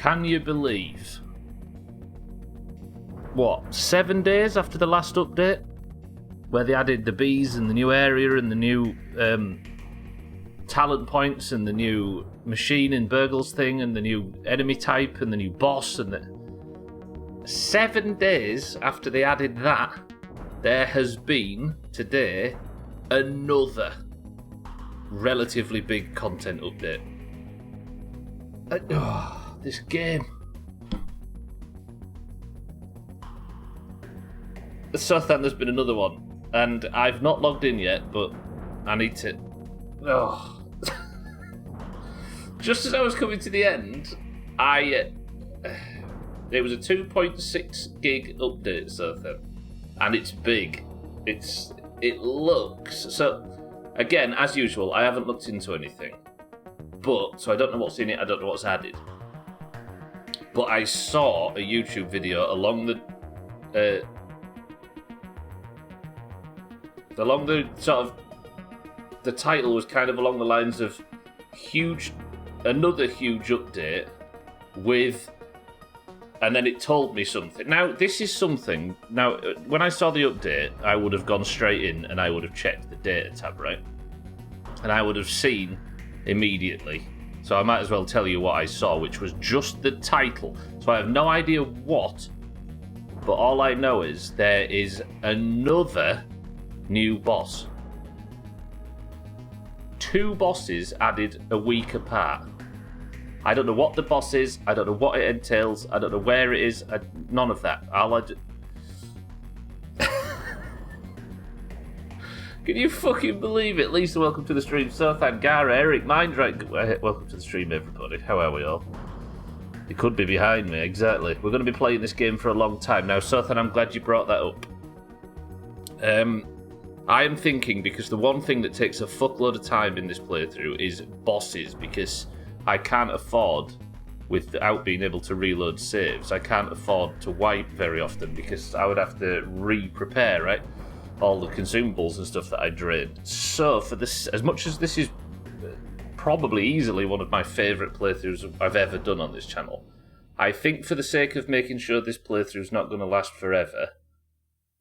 Can you believe? What, 7 days after the last update? Where they added the bees and the new area and the new talent points and the new machine and Burgle's thing and the new enemy type and the new boss and the... 7 days after they added that, there has been, today, another relatively big content update. This game. So then there's been another one, and I've not logged in yet, but I need to... Just as I was coming to the end, it was a 2.6 gig update, so then, and it's big. It looks... So, again, as usual, I haven't looked into anything. So I don't know what's in it, I don't know what's added. But I saw a YouTube video along the sort of... The title was kind of along the lines of another huge update with... And then it told me something. Now, this is something... Now, when I saw the update, I would have gone straight in and I would have checked the data tab, right? And I would have seen immediately. So I might as well tell you what I saw, which was just the title. So I have no idea what, but all I know is there is another new boss. 2 bosses added a week apart. I don't know what the boss is. I don't know what it entails. I don't know where it is. None of that. Can you fucking believe it? Lisa, welcome to the stream. Sothan, Gara, Eric, Mindrake. Welcome to the stream, everybody. How are we all? It could be behind me, exactly. We're going to be playing this game for a long time. Now, Sothan, I'm glad you brought that up. I am thinking, because the one thing that takes a fuckload of time in this playthrough is bosses, because I can't afford, without being able to reload saves, I can't afford to wipe very often, because I would have to re-prepare, right? All the consumables and stuff that I drained. So, for this, as much as this is probably easily one of my favourite playthroughs I've ever done on this channel, I think for the sake of making sure this playthrough's not going to last forever,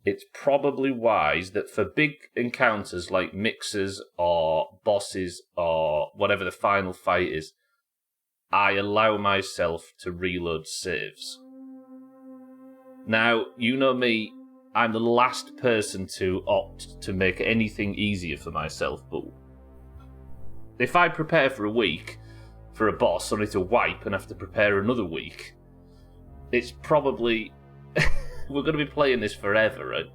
it's probably wise that for big encounters like mixers or bosses or whatever the final fight is, I allow myself to reload saves. Now, you know me, I'm the last person to opt to make anything easier for myself, but if I prepare for a week for a boss only to wipe and have to prepare another week, it's probably... We're going to be playing this forever, right?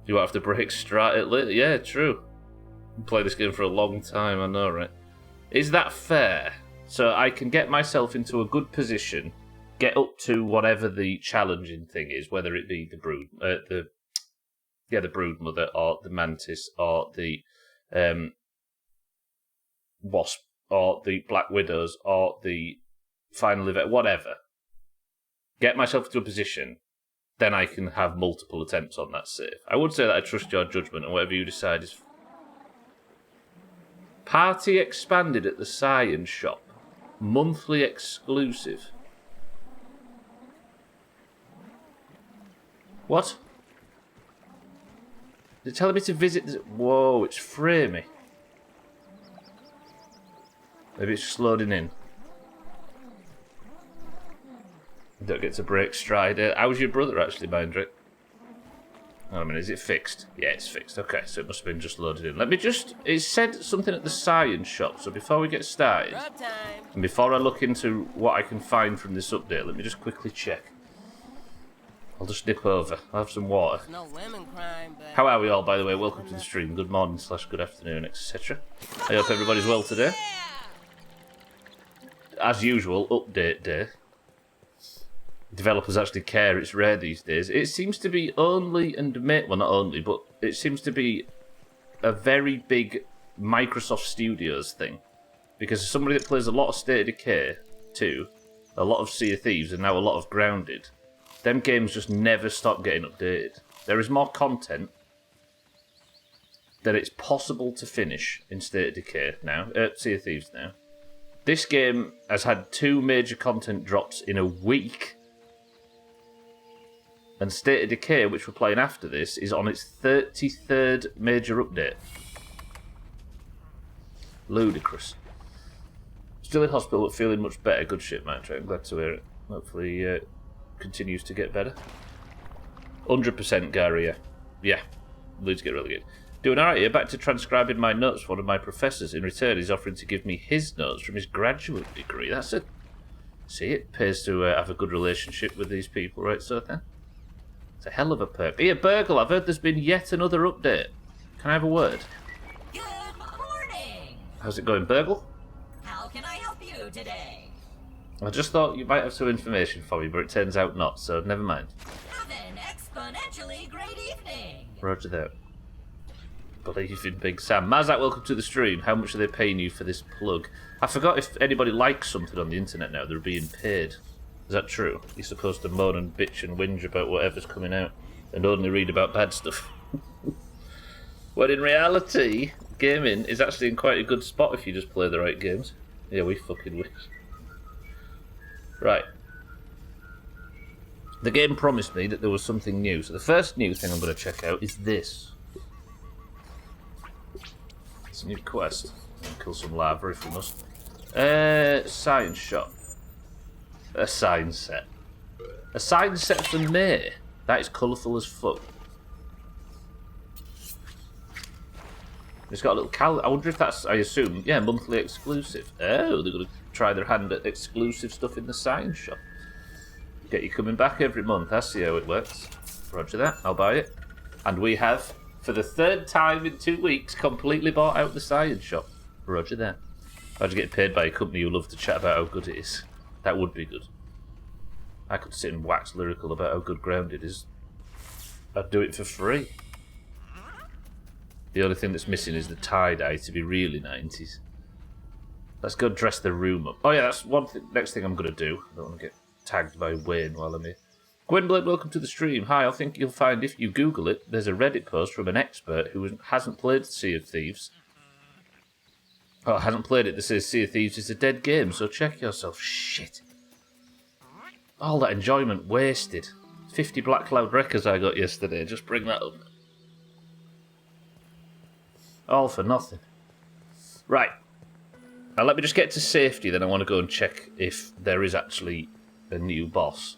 You won't have to break straight at later. Yeah, true. Play this game for a long time, I know, right? Is that fair? So I can get myself into a good position, get up to whatever the challenging thing is, whether it be the brood mother or the mantis or the wasp or the black widows or the final event, whatever. Get myself into a position, then I can have multiple attempts on that save. I would say that I trust your judgment, and whatever you decide is... Party expanded at the Science Shop. Monthly exclusive. What? They're telling me to visit... Whoa, it's framey. Maybe it's just loading in. Don't get to break stride. How's your brother, actually, Mindrick? Oh, I mean, is it fixed? Yeah, it's fixed. Okay, so it must have been just loaded in. Let me just... It said something at the Science Shop, so before we get started, and before I look into what I can find from this update, let me just quickly check. I'll just nip over. I'll have some water. No lemon crime, but... How are we all, by the way? Welcome to the stream. Good morning / good afternoon, etc. I hope everybody's well today. As usual, update day. Developers actually care. It's rare these days. It seems to be only well, not only, but it seems to be a very big Microsoft Studios thing. Because as somebody that plays a lot of State of Decay 2, a lot of Sea of Thieves, and now a lot of Grounded, them games just never stop getting updated. There is more content than it's possible to finish in State of Decay now, Sea of Thieves now, This game has had 2 major content drops in a week. And State of Decay, which we're playing after this, is on its 33rd major update. Ludicrous. Still in hospital, but feeling much better. Good shit, mate. I'm glad to hear it. Hopefully continues to get better. 100% Gary, yeah. Yeah, Ludes get really good. Doing alright here, back to transcribing my notes for one of my professors. In return, he's offering to give me his notes from his graduate degree. That's a... See, it pays to have a good relationship with these people, right, so then? It's a hell of a perk. Here, Burgle, I've heard there's been yet another update. Can I have a word? Good morning! How's it going, Burgle? How can I help you today? I just thought you might have some information for me, but it turns out not, so never mind. Have an exponentially great evening! Roger that. Believe in Big Sam. Mazak, welcome to the stream. How much are they paying you for this plug? I forgot if anybody likes something on the internet now, they're being paid. Is that true? You're supposed to moan and bitch and whinge about whatever's coming out and only read about bad stuff. When in reality, gaming is actually in quite a good spot if you just play the right games. Yeah, we fucking wish. Right. The game promised me that there was something new, so the first new thing I'm going to check out is this. It's a new quest. Kill some lava if we must. Science shop. A sign set. A sign set for May. That is colourful as fuck. It's got a little calendar. I wonder if that's, I assume, yeah, monthly exclusive. Oh, they're going to try their hand at exclusive stuff in the science shop. Get you coming back every month. I see how it works. Roger that. I'll buy it. And we have, for the 3rd time in 2 weeks, completely bought out the science shop. Roger that. I'd get paid by a company who love to chat about how good it is. That would be good. I could sit and wax lyrical about how good Grounded is. I'd do it for free. The only thing that's missing is the tie-dye to be really 90s. Let's go dress the room up. Oh yeah, that's one thing. Next thing I'm going to do. I don't want to get tagged by Wayne while I'm here. Gwynblade, welcome to the stream. Hi, I think you'll find if you Google it, there's a Reddit post from an expert who hasn't played Sea of Thieves. Oh, hasn't played it that says Sea of Thieves is a dead game, so check yourself. Shit. All that enjoyment wasted. 50 Black Cloud Wreckers I got yesterday, just bring that up. All for nothing. Right. Now let me just get to safety, then I want to go and check if there is actually a new boss.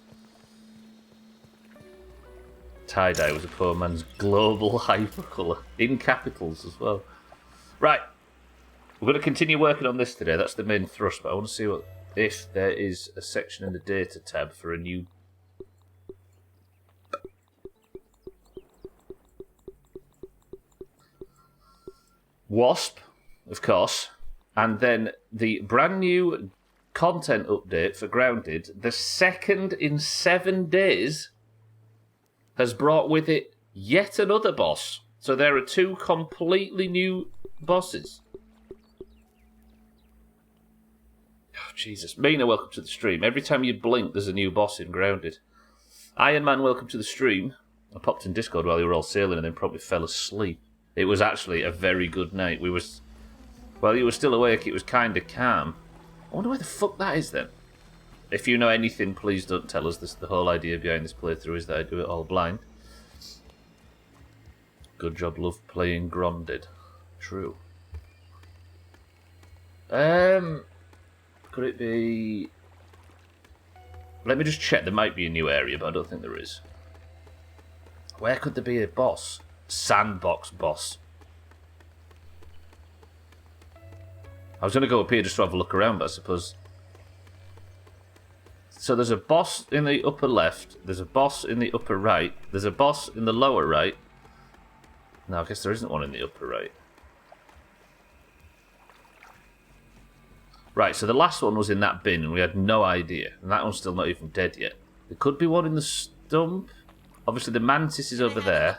Tie-dye was a poor man's global hypercolour. In capitals as well. Right. We're going to continue working on this today. That's the main thrust, but I want to see if there is a section in the data tab for a new... Wasp, of course, and then the brand new content update for Grounded, the 2nd in 7 days, has brought with it yet another boss. So there are 2 completely new bosses. Oh, Jesus. Mina, welcome to the stream. Every time you blink, there's a new boss in Grounded. Iron Man, welcome to the stream. I popped in Discord while you were all sailing and then probably fell asleep. It was actually a very good night. While you were still awake, it was kind of calm. I wonder where the fuck that is then. If you know anything, please don't tell us. The whole idea behind this playthrough is that I do it all blind. Good job, love playing Grounded. True. Could it be... Let me just check. There might be a new area, but I don't think there is. Where could there be a boss? Sandbox boss. I was going to go up here just to have a look around, but I suppose... So there's a boss in the upper left, there's a boss in the upper right, there's a boss in the lower right. No, I guess there isn't one in the upper right. Right, so the last one was in that bin and we had no idea. And that one's still not even dead yet. There could be one in the stump. Obviously the mantis is over there.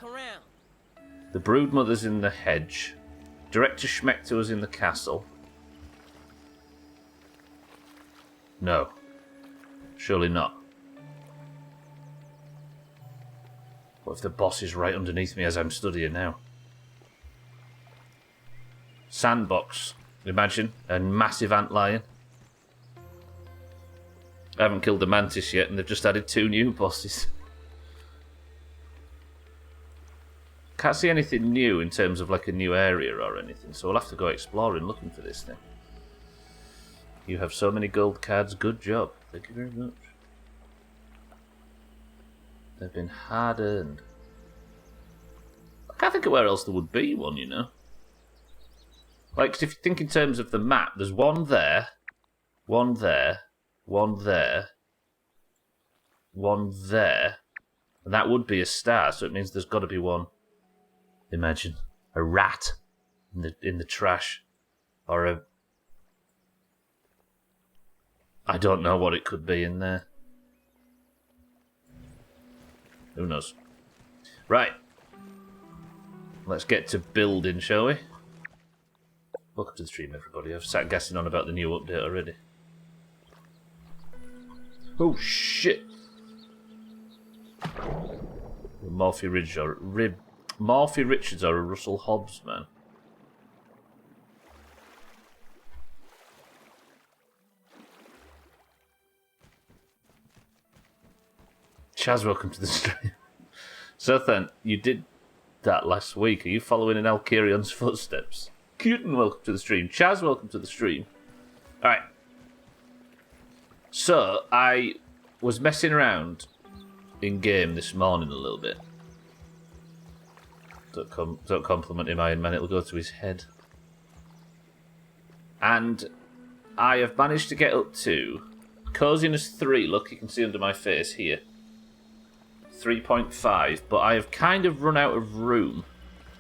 The broodmother's in the hedge. Director Schmechter was in the castle. No. Surely not. What if the boss is right underneath me as I'm studying now? Sandbox. Imagine a massive antlion. I haven't killed the mantis yet, and they've just added 2 new bosses. Can't see anything new in terms of like a new area or anything, so we'll have to go exploring looking for this thing. You have so many gold cards, good job. Thank you very much. They've been hard earned. I can't think of where else there would be one, you know. Like, 'cause if you think in terms of the map, there's one there, one there, one there, one there, and that would be a star, so it means there's got to be one. Imagine a rat in the trash, or a... I don't know what it could be in there. Who knows? Right. Let's get to building, shall we? Welcome to the stream, everybody. I've sat gassing on about the new update already. Oh, shit! Morphy Richards or a Russell Hobbs, man. Chaz, welcome to the stream. So then, you did that last week. Are you following in Alkyrion's footsteps? Cutin, welcome to the stream. Chaz, welcome to the stream. Alright. So, I was messing around in-game this morning a little bit. Don't compliment him, Iron Man, it'll go to his head. And I have managed to get up to Coziness 3, look, you can see under my face here. 3.5, but I have kind of run out of room.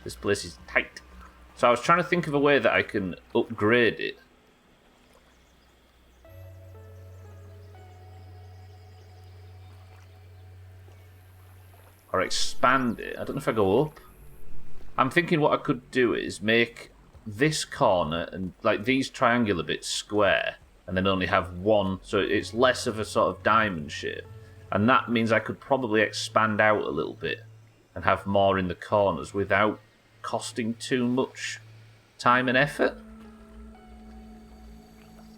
This place is tight. So I was trying to think of a way that I can upgrade it. Or expand it. I don't know if I go up. I'm thinking what I could do is make this corner and like these triangular bits square and then only have one, so it's less of a sort of diamond shape. And that means I could probably expand out a little bit and have more in the corners without costing too much time and effort.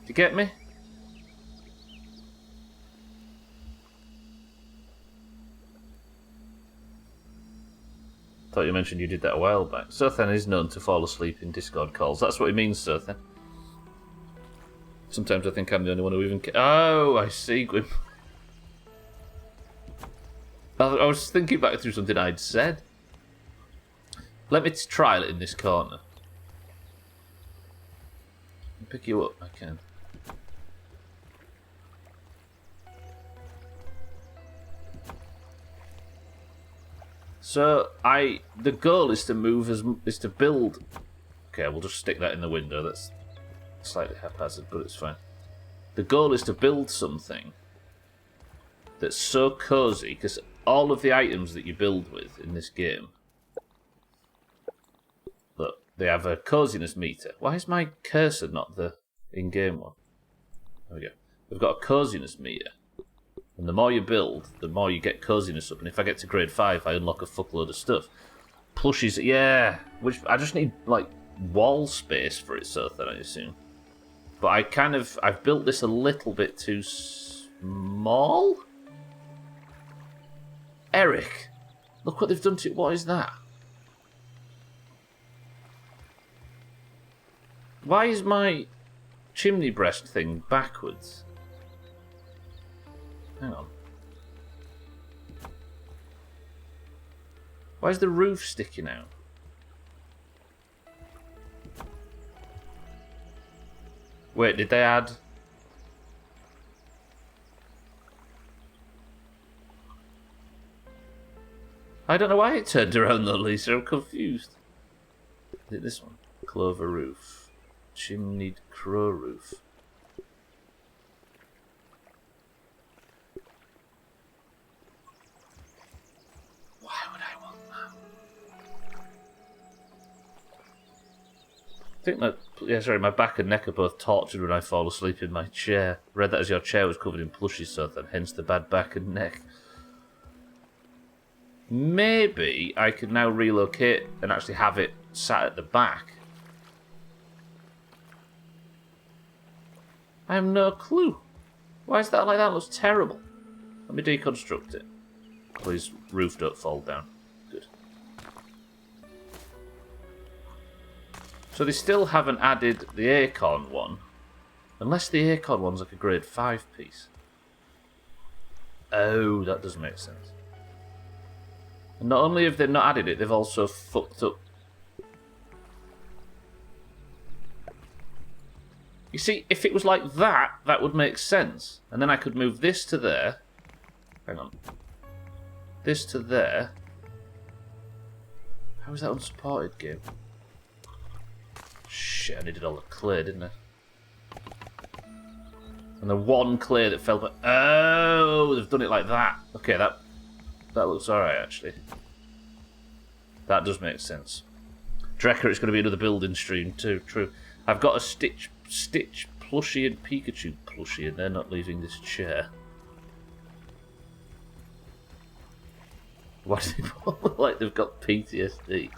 Do you get me? Thought you mentioned you did that a while back. Sothan is known to fall asleep in Discord calls. That's what he means, Sothan. Sometimes I think I'm the only one who even... Oh, I see, Gwyn. I was thinking back through something I'd said. Let me trial it in this corner. I'll pick you up, I can. So the goal is to build. Okay, we'll just stick that in the window. That's slightly haphazard, but it's fine. The goal is to build something that's so cozy, because all of the items that you build with in this game, look, they have a coziness meter. Why is my cursor not the in-game one? There we go. They've got a coziness meter. And the more you build, the more you get coziness up. And if I get to grade 5, I unlock a fuckload of stuff. Plushies, yeah. Which I just need, like, wall space for it, so that I assume. But I've built this a little bit too small? Eric, look what they've done to it. What is that? Why is my chimney breast thing backwards? Hang on. Why is the roof sticking out? Wait, did they add... I don't know why it turned around though, Lisa. I'm confused. Is it this one? Clover roof. Chimneyed crow roof. Why would I want that? I think that... Yeah, sorry, my back and neck are both tortured when I fall asleep in my chair. Read that as your chair was covered in plushies, so then hence the bad back and neck. Maybe I could now relocate and actually have it sat at the back. I have no clue. Why is that like that? It looks terrible. Let me deconstruct it. Please, roof don't fall down. Good. So they still haven't added the acorn one. Unless the acorn one's like a grade 5 piece. Oh, that does make sense. And not only have they not added it, they've also fucked up. You see, if it was like that, that would make sense. And then I could move this to there. Hang on. This to there. How is that unsupported, game? Shit, I needed all the clay, didn't I? And the one clay that fell back. Oh, they've done it like that. Okay, that looks alright, actually. That does make sense. Drecker, it's going to be another building stream, too. True. I've got a Stitch plushie and Pikachu plushie, and they're not leaving this chair. Why do they look like they've got PTSD?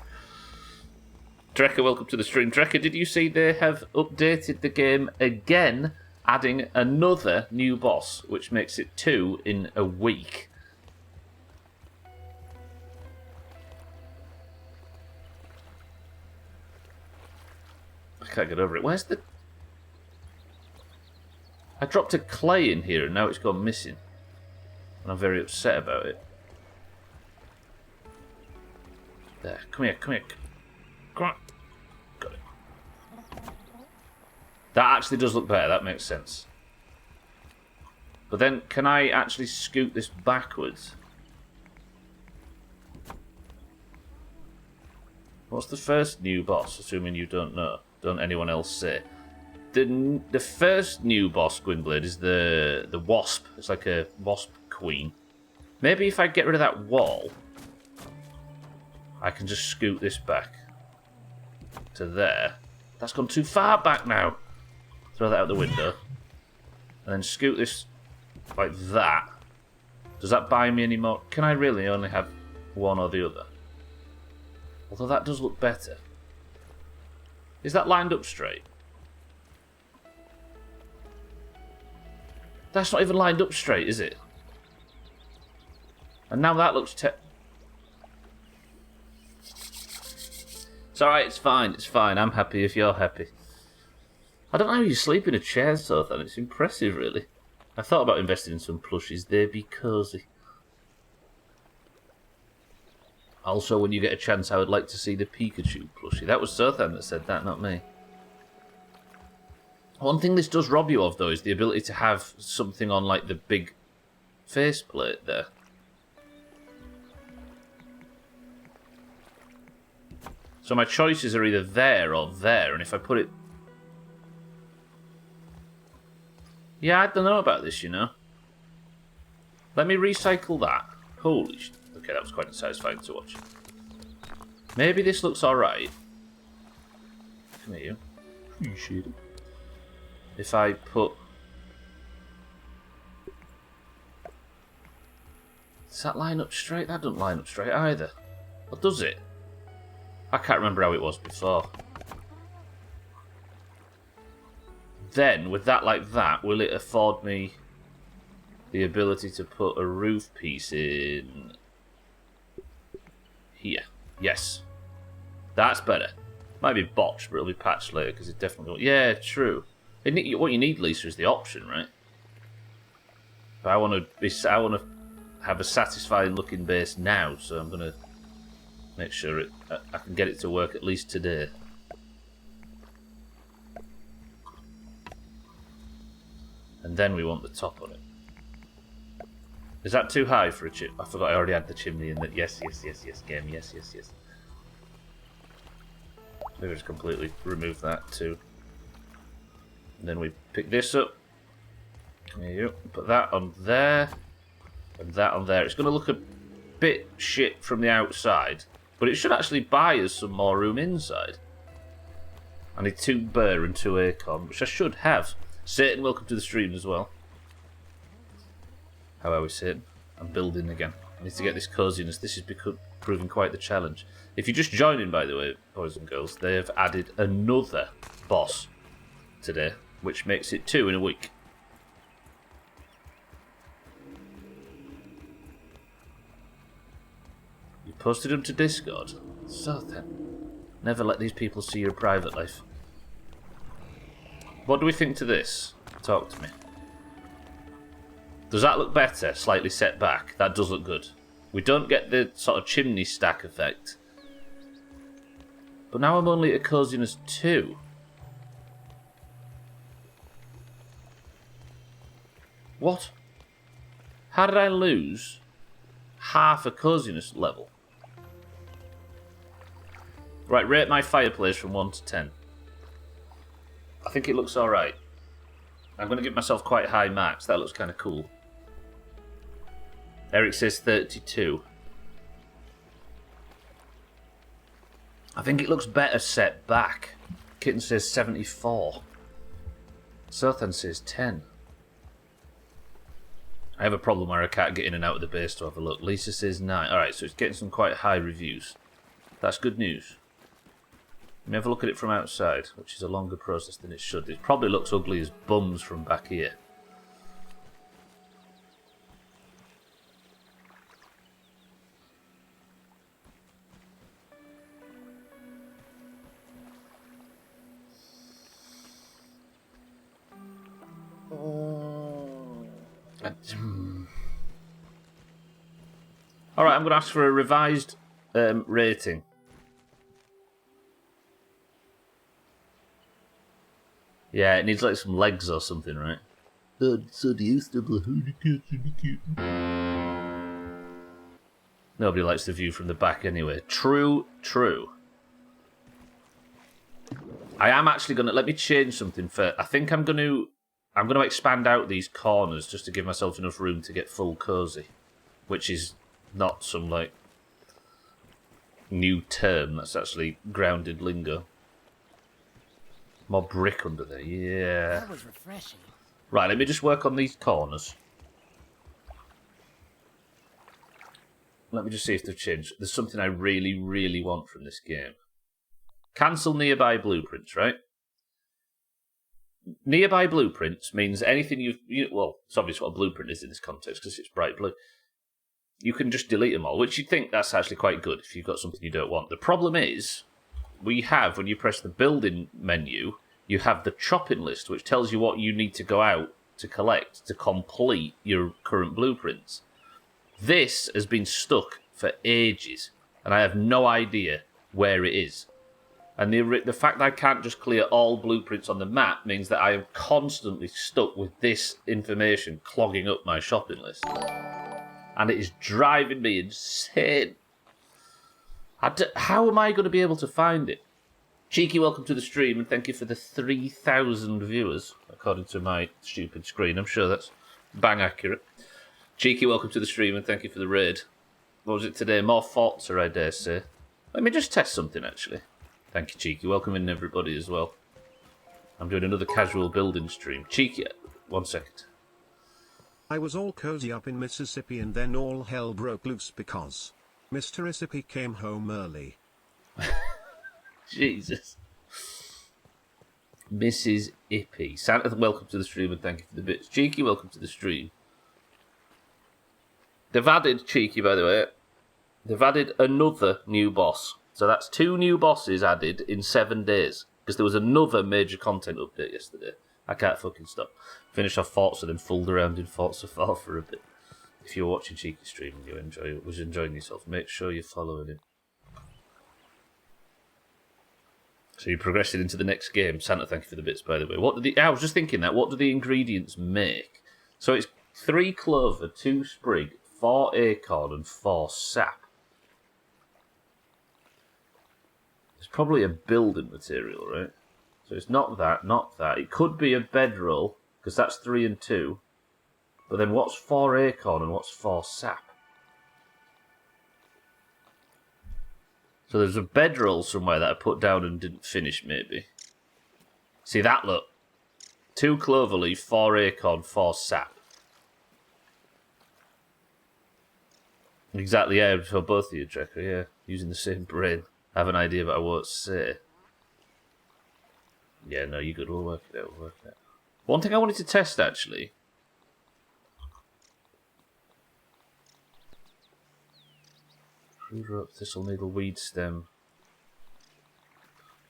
Drecker, welcome to the stream. Drecker, did you see they have updated the game again, adding another new boss, which makes it 2 in a week? I can't get over it. Where's the... I dropped a clay in here and now it's gone missing. And I'm very upset about it. There, come here, come here. Come on. Got it. That actually does look better, that makes sense. But then, can I actually scoot this backwards? What's the first new boss, assuming you don't know? Don't anyone else say? The first new boss, Gwynblade, is the wasp. It's like a wasp queen. Maybe if I get rid of that wall, I can just scoot this back to there. That's gone too far back now. Throw that out the window. And then scoot this like that. Does that buy me any more? Can I really only have one or the other? Although that does look better. Is that lined up straight? That's not even lined up straight, is it? And now that looks It's alright, it's fine, it's fine. I'm happy if you're happy. I don't know how you sleep in a chair so then. It's impressive, really. I thought about investing in some plushies. They'd be cosy. Also, when you get a chance, I would like to see the Pikachu plushie. That was Sothan that said that, not me. One thing this does rob you of, though, is the ability to have something on, like, the big faceplate there. So my choices are either there or there, and if I put it... Yeah, I don't know about this, you know. Let me recycle that. Holy shit. Okay, that was quite unsatisfying to watch. Maybe this looks alright. Come here, you. Appreciate it. If I put... Does that line up straight? That doesn't line up straight either. Or does it? I can't remember how it was before. Then, with that like that, will it afford me the ability to put a roof piece in here? Yes. That's better. Might be botched, but it'll be patched later because it definitely... Yeah, true. What you need, Lisa, is the option, right? But I want to have a satisfying looking base now, so I'm going to make sure I can get it to work at least today. And then we want the top on it. Is that too high for a chip? I forgot I already had the chimney in that. Yes, game. Yes. Maybe just completely remove that too. And then we pick this up. There you go. Put that on there. And that on there. It's going to look a bit shit from the outside. But it should actually buy us some more room inside. I need 2 burr and 2 acorn, which I should have. Satan, welcome to the stream as well. How are we, Satan? I'm building again. I need to get this coziness. This is proving quite the challenge. If you're just joining, by the way, boys and girls, they have added another boss today, which makes it 2 in a week. Posted them to Discord. So then. Never let these people see your private life. What do we think to this? Talk to me. Does that look better? Slightly set back. That does look good. We don't get the sort of chimney stack effect. But now I'm only at coziness 2. What? How did I lose half a coziness level? Right, rate my fireplace from 1 to 10. I think it looks alright. I'm going to give myself quite high marks. That looks kind of cool. Eric says 32. I think it looks better set back. Kitten says 74. Sothan says 10. I have a problem where I can't get in and out of the base to have a look. Lisa says 9. Alright, so it's getting some quite high reviews. That's good news. Let me have a look at it from outside, which is a longer process than it should. It probably looks ugly as bums from back here. Alright, I'm going to ask for a revised rating. Yeah, it needs like some legs or something, right? So do you, Stubbler? Nobody likes the view from the back anyway. True, true. I am actually going to... Let me change something first. I think I'm going to expand out these corners just to give myself enough room to get full cozy. Which is not some, like, new term. That's actually grounded lingo. More brick under there, yeah. That was refreshing. Right, let me just work on these corners. Let me just see if they've changed. There's something I really, really want from this game. Cancel nearby blueprints, right? Nearby blueprints means anything well, it's obvious what a blueprint is in this context because it's bright blue. You can just delete them all, which you'd think that's actually quite good if you've got something you don't want. The problem is, we have, when you press the building menu, you have the chopping list, which tells you what you need to go out to collect to complete your current blueprints. This has been stuck for ages, and I have no idea where it is. And the fact that I can't just clear all blueprints on the map means that I am constantly stuck with this information clogging up my shopping list. And it is driving me insane. How am I going to be able to find it? Cheeky, welcome to the stream, and thank you for the 3,000 viewers, according to my stupid screen. I'm sure that's bang accurate. Cheeky, welcome to the stream, and thank you for the raid. What was it today? More Forza, I dare say. Let me just test something, actually. Thank you, Cheeky. Welcome in, everybody, as well. I'm doing another casual building stream. Cheeky, 1 second. I was all cozy up in Mississippi, and then all hell broke loose because Mr. Mississippi came home early. Jesus. Mrs. Ippy. Santa, welcome to the stream and thank you for the bits. Cheeky, welcome to the stream. They've added, Cheeky, by the way, they've added another new boss. So that's 2 new bosses added in 7 days. Because there was another major content update yesterday. I can't fucking stop. Finished off Forza, then fooled around in Forza 4 for a bit. If you're watching Cheeky stream and you was enjoying yourself, make sure you're following him. So you're progressing into the next game. Santa, thank you for the bits, by the way. I was just thinking that. What do the ingredients make? So it's 3 clover, 2 sprig, 4 acorn, and 4 sap. It's probably a building material, right? So it's not that, not that. It could be a bedroll, because that's 3 and 2. But then what's 4 acorn and what's 4 sap? So there's a bedroll somewhere that I put down and didn't finish, maybe. See that, look. 2 clover leaf, 4 acorn, 4 sap. Exactly, yeah, for both of you, Drecker, yeah. Using the same brain. I have an idea, but I won't say. Yeah, no, you're good. We'll work it out. One thing I wanted to test, actually. Food rope, thistle needle, weed stem.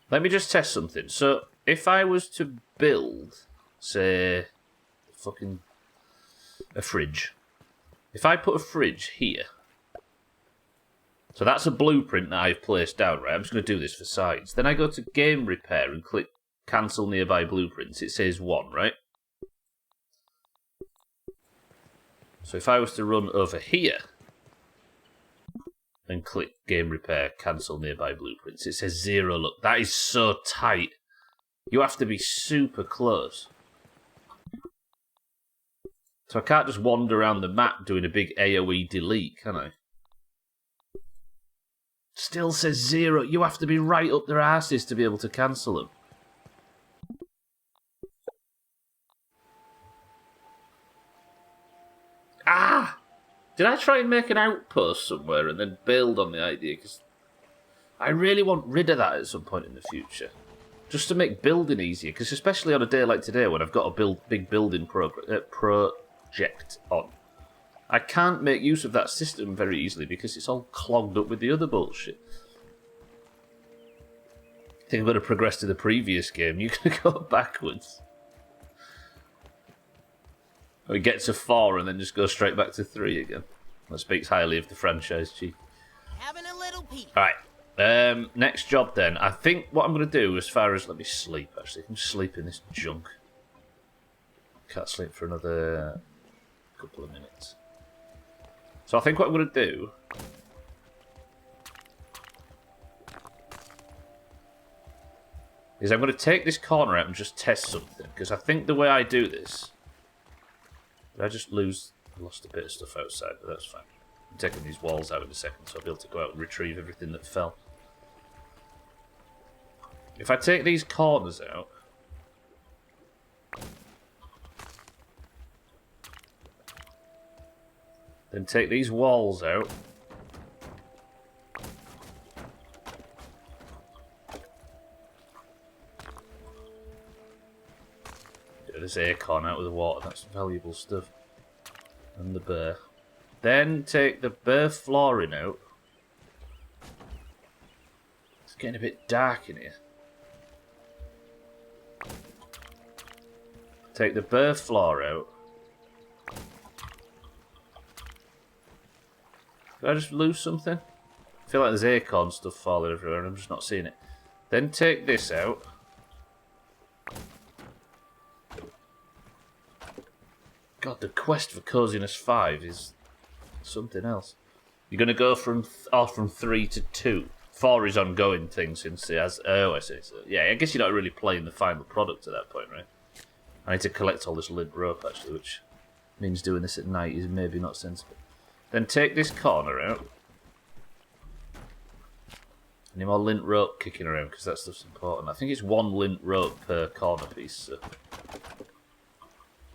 Let me just test something. So, if I was to build, say, fucking a fridge. If I put a fridge here, so that's a blueprint that I've placed down, right? I'm just going to do this for size. Then I go to game repair and click cancel nearby blueprints. It says 1, right? So if I was to run over here and click game repair, cancel nearby blueprints, it says 0. Look, that is so tight. You have to be super close. So I can't just wander around the map doing a big AoE delete, can I? Still says 0. You have to be right up their asses to be able to cancel them. Ah! Did I try and make an outpost somewhere and then build on the idea? Because I really want rid of that at some point in the future. Just to make building easier. Because especially on a day like today when I've got a big building project on, I can't make use of that system very easily because it's all clogged up with the other bullshit. I think I'm going to progress to the previous game. You're going to go backwards. Or get to 4 and then just go straight back to 3 again. That speaks highly of the franchise, chief. Having a little peek. Alright, next job then. I think what I'm going to do as far as... Let me sleep, actually. I can sleep in this junk. Can't sleep for another couple of minutes. So I think what I'm going to do... is I'm going to take this corner out and just test something. Because I think the way I do this... Did I just lose... I lost a bit of stuff outside, but that's fine. I'm taking these walls out in a second, so I'll be able to go out and retrieve everything that fell. If I take these corners out... then take these walls out... get this acorn out of the water, that's valuable stuff. And the bear. Then take the bare flooring out. It's getting a bit dark in here. Take the bare floor out. Did I just lose something? I feel like there's acorn stuff falling everywhere and I'm just not seeing it. Then take this out. God, the quest for Coziness 5 is something else. You're going to go from 3 to 2. 4 is ongoing thing since it has... Oh, I see. So, yeah, I guess you're not really playing the final product at that point, right? I need to collect all this lint rope, actually, which means doing this at night is maybe not sensible. Then take this corner out. Any more lint rope kicking around, because that stuff's important. I think it's 1 lint rope per corner piece, so...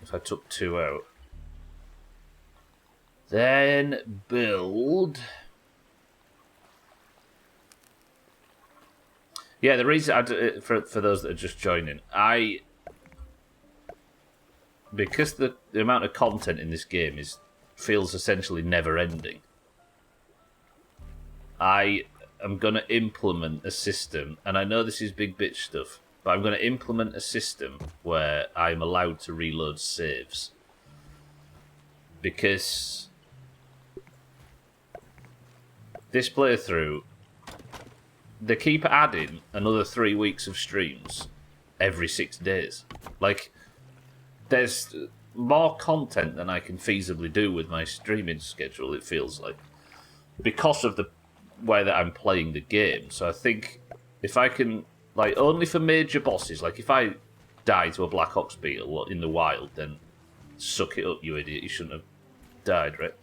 if I took 2 out. Then build... yeah, the reason... for those that are just joining, because the amount of content in this game feels essentially never-ending, I am going to implement a system, and I know this is big bitch stuff, but I'm going to implement a system where I'm allowed to reload saves. Because this playthrough, they keep adding another 3 weeks of streams every 6 days. Like, there's more content than I can feasibly do with my streaming schedule, it feels like. Because of the way that I'm playing the game. So I think if I can... like, only for major bosses. Like, if I die to a Black Ox beetle in the wild, then suck it up, you idiot. You shouldn't have died, right?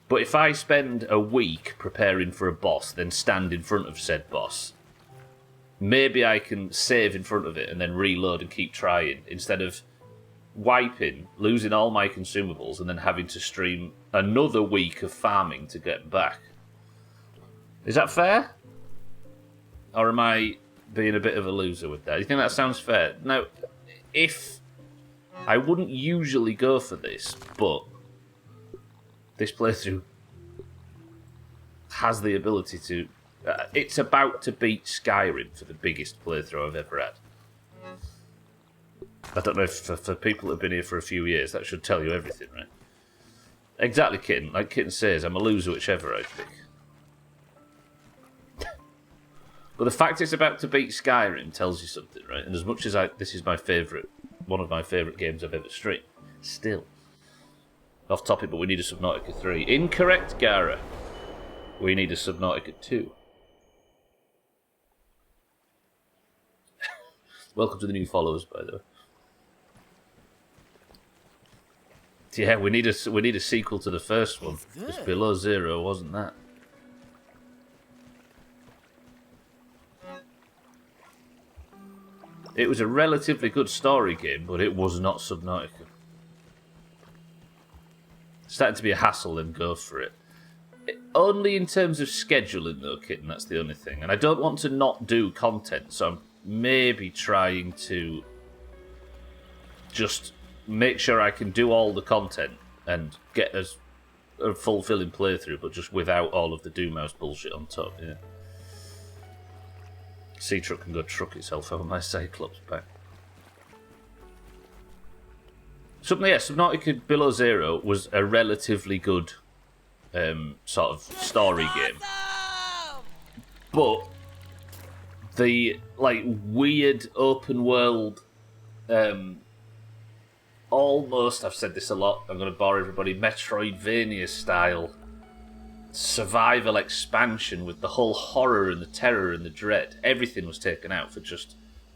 But if I spend a week preparing for a boss, then stand in front of said boss, maybe I can save in front of it and then reload and keep trying, instead of wiping, losing all my consumables, and then having to stream another week of farming to get back. Is that fair? Or am I being a bit of a loser with that? Do you think that sounds fair? Now, if... I wouldn't usually go for this, but this playthrough has the ability to... it's about to beat Skyrim for the biggest playthrough I've ever had. I don't know if for people that have been here for a few years, that should tell you everything, right? Exactly, Kitten. Like Kitten says, I'm a loser whichever I pick. But the fact it's about to beat Skyrim tells you something, right? And as much as this is my favourite, one of my favourite games I've ever streamed, still. Off topic, but we need a Subnautica 3. Incorrect, Gara. We need a Subnautica 2. Welcome to the new followers, by the way. Yeah, we need a sequel to the first one. Because Below Zero wasn't that. It was a relatively good story game, but it was not Subnautica. Starting to be a hassle, then go for it. Only in terms of scheduling, though, Kitten, that's the only thing. And I don't want to not do content, so I'm maybe trying to just make sure I can do all the content and get a fulfilling playthrough, but just without all of the Doomhaus bullshit on top, yeah. Sea Truck can go truck itself over my Cyclops back. Subnautica Below Zero was a relatively good sort of story game. But the like weird open world almost, I've said this a lot, I'm going to bore everybody, Metroidvania style survival expansion with the whole horror and the terror and the dread. Everything was taken out for just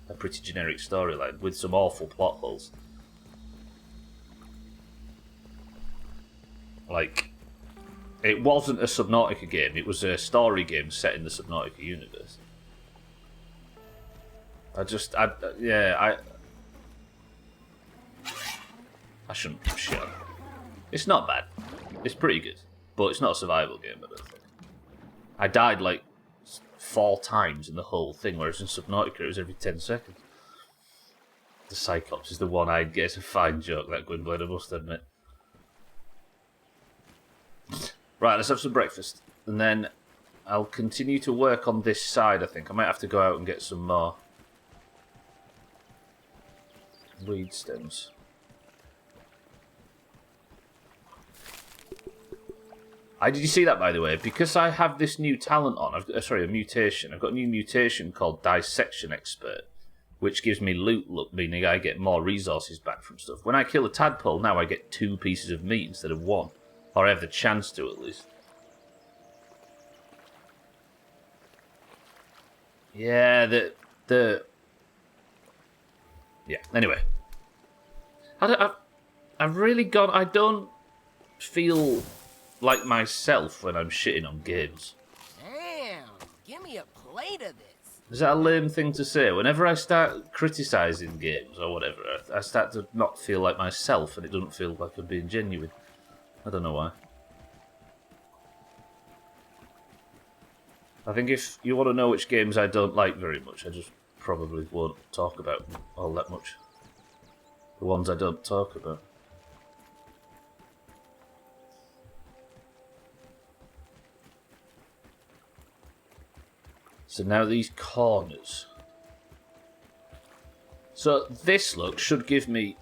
a pretty generic storyline with some awful plot holes. Like, it wasn't a Subnautica game, it was a story game set in the Subnautica universe. I shouldn't give a shit. It's not bad. It's pretty good. But it's not a survival game, I don't think. I died like 4 times in the whole thing, whereas in Subnautica it was every 10 seconds. The Cyclops is the one-eyed guy. It's a fine joke, that Gwynblade, I must admit. Right, let's have some breakfast. And then I'll continue to work on this side, I think. I might have to go out and get some more weed stems. Did you see that, by the way? Because I have this new talent on, a mutation. I've got a new mutation called Dissection Expert, which gives me loot luck, meaning I get more resources back from stuff. When I kill a tadpole, now I get 2 pieces of meat instead of 1. Or I have the chance to, at least. Yeah, yeah, anyway. I've really gone... I don't feel like myself when I'm shitting on games. Damn, give me a plate of this. Is that a lame thing to say? Whenever I start criticising games or whatever, I start to not feel like myself, and it doesn't feel like I'm being genuine. I don't know why. I think if you want to know which games I don't like very much, I just probably won't talk about them all that much. The ones I don't talk about. So now these corners. So this look should give me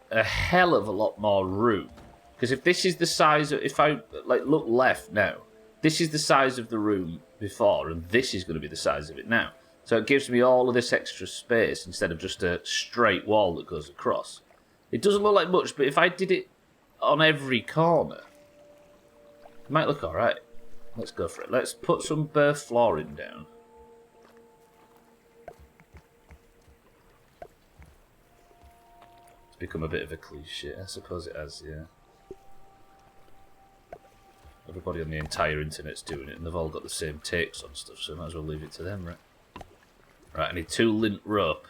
a hell of a lot more room. Because if this is the size of... If I look left now, this is the size of the room before, and this is going to be the size of it now. So it gives me all of this extra space instead of just a straight wall that goes across. It doesn't look like much, but if I did it on every corner, it might look alright. Let's go for it. Let's put some bare flooring down. It's become a bit of a cliche. I suppose it has, yeah. Everybody on the entire internet's doing it, and they've all got the same takes on stuff, so I might as well leave it to them, right? Right, I need 2 lint rope.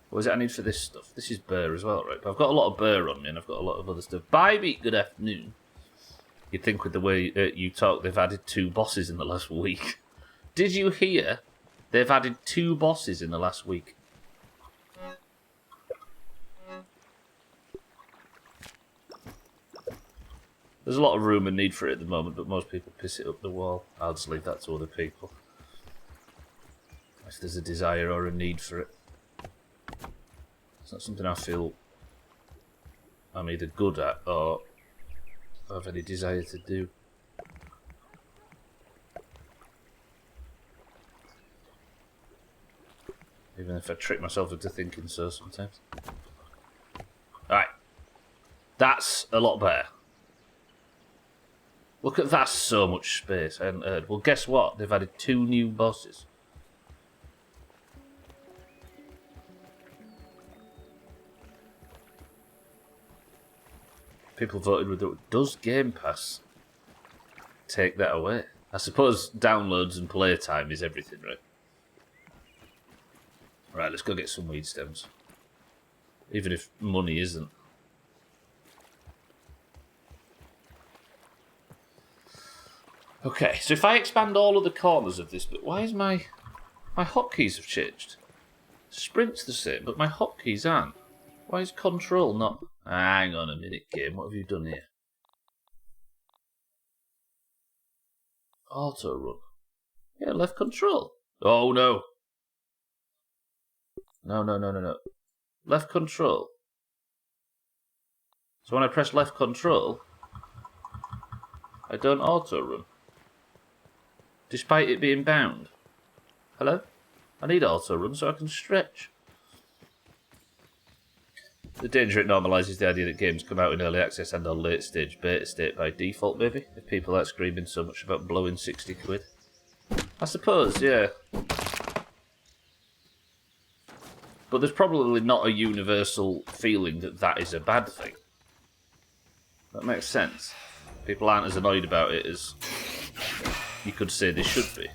What is it I need for this stuff? This is burr as well, right? But I've got a lot of burr on me, and I've got a lot of other stuff. Bye, Beat, good afternoon. You'd think with the way you talk, they've added 2 bosses in the last week. Did you hear? They've added 2 bosses in the last week. There's a lot of room and need for it at the moment, but most people piss it up the wall. I'll just leave that to other people. If there's a desire or a need for it. It's not something I feel I'm either good at or have any desire to do. Even if I trick myself into thinking so sometimes. Alright. That's a lot better. Look at that, so much space. I hadn't heard. Well, guess what? They've added 2 new bosses. People voted with it. Does Game Pass take that away? I suppose downloads and playtime is everything, right? Right, let's go get some weed stems. Even if money isn't. Okay, so if I expand all of the corners of this, but why is my hotkeys have changed? Sprint's the same, but my hotkeys aren't. Why is control not... Hang on a minute, game. What have you done here? Auto run. Yeah, left control. Oh, no. No. Left control. So when I press left control, I don't auto run. Despite it being bound. Hello? I need auto run so I can stretch. The danger it normalises the idea that games come out in early access and or late stage beta state by default, maybe, if people aren't screaming so much about blowing 60 quid. I suppose, yeah. But there's probably not a universal feeling that that is a bad thing. That makes sense. People aren't as annoyed about it as you could say they should be.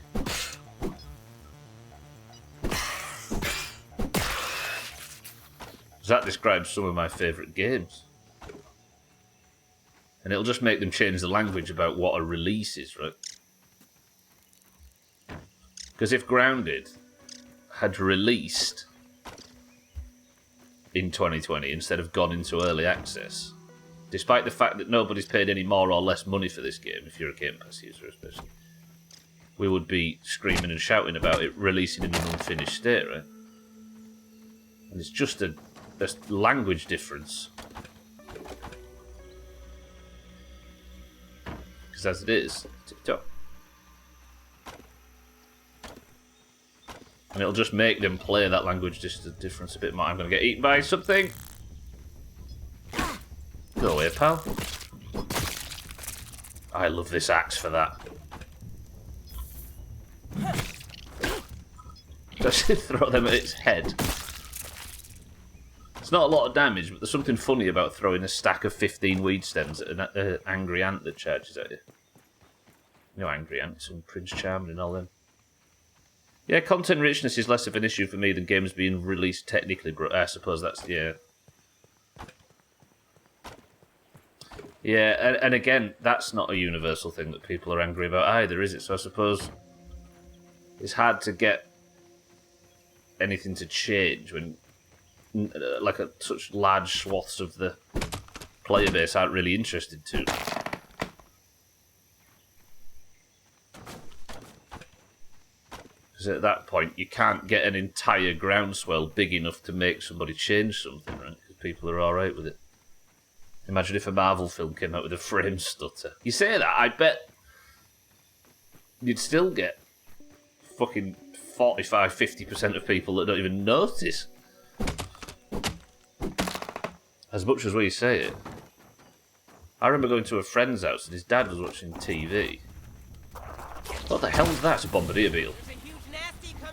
That describes some of my favourite games. And it'll just make them change the language about what a release is, right? Because if Grounded had released in 2020 instead of gone into early access, despite the fact that nobody's paid any more or less money for this game, if you're a Game Pass user especially, we would be screaming and shouting about it releasing in an unfinished state, right? And it's just a language difference. Because as it is, TikTok. And it'll just make them play that language difference a bit more. I'm going to get eaten by something. Go away, pal. I love this axe for that. Does it throw them at its head? It's not a lot of damage, but there's something funny about throwing a stack of 15 weed stems at an angry ant that charges at you. You know, angry ants and Prince Charming and all them. Yeah, content richness is less of an issue for me than games being released technically. I suppose that's, yeah. Yeah, and again, that's not a universal thing that people are angry about either, is it? So I suppose it's hard to get anything to change when such large swaths of the player base aren't really interested to. Because at that point, you can't get an entire groundswell big enough to make somebody change something, right? Because people are alright with it. Imagine if a Marvel film came out with a frame stutter. You say that, I bet you'd still get fucking 45-50% of people that don't even notice. As much as we say it. I remember going to a friend's house and his dad was watching TV. What the hell is that? It's a bombardier beetle.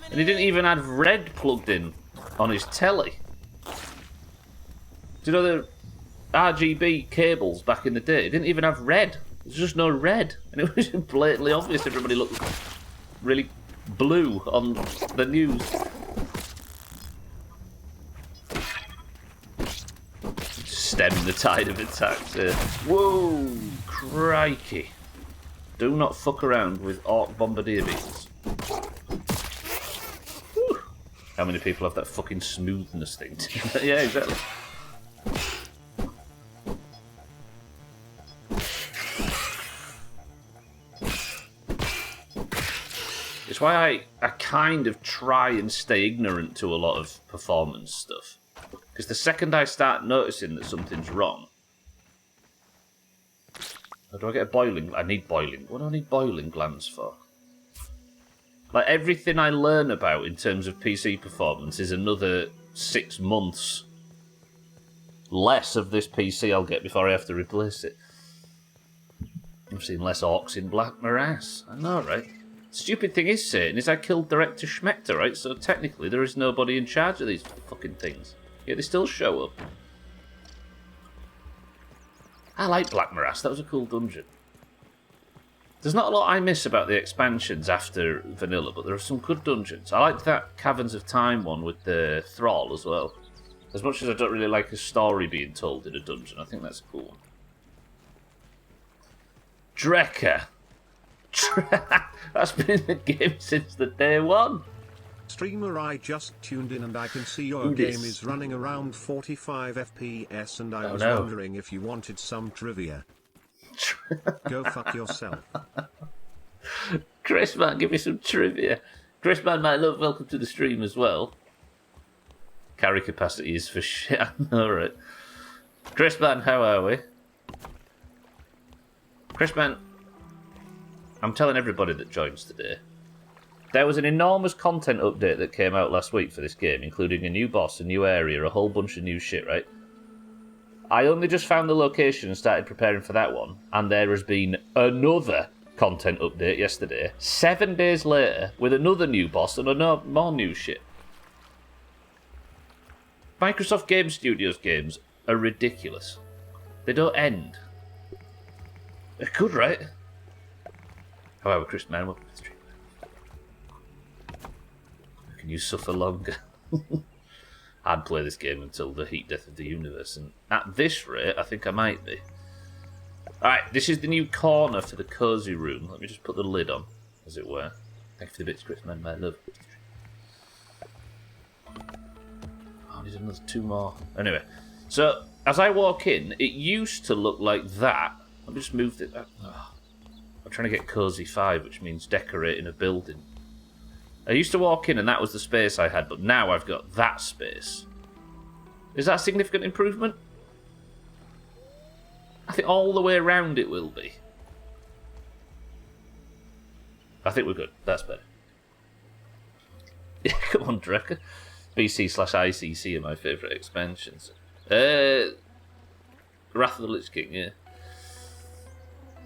And he didn't even have red plugged in on his telly. Do you know the RGB cables back in the day? It didn't even have red. There's just no red. And it was blatantly obvious everybody looked really blue on the news. Stem the tide of attacks here. Whoa, crikey. Do not fuck around with Orc Bombardier beetles. Whew. How many people have that fucking smoothness thing? Yeah, exactly. It's why I kind of try and stay ignorant to a lot of performance stuff. Because the second I start noticing that something's wrong... Or do I get a boiling... I need boiling... What do I need boiling glands for? Like, everything I learn about in terms of PC performance is another 6 months less of this PC I'll get before I have to replace it. I've seen less orcs in Black Morass. I know, right? Stupid thing is, Satan, is I killed Director Schmechter, right? So technically there is nobody in charge of these fucking things. Yet they still show up. I like Black Morass. That was a cool dungeon. There's not a lot I miss about the expansions after Vanilla, but there are some good dungeons. I liked that Caverns of Time one with the Thrall as well. As much as I don't really like a story being told in a dungeon, I think that's a cool one. Drecker. That's been in the game since the day one. Streamer, I just tuned in and I can see your game is running around 45 FPS and I was wondering if you wanted some trivia. Go fuck yourself. Chris Man, give me some trivia. Chris Man, my love, welcome to the stream as well. Carry capacity is for shit. Alright. Chris Man, how are we? Chris Man, I'm telling everybody that joins today. There was an enormous content update that came out last week for this game, including a new boss, a new area, a whole bunch of new shit, right? I only just found the location and started preparing for that one, and there has been another content update yesterday, 7 days later, with another new boss and more new shit. Microsoft Game Studios games are ridiculous. They don't end. They're good, right? However, Chris Man, welcome to the stream. Can you suffer longer? I'd play this game until the heat death of the universe, and at this rate, I think I might be. Alright, this is the new corner for the cozy room. Let me just put the lid on, as it were. Thank you for the bits, Chris Man, my love. Oh, I need another 2 more. Anyway, so as I walk in, it used to look like that. Let me just move it. I'm trying to get Cozy 5, which means decorating a building. I used to walk in and that was the space I had, but now I've got that space. Is that a significant improvement? I think all the way around it will be. I think we're good. That's better. Yeah, come on, Drecker. BC/ICC are my favourite expansions. Wrath of the Lich King, yeah.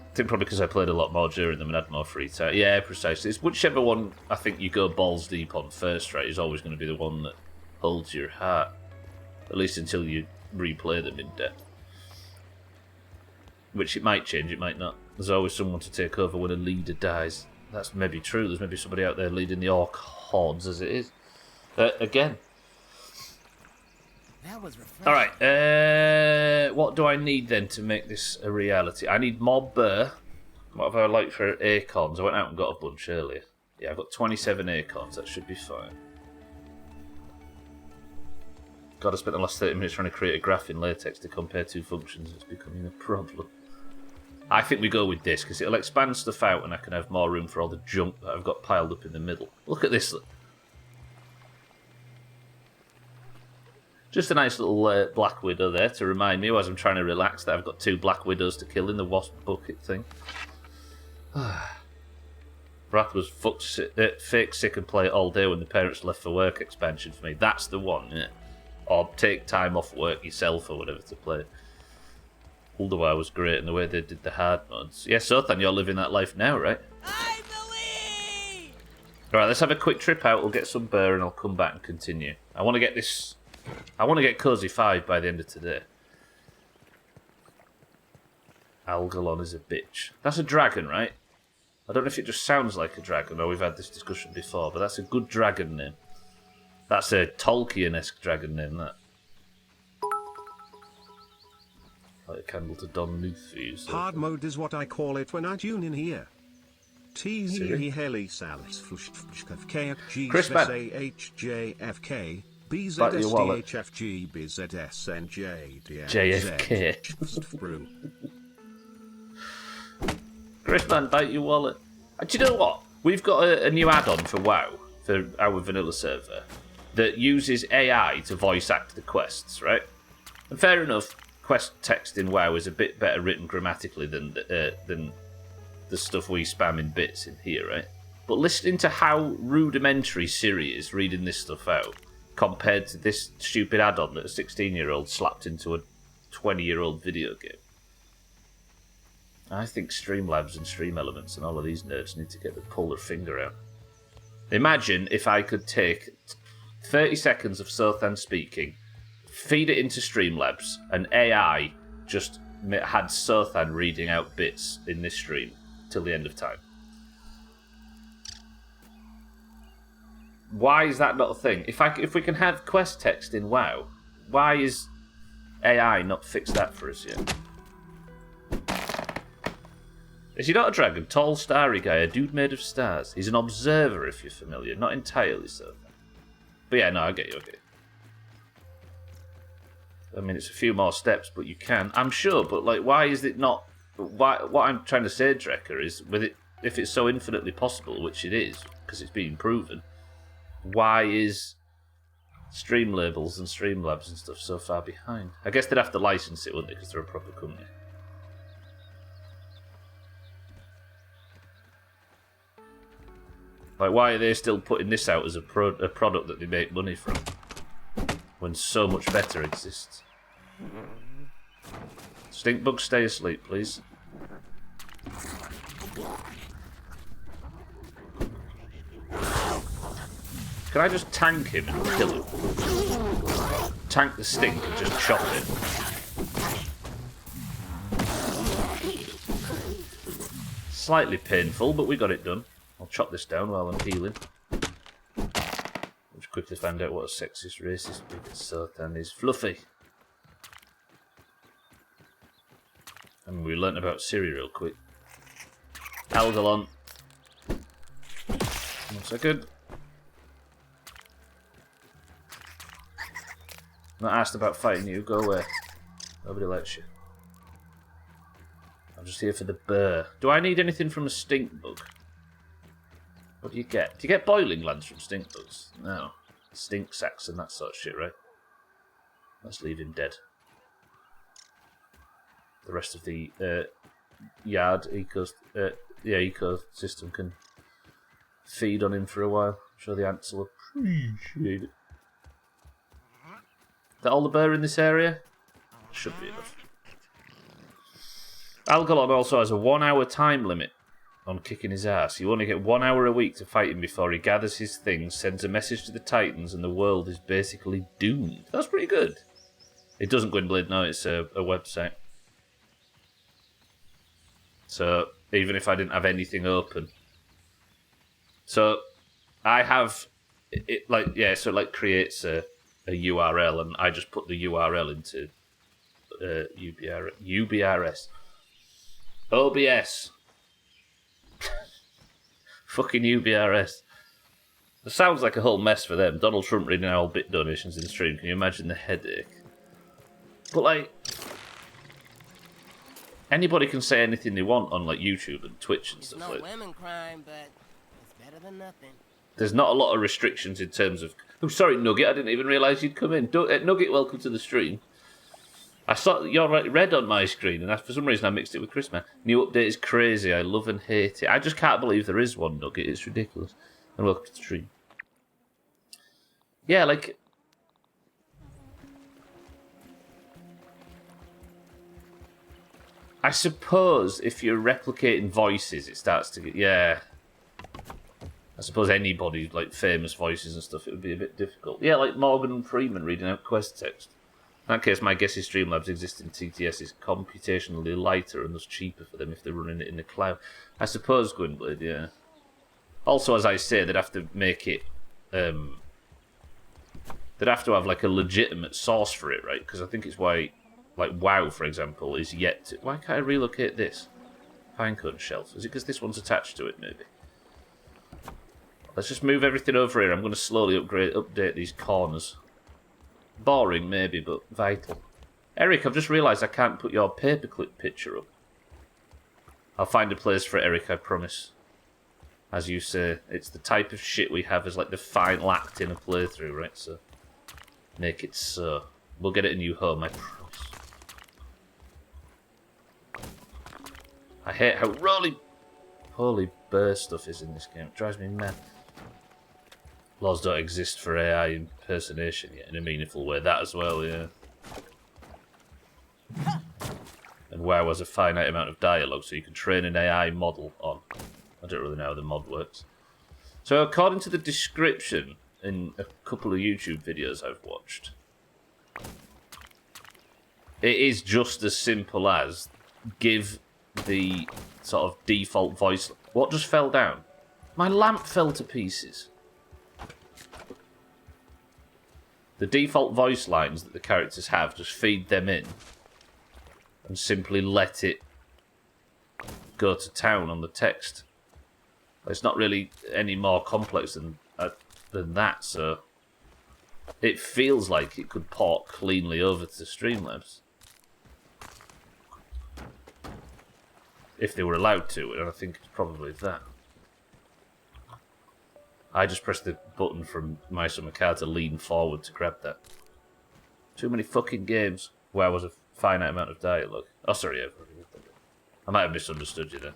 I think probably because I played a lot more during them and had more free time. Yeah, precisely. It's whichever one I think you go balls deep on first, right, is always going to be the one that holds your heart. At least until you replay them in depth. Which it might change, it might not. There's always someone to take over when a leader dies. That's maybe true. There's maybe somebody out there leading the orc hordes as it is. Again. That was refreshing. Alright, what do I need then to make this a reality? I need mob burr. What have I like for acorns? I went out and got a bunch earlier. Yeah, I've got 27 acorns. That should be fine. God, I spent the last 30 minutes trying to create a graph in latex to compare 2 functions. It's becoming a problem. I think we go with this, because it'll expand stuff out and I can have more room for all the junk that I've got piled up in the middle. Look at this. Just a nice little Black Widow there to remind me as I'm trying to relax that I've got 2 Black Widows to kill in the wasp bucket thing. Wrath was fake sick and play it all day when the parents left for work expansion for me. That's the one, yeah. Or take time off work yourself or whatever to play. Ulduar was great in the way they did the hard mods. Yeah, Sothan, you're living that life now, right? I believe! Alright, let's have a quick trip out. We'll get some burr and I'll come back and continue. I want to get this... I want to get Cozy 5 by the end of today. Algalon is a bitch. That's a dragon, right? I don't know if it just sounds like a dragon or we've had this discussion before, but that's a good dragon name. That's a Tolkien-esque dragon name, that. Like a candle to Don Luth for you. So. Hard mode is what I call it when I tune in here. Chris Mann. JFK. Chris Man, bite your wallet. Do you know what? We've got a new add-on for WoW, for our vanilla server, that uses AI to voice act the quests, right? And fair enough, quest text in WoW is a bit better written grammatically than the stuff we spam in bits in here, right? But listening to how rudimentary Siri is reading this stuff out compared to this stupid add-on that a 16-year-old slapped into a 20-year-old video game. I think Streamlabs and Stream Elements and all of these nerds need to pull their finger out. Imagine if I could take 30 seconds of Sothan speaking, feed it into Streamlabs, and AI just had Sothan reading out bits in this stream till the end of time. Why is that not a thing? If we can have quest text in WoW, why is AI not fixed that for us yet? Is he not a dragon? Tall, starry guy, a dude made of stars. He's an observer, if you're familiar. Not entirely so. But yeah, no, I get you. I mean, it's a few more steps, but you can. I'm sure, but like, why is it not... What I'm trying to say, Drecker, is with it, if it's so infinitely possible, which it is, because it's been proven, why is Stream Labels and Streamlabs and stuff so far behind? I guess they'd have to license it, wouldn't they, because they're a proper company. Like, why are they still putting this out as a product that they make money from, when so much better exists? Stinkbug, stay asleep, please. Can I just tank him and kill him? Tank the stink and just chop him. Slightly painful, but we got it done. I'll chop this down while I'm healing. Let's quickly find out what a sexist, racist big Sothan is. Fluffy. I mean, we learnt about Siri real quick. Algalon. 1 second. Not asked about fighting you, go away. Nobody likes you. I'm just here for the burr. Do I need anything from a stink bug? What do you get? Do you get boiling glands from stink bugs? No. Stink sacks and that sort of shit, right? Let's leave him dead. The rest of the yard ecosystem can feed on him for a while. I'm sure the ants will appreciate it. Is that all the burr in this area? Should be enough. Algalon also has a 1 hour time limit on kicking his ass. You only get 1 hour a week to fight him before he gathers his things, sends a message to the Titans, and the world is basically doomed. That's pretty good. It doesn't Gwynblade, no, it's a website. So, even if I didn't have anything open. So, I have... it like, yeah, so it like creates a URL, and I just put the URL into UBRS. OBS. Fucking UBRS. It sounds like a whole mess for them. Donald Trump reading our bit donations in the stream. Can you imagine the headache? But like, anybody can say anything they want on like YouTube and Twitch and stuff like that. It's no women crime, but it's better than nothing. There's not a lot of restrictions in terms of... Oh, sorry, Nugget. I didn't even realise you'd come in. Nugget, welcome to the stream. I saw your red on my screen, and for some reason I mixed it with Chris, man. New update is crazy. I love and hate it. I just can't believe there is one, Nugget. It's ridiculous. And welcome to the stream. Yeah, like... I suppose if you're replicating voices, it starts to get... Yeah. I suppose anybody, like famous voices and stuff, it would be a bit difficult. Yeah, like Morgan Freeman reading out quest text. In that case, my guess is Streamlabs' existing TTS is computationally lighter and thus cheaper for them if they're running it in the cloud. I suppose, Gwynblade, yeah. Also, as I say, they'd have to make it... they'd have to have, like, a legitimate source for it, right? Because I think it's why, like, WoW, for example, is yet to... Why can't I relocate this? Pinecone shelf. Is it because this one's attached to it, maybe? Let's just move everything over here. I'm going to slowly update these corners. Boring, maybe, but vital. Eric, I've just realised I can't put your paperclip picture up. I'll find a place for it, Eric, I promise. As you say, it's the type of shit we have as like the final act in a playthrough, right? So make it so. We'll get it a new home, I promise. I hate how holy bear stuff is in this game. It drives me mad. Laws don't exist for AI impersonation yet in a meaningful way. That as well, yeah. And WoW has a finite amount of dialogue, so you can train an AI model on. I don't really know how the mod works. So according to the description in a couple of YouTube videos I've watched, it is just as simple as give the sort of default voice... What just fell down? My lamp fell to pieces. The default voice lines that the characters have, just feed them in and simply let it go to town on the text. It's not really any more complex than that, so it feels like it could port cleanly over to Streamlabs. If they were allowed to, and I think it's probably that. I just pressed the button from my summer car to lean forward to grab that. Too many fucking games where there was a finite amount of dialogue. Oh, sorry, I might have misunderstood you then.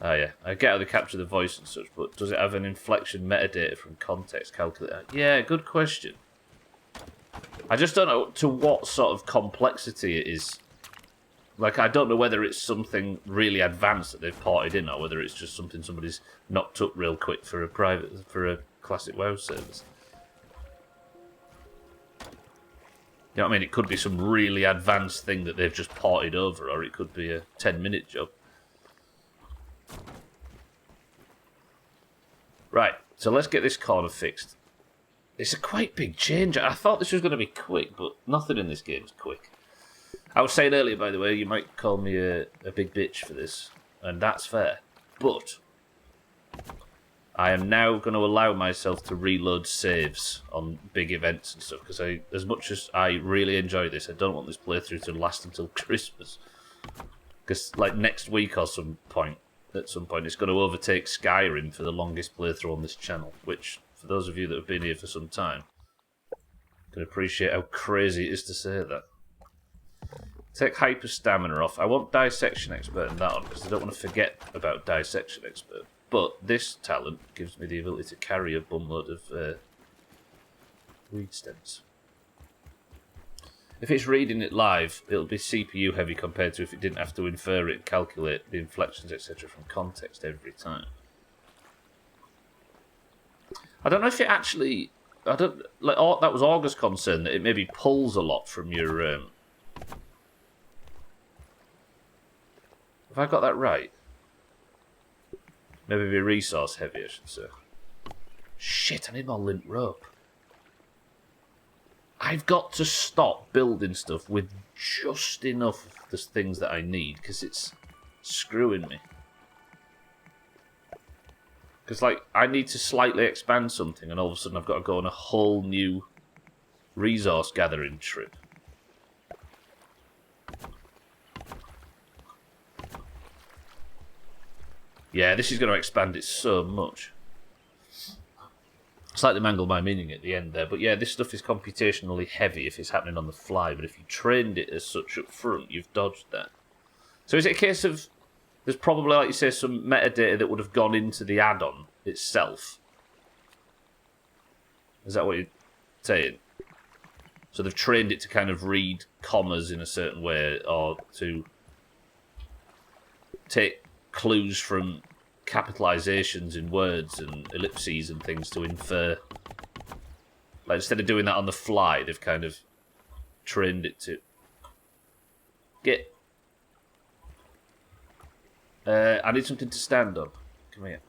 Oh yeah, I get how they capture the voice and such, but does it have an inflection metadata from context calculator? Yeah, good question. I just don't know to what sort of complexity it is. Like, I don't know whether it's something really advanced that they've ported in, or whether it's just something somebody's knocked up real quick for a classic WoW service. You know what I mean? It could be some really advanced thing that they've just ported over, or it could be a 10-minute job. Right, so let's get this corner fixed. It's a quite big change. I thought this was going to be quick, but nothing in this game is quick. I was saying earlier, by the way, you might call me a big bitch for this, and that's fair. But I am now going to allow myself to reload saves on big events and stuff, because as much as I really enjoy this, I don't want this playthrough to last until Christmas. Because, like, next week or at some point, it's going to overtake Skyrim for the longest playthrough on this channel, which, for those of you that have been here for some time, can appreciate how crazy it is to say that. Take Hyper Stamina off. I want Dissection Expert in that on, because I don't want to forget about Dissection Expert. But this talent gives me the ability to carry a bumload of weed stems. If it's reading it live, it'll be CPU heavy compared to if it didn't have to infer it and calculate the inflections, etc. from context every time. I don't know if it actually... that was August's concern, that it maybe pulls a lot from your... Have I got that right? Maybe be resource heavy, I should say. Shit, I need more lint rope. I've got to stop building stuff with just enough of the things that I need, because it's screwing me. Because, like, I need to slightly expand something, and all of a sudden I've got to go on a whole new resource gathering trip. Yeah, this is going to expand it so much. Slightly mangled my meaning at the end there, but yeah, this stuff is computationally heavy if it's happening on the fly, but if you trained it as such up front, you've dodged that. So is it a case of, there's probably, like you say, some metadata that would have gone into the add-on itself? Is that what you're saying? So they've trained it to kind of read commas in a certain way, or to take clues from capitalizations in words and ellipses and things to infer. Like, instead of doing that on the fly, they've kind of trained it to get... I need something to stand on. Come here.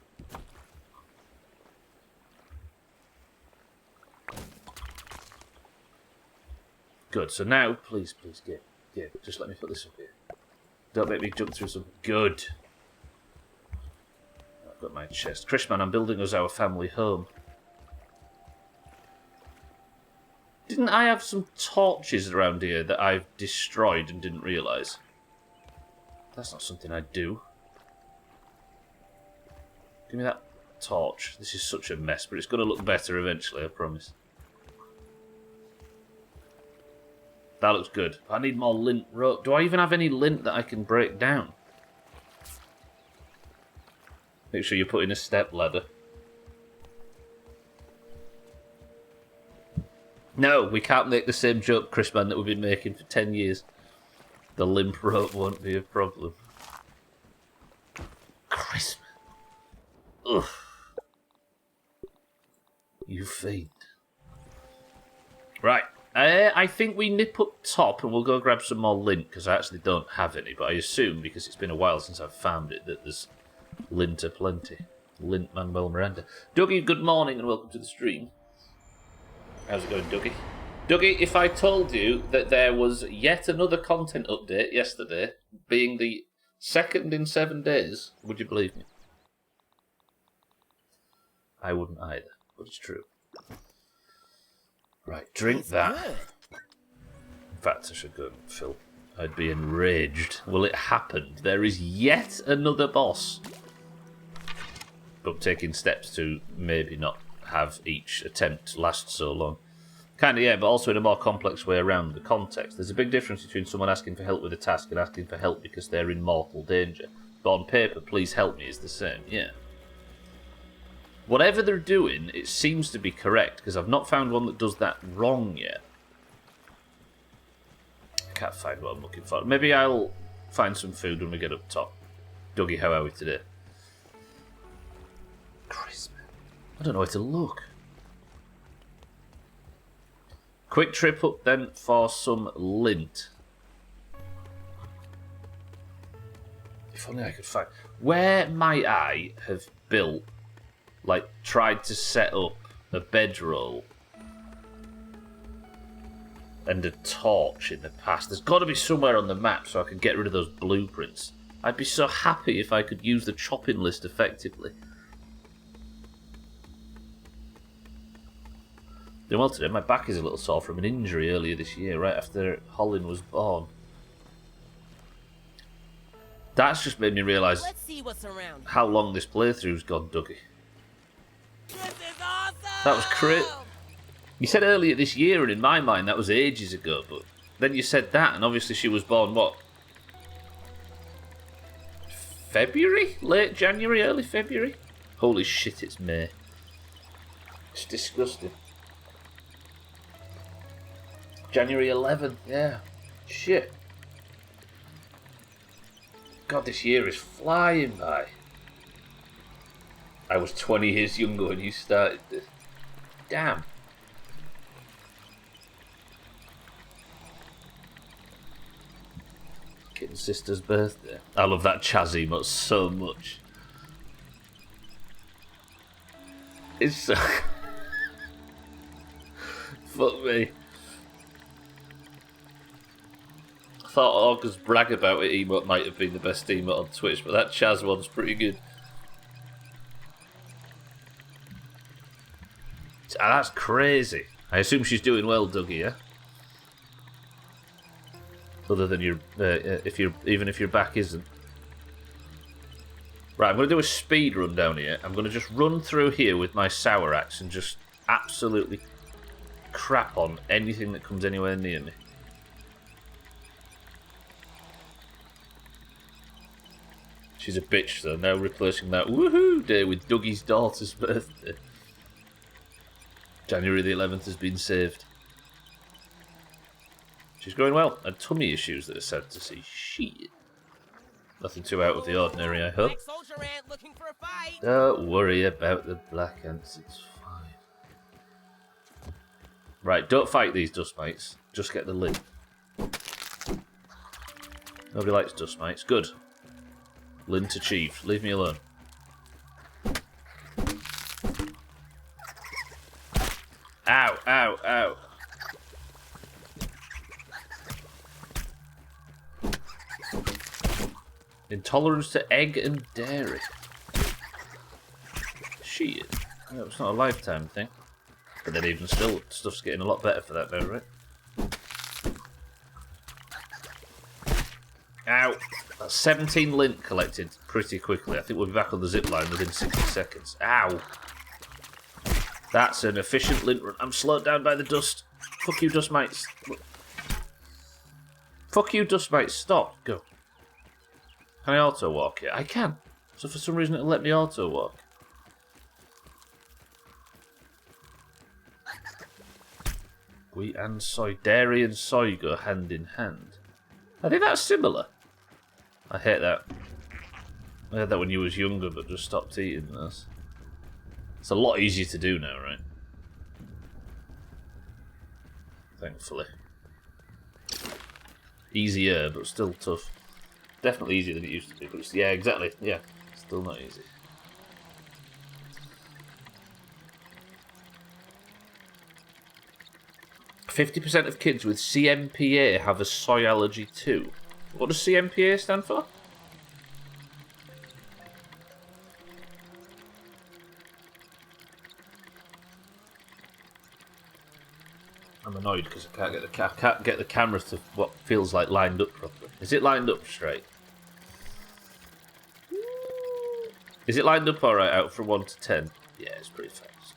Good, so now, please, get. Just let me put this up here. Don't make me jump through some... Good. I've got my chest. Krishman, I'm building us our family home. Didn't I have some torches around here that I've destroyed and didn't realise? That's not something I do. Give me that torch. This is such a mess, but it's going to look better eventually, I promise. That looks good. I need more lint rope. Do I even have any lint that I can break down? Make sure you put in a step ladder. No, we can't make the same joke, Chrisman, that we've been making for 10 years. The limp rope won't be a problem. Chrisman. Ugh. You fiend. Right. I think we nip up top and we'll go grab some more lint, because I actually don't have any, but I assume, because it's been a while since I've found it, that there's lint aplenty. Lint Manuel Miranda. Dougie, good morning and welcome to the stream. How's it going, Dougie? Dougie, if I told you that there was yet another content update yesterday, being the second in 7 days, would you believe me? I wouldn't either, but it's true. Right, drink that. In fact, I should go and fill. I'd be enraged. Well, it happened. There is yet another boss. But I'm taking steps to maybe not have each attempt last so long. Kind of, yeah, but also in a more complex way around the context. There's a big difference between someone asking for help with a task and asking for help because they're in mortal danger. But on paper, please help me is the same, yeah. Whatever they're doing, it seems to be correct, because I've not found one that does that wrong yet. I can't find what I'm looking for. Maybe I'll find some food when we get up top. Dougie, how are we today? Christ, man. I don't know where to look. Quick trip up then for some lint. If only I could find... Where might I have built... like, tried to set up a bedroll and a torch in the past. There's got to be somewhere on the map so I can get rid of those blueprints. I'd be so happy if I could use the chopping list effectively. Doing well today. My back is a little sore from an injury earlier this year, right after Holland was born. That's just made me realise how long this playthrough's gone, Dougie. This is awesome! That was crit. You said earlier this year, and in my mind that was ages ago, but then you said that, and obviously she was born, what? February? Late January, early February? Holy shit, it's May. It's disgusting. January 11th, yeah. Shit. God, this year is flying by. I was 20 years younger when you started this. Damn. Kitten's sister's birthday. I love that Chaz emote so much. It's so... Fuck me. I thought August brag about it emote might have been the best emote on Twitch, but that Chaz one's pretty good. That's crazy. I assume she's doing well, Dougie, yeah? Other than your, even if your back isn't. Right, I'm going to do a speed run down here. I'm going to just run through here with my sour axe and just absolutely crap on anything that comes anywhere near me. She's a bitch, though. Now replacing that woohoo day with Dougie's daughter's birthday. January the 11th has been saved. She's going well. And tummy issues that are sad to see. Shit. Nothing too out of the ordinary, I hope. Don't worry about the black ants. It's fine. Right, don't fight these dust mites. Just get the lid. Nobody likes dust mites. Good. Lint achieved. Leave me alone. Ow, ow, ow. Intolerance to egg and dairy. Shit. No, it's not a lifetime thing. But then even still, stuff's getting a lot better for that now, right? Ow. That's 17 lint collected pretty quickly. I think we'll be back on the zip line within 60 seconds. Ow! That's an efficient lint run. I'm slowed down by the dust. Fuck you, dust mites. Fuck you, dust mites. Stop. Go. Can I auto walk it? I can. So for some reason it'll let me auto walk. Wheat and soy. Dairy and soy go hand in hand. I think that's similar. I hate that. I had that when you was younger, but just stopped eating those. It's a lot easier to do now, right? Thankfully. Easier, but still tough. Definitely easier than it used to be. But it's, yeah, exactly. Yeah, still not easy. "50% of kids with CMPA have a soy allergy too." What does CMPA stand for? I'm annoyed because I can't get the camera to what feels like lined up properly. Is it lined up straight? Is it lined up alright out from 1 to 10? Yeah, it's pretty fast.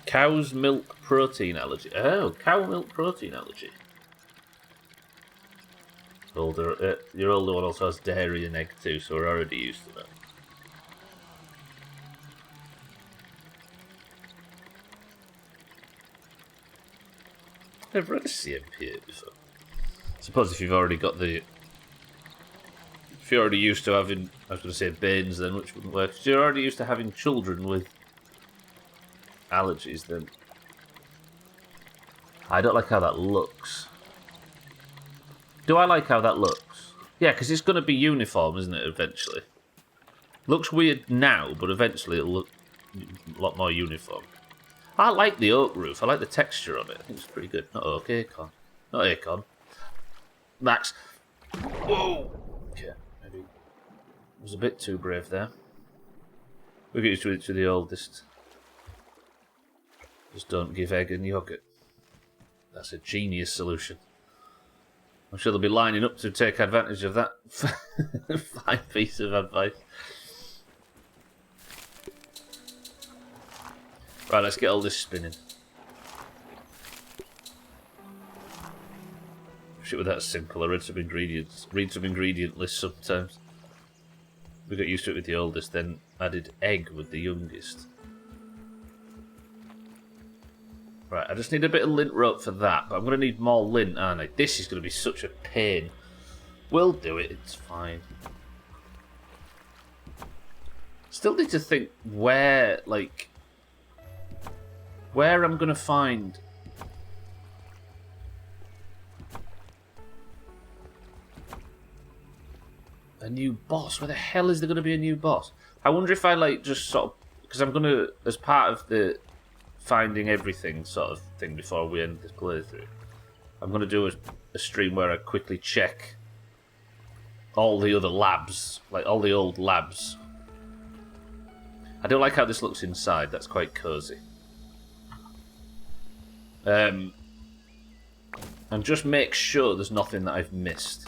Cow's milk protein allergy. Oh, cow milk protein allergy. Your older one also has dairy and egg too, so we're already used to that. I've read a CMPA before. I suppose if you've already got the... If you're already used to having... I was going to say Banes then, which wouldn't work. If you're already used to having children with allergies, then... I don't like how that looks. Do I like how that looks? Yeah, because it's going to be uniform, isn't it, eventually? Looks weird now, but eventually it'll look a lot more uniform. I like the oak roof. I like the texture on it. I think it's pretty good. Not oak, acorn. Not acorn. Max. Whoa! Okay, maybe I was a bit too brave there. We'll get used to it to the oldest. Just don't give egg and yogurt. That's a genius solution. I'm sure they'll be lining up to take advantage of that fine piece of advice. Right, let's get all this spinning. Shit, with that simple. I read some ingredients. Read some ingredient lists sometimes. We got used to it with the oldest, then added egg with the youngest. Right, I just need a bit of lint rope for that, but I'm going to need more lint, aren't I? This is going to be such a pain. We'll do it, it's fine. Still need to think where, like... Where I'm going to find... a new boss. Where the hell is there going to be a new boss? I wonder if I, like, just sort of... Because I'm going to, as part of the finding everything sort of thing before we end this playthrough, I'm going to do a stream where I quickly check all the other labs. Like, all the old labs. I don't like how this looks inside. That's quite cosy. And just make sure there's nothing that I've missed.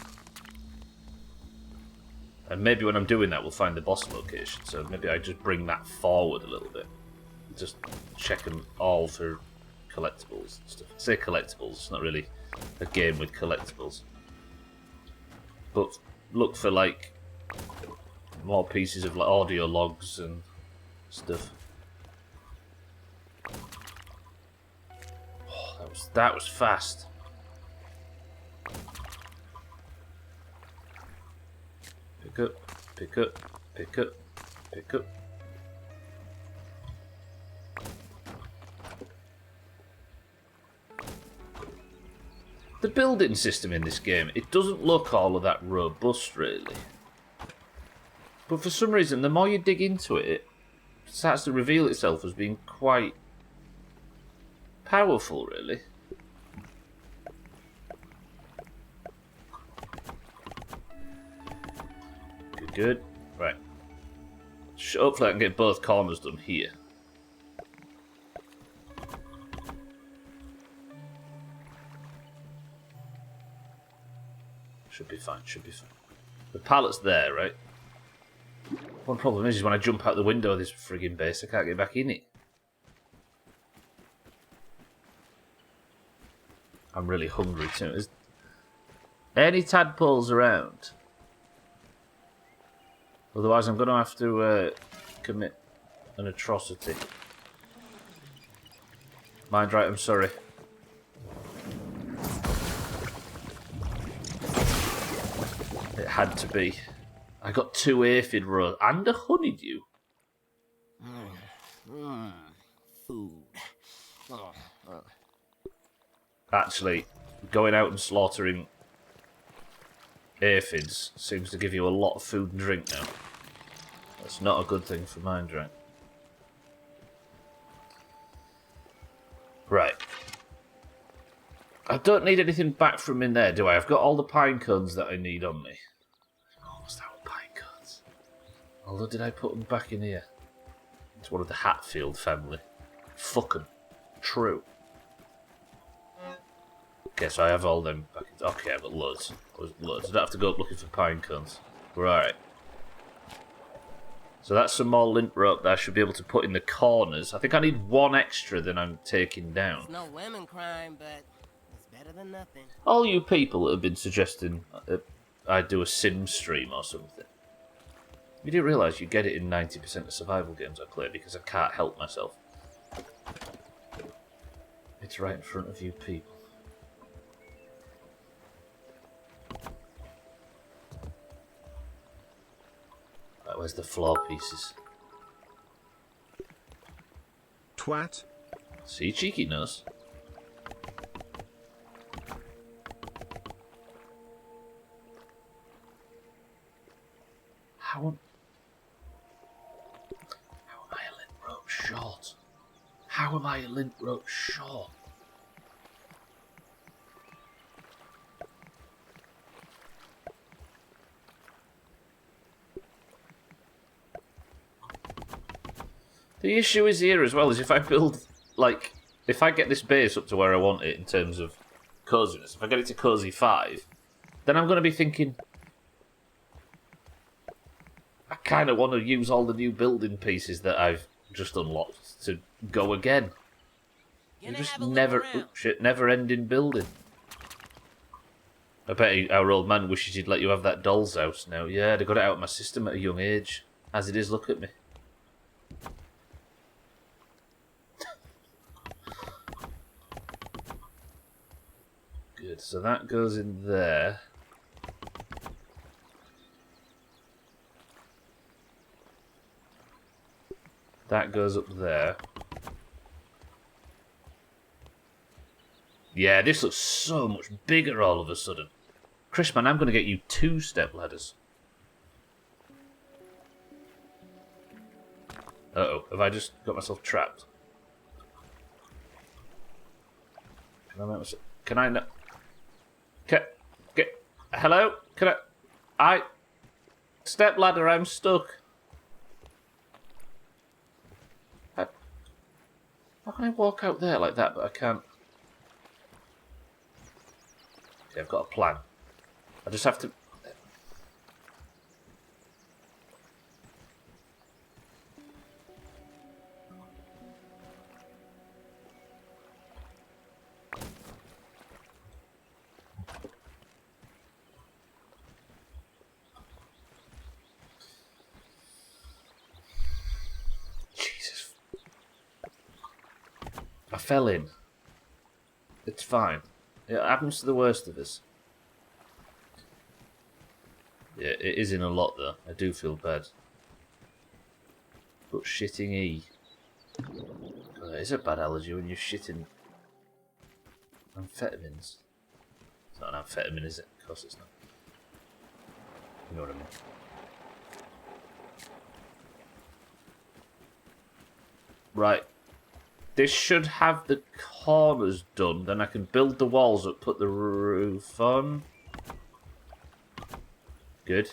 And maybe when I'm doing that, we'll find the boss location. So maybe I just bring that forward a little bit. Just check them all for collectibles and stuff. I say collectibles, it's not really a game with collectibles. But look for, like, more pieces of, like, audio logs and stuff. That was fast. Pick up, pick up, pick up, pick up. The building system in this game, it doesn't look all of that robust, really. But for some reason, the more you dig into it, it starts to reveal itself as being quite powerful, really. Good. Right. Hopefully I can get both corners done here. Should be fine, should be fine. The pallet's there, right? One problem is when I jump out the window of this frigging base, I can't get back in it. I'm really hungry too. Is any tadpoles around? Otherwise I'm going to have to commit an atrocity. Mind right, I'm sorry. It had to be. I got 2 aphid rows and a honeydew. Food. Actually, going out and slaughtering aphids seems to give you a lot of food and drink now. That's not a good thing for mind right. Right. I don't need anything back from in there, do I? I've got all the pine cones that I need on me. I'm almost out of pine cones. Although, did I put them back in here? It's one of the Hatfield family. Fuck 'em. True. Okay, so I have all them back in... Okay, I've got loads. Loads. I don't have to go up looking for pine cones. We're alright. So that's some more lint rope that I should be able to put in the corners. I think I need 1 extra than I'm taking down. It's no lemon crime, but it's better than nothing. All you people that have been suggesting I do a sim stream or something. You do realise you get it in 90% of survival games I play because I can't help myself. It's right in front of you people. Right, where's the floor pieces? Twat. See, cheeky nose. How am I a lint rope short? How am I a lint rope short? The issue is here as well, is if I build, like, if I get this base up to where I want it in terms of coziness, if I get it to cozy 5, then I'm going to be thinking, I kind of want to use all the new building pieces that I've just unlocked to go again. You just never, never ending building. I bet our old man wishes he'd let you have that doll's house now. Yeah, they got it out of my system at a young age. As it is, look at me. Good, so that goes in there. That goes up there. Yeah, this looks so much bigger all of a sudden. Chris, man, I'm going to get you 2 step ladders. Uh-oh, have I just got myself trapped? Can I make myself... Can I not... Hello? Can I... Step ladder, I'm stuck. How can I walk out there like that, but I can't... Okay, I've got a plan. I just have to... Jesus. I fell in. It's fine. It happens to the worst of us. Yeah, it is in a lot though. I do feel bad. But shitting E. Oh, it is a bad allergy when you're shitting amphetamines. It's not an amphetamine, is it? Of course it's not. You know what I mean. Right. This should have the corners done. Then I can build the walls up, put the roof on. Good.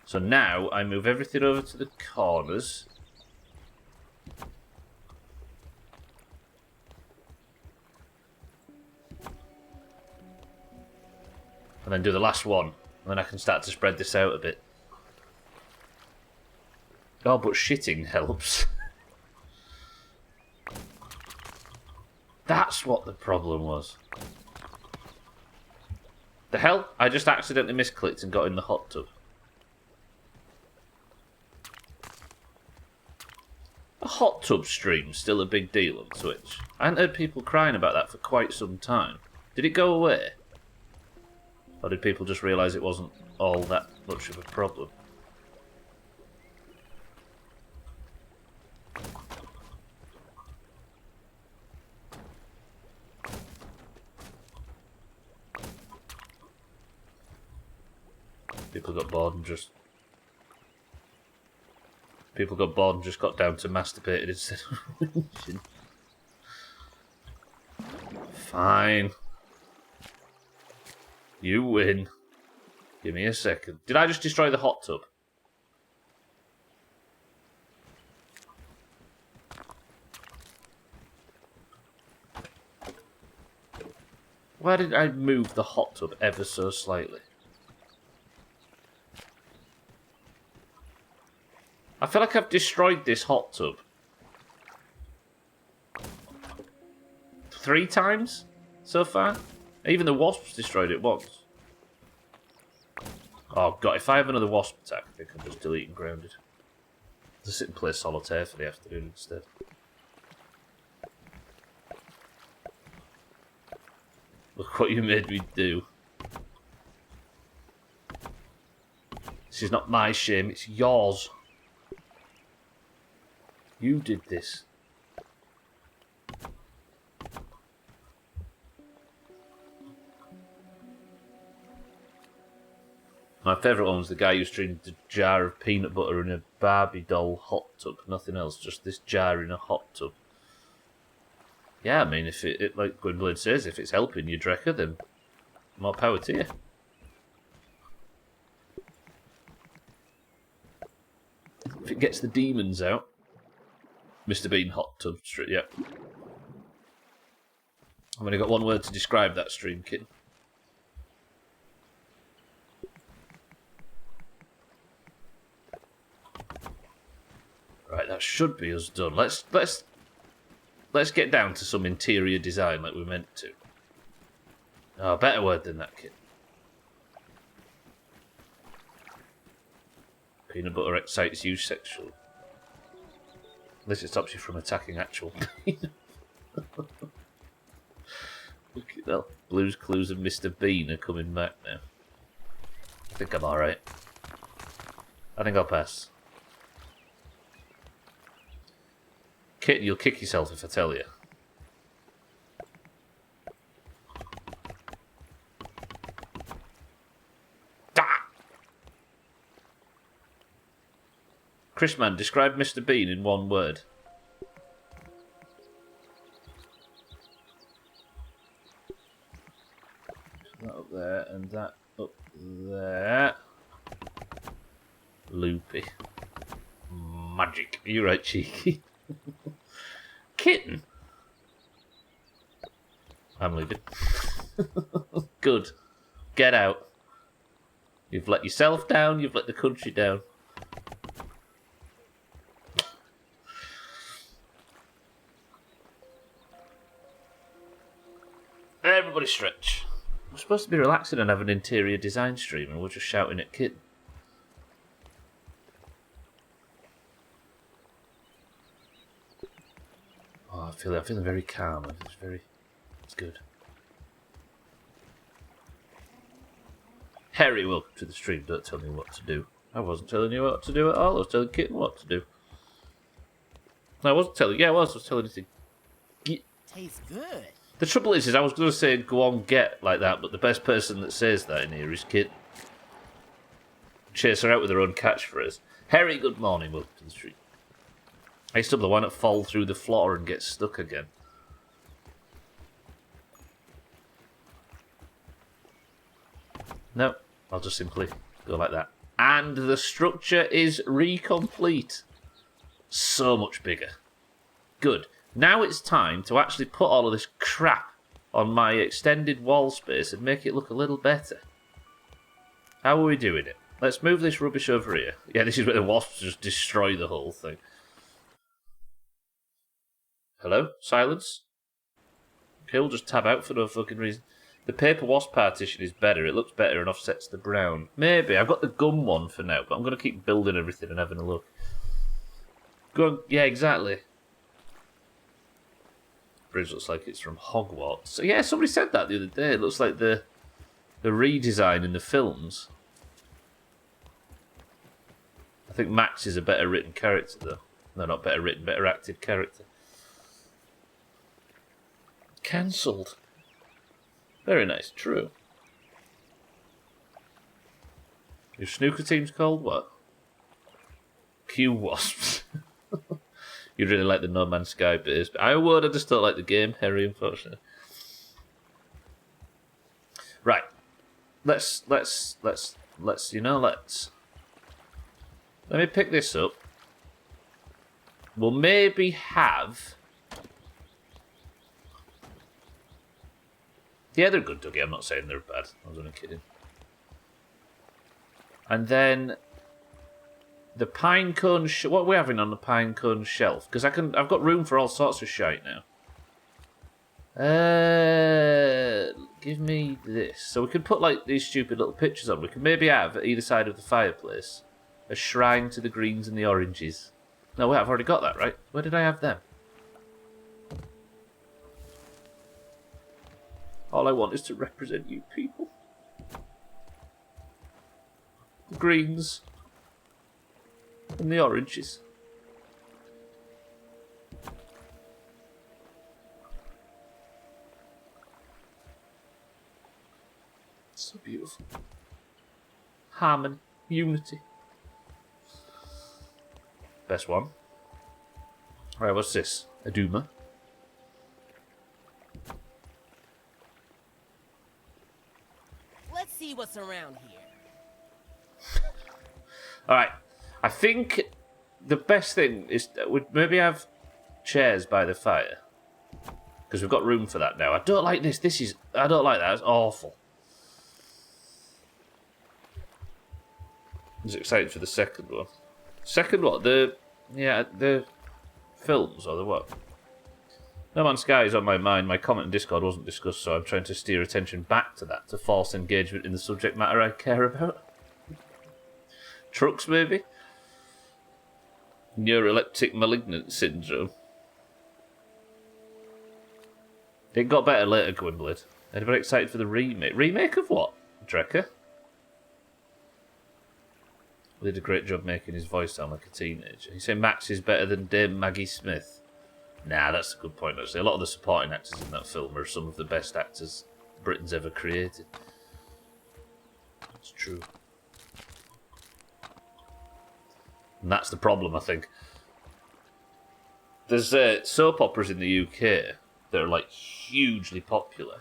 So now I move everything over to the corners. And then do the last one. And then I can start to spread this out a bit. Oh, but shitting helps. That's what the problem was. The hell? I just accidentally misclicked and got in the hot tub. A hot tub stream's still a big deal on Twitch. I hadn't heard people crying about that for quite some time. Did it go away? Or did people just realise it wasn't all that much of a problem? People got bored and just... People got bored and just got down to masturbating instead of whinging. Fine. You win. Give me a second. Did I just destroy the hot tub? Why did I move the hot tub ever so slightly? I feel like I've destroyed this hot tub 3 times so far. Even the wasps destroyed it once. Oh god, if I have another wasp attack, I think I'm just deleting grounded. Just sit and play solitaire for the afternoon instead. Look what you made me do. This is not my shame, it's yours. You did this. My favourite one was the guy who streamed a jar of peanut butter in a Barbie doll hot tub. Nothing else, just this jar in a hot tub. Yeah, I mean, if it like Gwynblade says, if it's helping you, Drecker, then more power to you. If it gets the demons out. Mr. Bean hot tub stream, yep. I've only got one word to describe that stream, kid. Right, that should be us done. Let's get down to some interior design like we're meant to. Oh, better word than that, kid. Peanut butter excites you sexually. Unless it stops you from attacking actual peanut. Look at that. Blue's Clues and Mr. Bean are coming back now. I think I'm alright. I think I'll pass. Kitten, you'll kick yourself if I tell you. Chrisman, describe Mr. Bean in one word. That up there and that up there. Loopy. Magic. You're right, cheeky. Kitten. I'm leaving. Good. Get out. You've let yourself down, you've let the country down. Everybody stretch. We're supposed to be relaxing and have an interior design stream, and we're just shouting at Kitten. Oh, I'm feeling very calm. It's good. Harry, welcome to the stream. Don't tell me what to do. I wasn't telling you what to do at all. I was telling Kitten what to do. No, I wasn't telling. Yeah, I was telling you to. Tastes good. The trouble is I was going to say go on get like that, but the best person that says that in here is Kit. Chase her out with her own catchphrase. Harry, good morning, welcome to the street. Hey Stubbler, why not fall through the floor and get stuck again? No, I'll just simply go like that. And the structure is recomplete. So much bigger. Good. Now it's time to actually put all of this crap on my extended wall space and make it look a little better. How are we doing it? Let's move this rubbish over here. Yeah, this is where the wasps just destroy the whole thing. Hello? Silence? Okay, we'll just tab out for no fucking reason. The paper wasp partition is better. It looks better and offsets the brown. Maybe. I've got the gum one for now, but I'm going to keep building everything and having a look. Go on. Yeah, exactly. Bridge looks like it's from Hogwarts. So, yeah, somebody said that the other day. It looks like the redesign in the films. I think Max is a better written character, though. No, not better written, better acted character. Cancelled. Very nice, true. Your snooker team's called what? Q-Wasps. You really like the No Man's Sky base. I would, I just don't like the game, Harry, unfortunately. Right. Let's let me pick this up. We'll maybe have... Yeah, they're good, Dougie. I'm not saying they're bad. I was only kidding. And then... The pine cone... what are we having on the pine cone shelf? Because I've got room for all sorts of shite now. Give me this. So we can put, like, these stupid little pictures on. We can maybe have, at either side of the fireplace, a shrine to the greens and the oranges. No, wait, I've already got that, right? Where did I have them? All I want is to represent you people. The greens and the oranges. So beautiful. Harmony, unity. Best one. Alright, what's this? A Duma. Let's see what's around here. Alright, I think the best thing is that we'd maybe have chairs by the fire. Because we've got room for that now. I don't like this. I don't like that. It's awful. I was excited for the second one. Second what? The films or the what? No Man's Sky is on my mind. My comment in Discord wasn't discussed, so I'm trying to steer attention back to that, to force engagement in the subject matter I care about. Trucks, maybe? Neuroleptic malignant syndrome. It got better later, Gwynblade. Anybody excited for the remake? Remake of what, Drecker? They did a great job making his voice sound like a teenager. You say Max is better than Dame Maggie Smith? Nah, that's a good point, actually. A lot of the supporting actors in that film are some of the best actors Britain's ever created. It's true. And that's the problem, I think. There's soap operas in the UK that are, like, hugely popular.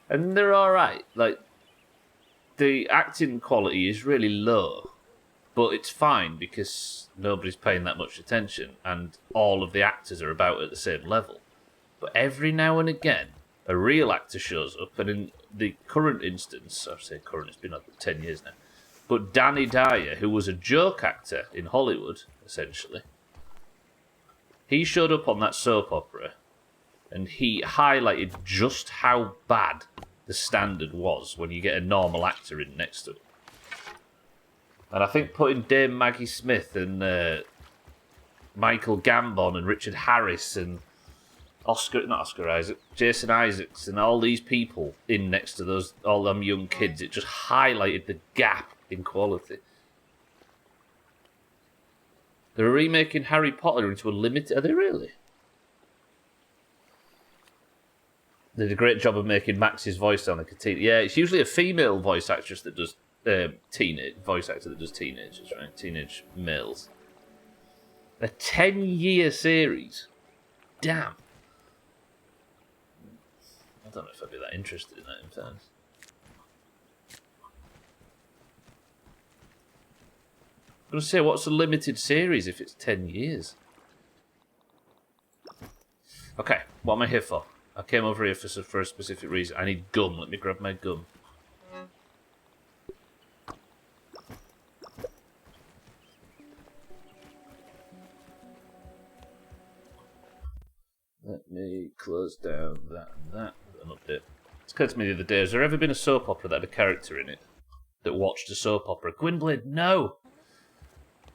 And they're alright. Like, the acting quality is really low. But it's fine because nobody's paying that much attention and all of the actors are about at the same level. But every now and again, a real actor shows up, and in the current instance, I say current, it's been like 10 years now, but Danny Dyer, who was a joke actor in Hollywood, essentially, he showed up on that soap opera and he highlighted just how bad the standard was when you get a normal actor in next to it. And I think putting Dame Maggie Smith and Michael Gambon and Richard Harris and Jason Isaacs and all these people in next to all them young kids, it just highlighted the gap in quality. They're remaking Harry Potter into a limited... Are they really? They did a great job of making Max's voice sound like a teen. Yeah, it's usually a female voice actress that does... voice actor that does teenagers, right? Teenage males. A 10-year series. Damn. I don't know if I'd be that interested in that, in fairness. I'm going to say, what's a limited series if it's 10 years? Okay, what am I here for? I came over here for a specific reason. I need gum. Let me grab my gum. close down that and that. An update. It's occurred to me the other day, has there ever been a soap opera that had a character in it that watched a soap opera? Gwynblade, no!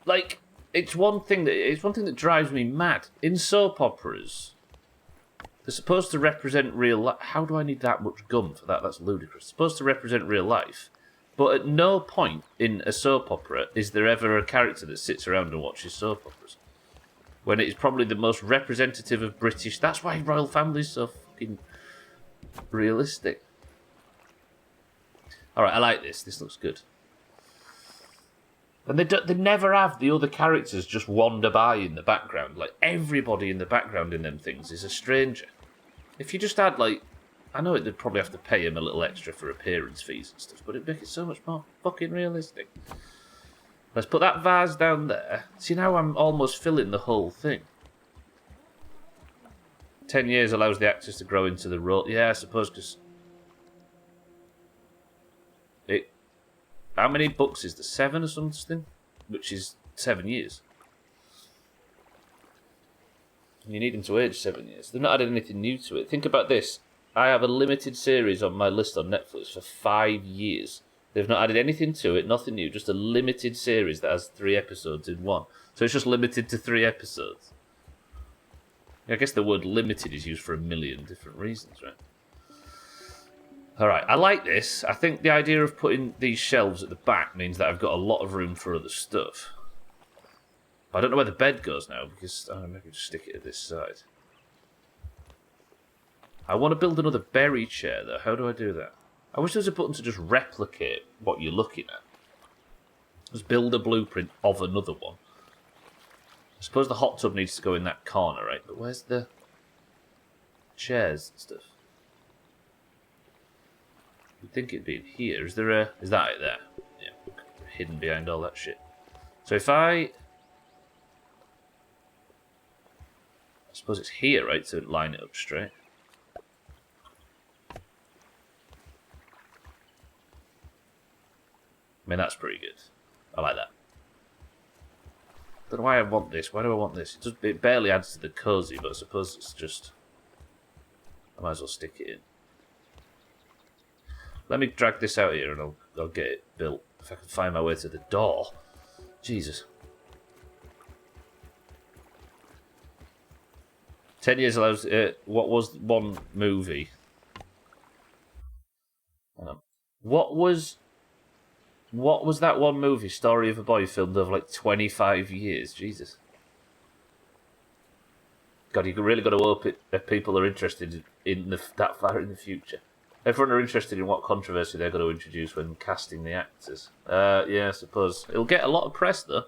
Like, it's one thing that drives me mad. In soap operas, they're supposed to represent real life. How do I need that much gum for that? That's ludicrous. They're supposed to represent real life. But at no point in a soap opera is there ever a character that sits around and watches soap operas. When it is probably the most representative of British... That's why royal families are so fucking realistic. Alright, I like this. This looks good. And they never have the other characters just wander by in the background. Like, everybody in the background in them things is a stranger. If you just had, like... I know they'd probably have to pay him a little extra for appearance fees and stuff, but it'd make it so much more fucking realistic. Let's put that vase down there. See, now I'm almost filling the whole thing. 10 years allows the actors to grow into the role. Yeah, I suppose, because... How many books is there? 7 or something? Which is 7 years. You need them to age 7 years. They've not added anything new to it. Think about this. I have a limited series on my list on Netflix for 5 years. They've not added anything to it, nothing new, just a limited series that has 3 episodes in one. So it's just limited to 3 episodes. I guess the word limited is used for a million different reasons, right? Alright, I like this. I think the idea of putting these shelves at the back means that I've got a lot of room for other stuff. But I don't know where the bed goes now, because maybe just stick it at this side. I want to build another berry chair, though. How do I do that? I wish there was a button to just replicate what you're looking at. Just build a blueprint of another one. I suppose the hot tub needs to go in that corner, right? But where's the chairs and stuff? You'd think it'd be in here. Is that it there? Yeah, hidden behind all that shit. So if I suppose it's here, right, to line it up straight. I mean, that's pretty good. I like that. Don't know why I want this. Why do I want this? It barely adds to the cozy, but I suppose it's just... I might as well stick it in. Let me drag this out here and I'll get it built. If I can find my way to the door. Jesus. 10 years allows... what was one movie? Hang on. What was that one movie, Story of a Boy, filmed over like 25 years? Jesus. God, you've really got to hope that people are interested in that far in the future. Everyone are interested in what controversy they're going to introduce when casting the actors. Yeah, I suppose. It'll get a lot of press, though.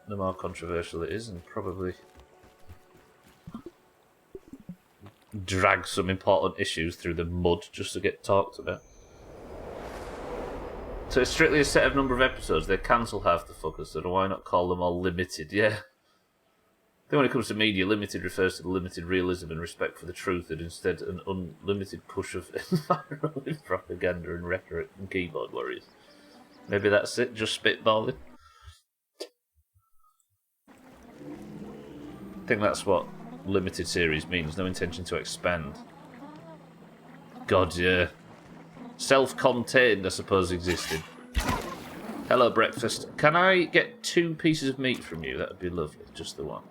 The more controversial it is, and probably drag some important issues through the mud just to get talked about. So it's strictly a set of number of episodes. They cancel half the fuckers, so why not call them all limited? Yeah. I think when it comes to media, limited refers to the limited realism and respect for the truth, and instead an unlimited push of environmental propaganda and rhetoric and keyboard warriors. Maybe that's it, just spitballing. I think that's what limited series means, no intention to expand. God, yeah. Self-contained, I suppose, existed. Hello, breakfast. Can I get 2 pieces of meat from you? That would be lovely. Just the one.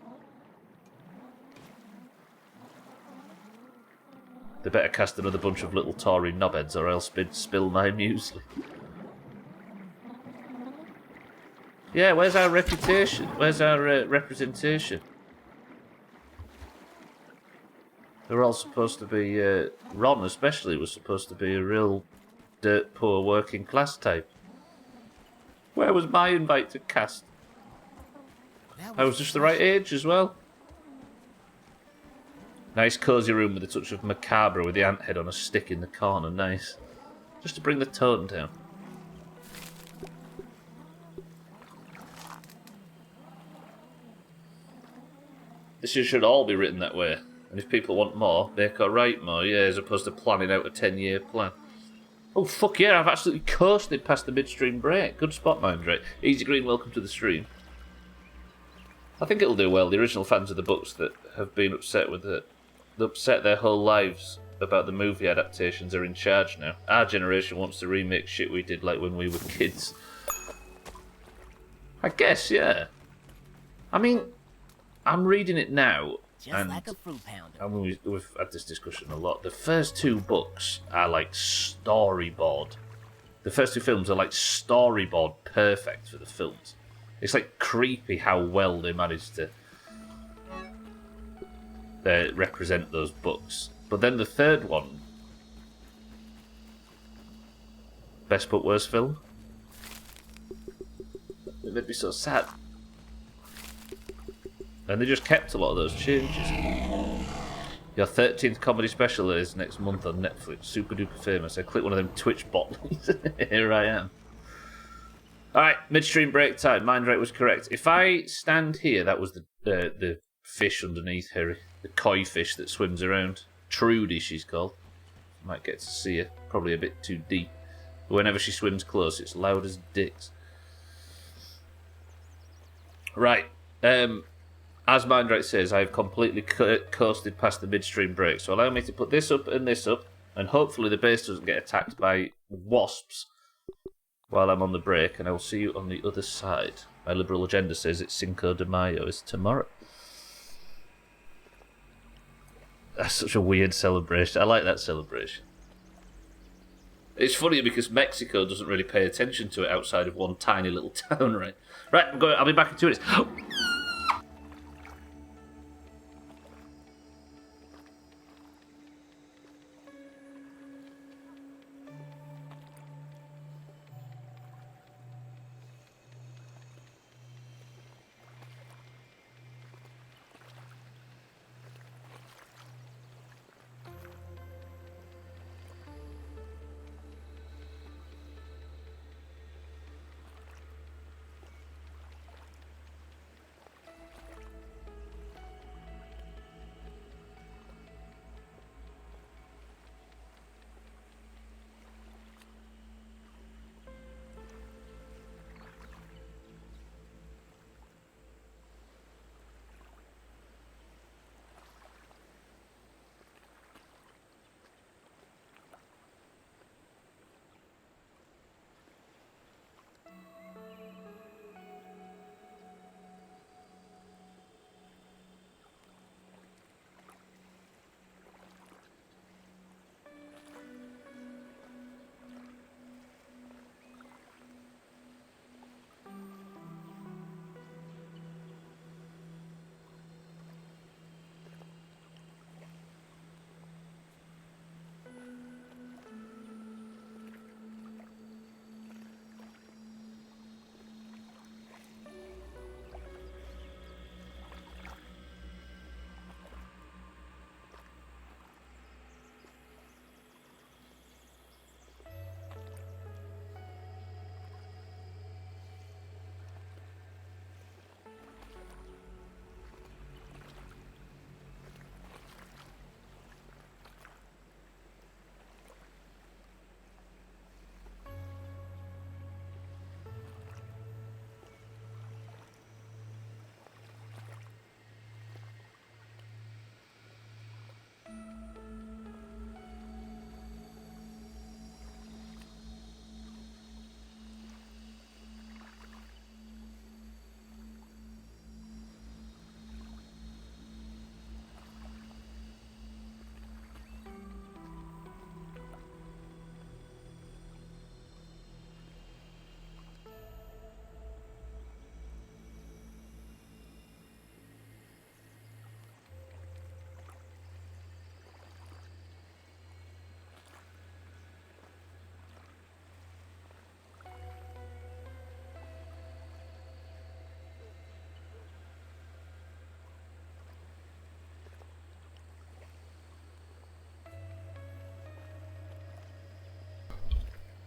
They better cast another bunch of little Tory knobheads or else spill my muesli. Yeah, where's our reputation? Where's our representation? They're all supposed to be... Ron especially was supposed to be a real dirt poor working class type. Where was my invite to cast? I was just the right age as well. Nice cosy room with a touch of macabre with the ant head on a stick in the corner. Nice. Just to bring the tone down. This should all be written that way. And if people want more, make or write more, yeah, as opposed to planning out a 10-year plan. Oh, fuck yeah, I've absolutely coasted past the midstream break. Good spot, Mindray. Easy Green, welcome to the stream. I think it'll do well. The original fans of the books that have been upset with it upset their whole lives about the movie adaptations are in charge now. Our generation wants to remake shit we did like when we were kids. I guess, yeah. I mean, I'm reading it now. Just like a fruit pounder. I mean, we've had this discussion a lot. The first 2 books are like storyboard. The first 2 films are like storyboard perfect for the films. It's like creepy how well they managed to represent those books. But then the third one, best but worst film, it made me so sad. And they just kept a lot of those changes. Your 13th comedy special is next month on Netflix. Super duper famous. I click one of them Twitch buttons. Here I am. Alright, midstream break time. Mindray was correct. If I stand here, that was the fish underneath Harry. The koi fish that swims around. Trudy, she's called. Might get to see her. Probably a bit too deep. But whenever she swims close, it's loud as dicks. Right. As Mindray says, I've completely coasted past the midstream break, so allow me to put this up, and hopefully the base doesn't get attacked by wasps while I'm on the break, and I will see you on the other side. My liberal agenda says it's Cinco de Mayo is tomorrow. That's such a weird celebration. I like that celebration. It's funny because Mexico doesn't really pay attention to it outside of one tiny little town, right? Right, I'll be back in 2 minutes.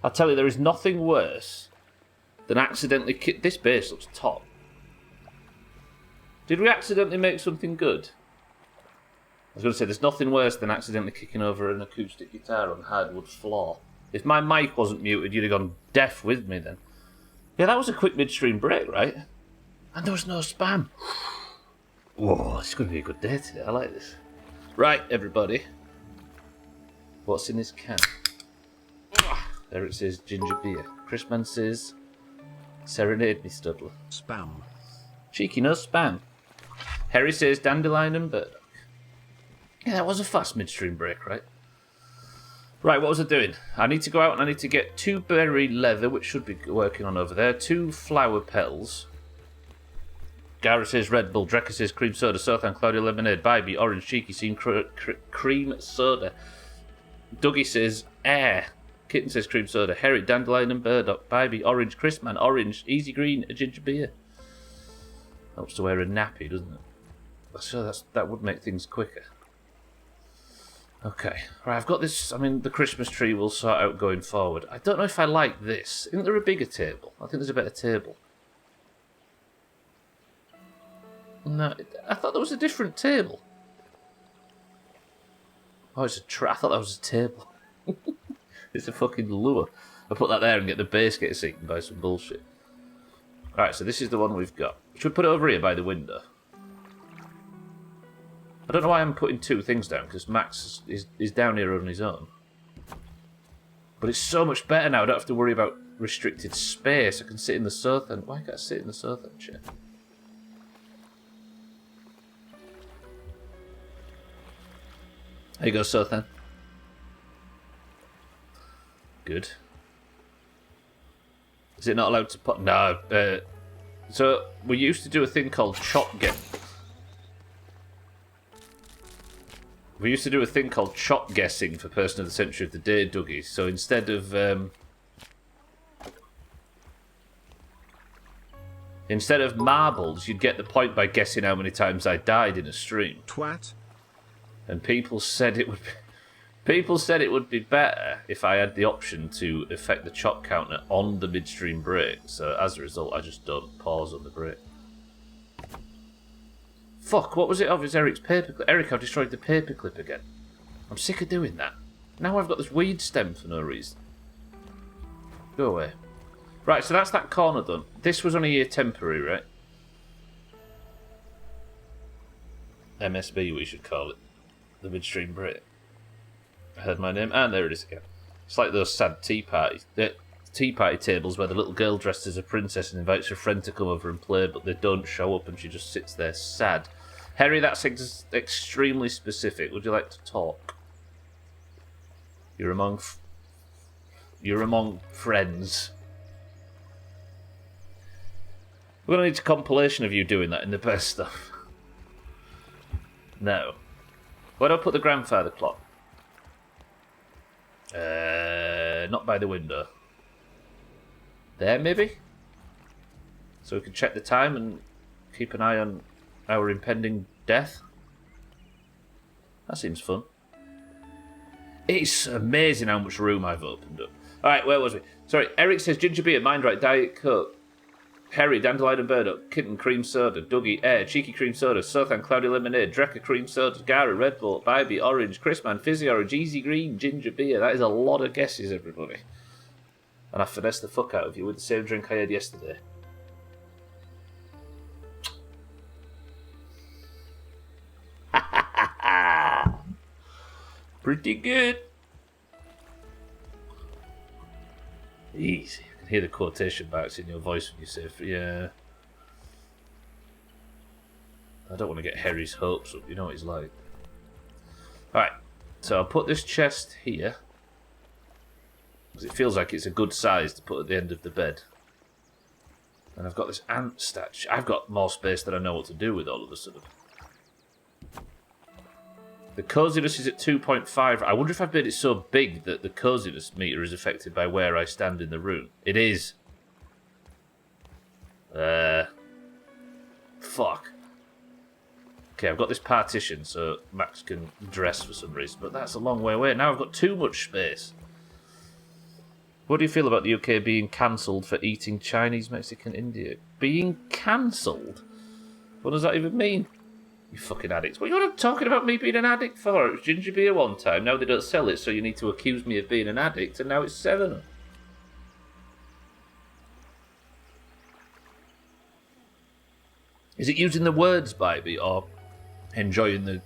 I'll tell you, there is nothing worse than accidentally... This base looks top. Did we accidentally make something good? I was going to say, there's nothing worse than accidentally kicking over an acoustic guitar on hardwood floor. If my mic wasn't muted, you'd have gone deaf with me then. Yeah, that was a quick midstream break, right? And there was no spam. Whoa, it's going to be a good day today. I like this. Right, everybody. What's in this can? There it says ginger beer. Chrisman says, serenade me, Stubbler. Spam. Cheeky, no spam. Harry says dandelion and burdock. Yeah, that was a fast midstream break, right? Right, what was I doing? I need to go out and I need to get 2 berry leather, which should be working on over there. 2 flower petals. Gara says Red Bull. Drecker says cream soda. Sothan, Claudia lemonade. Bybee, orange, cheeky, seen cream soda. Dougie says air. Kitten says cream soda. Herrick, dandelion and burdock. Bybee, orange. Chrisman, orange. Easy green, a ginger beer. Helps to wear a nappy, doesn't it? So that would make things quicker. Okay. Right, I've got this. I mean, the Christmas tree will sort out going forward. I don't know if I like this. Isn't there a bigger table? I think there's a better table. No, I thought there was a different table. Oh, it's a I thought that was a table. It's a fucking lure. I put that there and get the base gets eaten by some bullshit. Alright, so this is the one we've got. Should we put it over here by the window? I don't know why I'm putting 2 things down, because Max is down here on his own. But it's so much better now. I don't have to worry about restricted space. I can sit in the sofa. Why can't I sit in the sofa chair? There you go, Sothan. Good. Is it not allowed to put... No. So, we used to do a thing called chop guessing for Person of the Century of the Day, Dougie. So instead of marbles, you'd get the point by guessing how many times I died in a stream. Twat. And people said it would be better if I had the option to affect the chop counter on the midstream break. So as a result, I just don't pause on the break. Fuck, what was it of? It's Eric's paperclip. Eric, I've destroyed the paperclip again. I'm sick of doing that. Now I've got this weed stem for no reason. Go away. Right, so that's that corner done. This was only a temporary, right? MSB, we should call it. The midstream break. I heard my name, and there it is again. It's like those sad tea party tables where the little girl dressed as a princess and invites her friend to come over and play, but they don't show up and she just sits there sad. Harry, that's extremely specific. Would you like to talk? You're among friends. We're gonna need a compilation of you doing that in the best stuff. No. Where do I put the grandfather clock? Not by the window. There, maybe? So we can check the time and keep an eye on our impending death. That seems fun. It's amazing how much room I've opened up. Alright, where was we? Sorry, Eric says ginger beer, mind right, Diet Coke. Harry, dandelion and burdock, kitten, cream soda, Dougie, air, cheeky cream soda, Sothan, cloudy lemonade, Drecker, cream soda, Gara, Red Bull, Bybee, orange, Chrisman, fizzy orange, easy green, ginger beer. That is a lot of guesses, everybody. And I finessed the fuck out of you with the same drink I had yesterday. Pretty good. Easy. I can hear the quotation marks in your voice when you say, yeah. I don't want to get Harry's hopes up. You know what he's like. Alright. So I'll put this chest here. Because it feels like it's a good size to put at the end of the bed. And I've got this ant statue. I've got more space than I know what to do with all of a sudden. The coziness is at 2.5. I wonder if I've made it so big that the coziness meter is affected by where I stand in the room. It is. Fuck. Okay, I've got this partition so Max can dress for some reason, but that's a long way away. Now I've got too much space. What do you feel about the UK being cancelled for eating Chinese, Mexican, India? Being cancelled? What does that even mean? You fucking addicts. What are you talking about me being an addict for? It was ginger beer one time, now they don't sell it, so you need to accuse me of being an addict, and now it's 7-Up. Is it using the words, Bybee, or enjoying the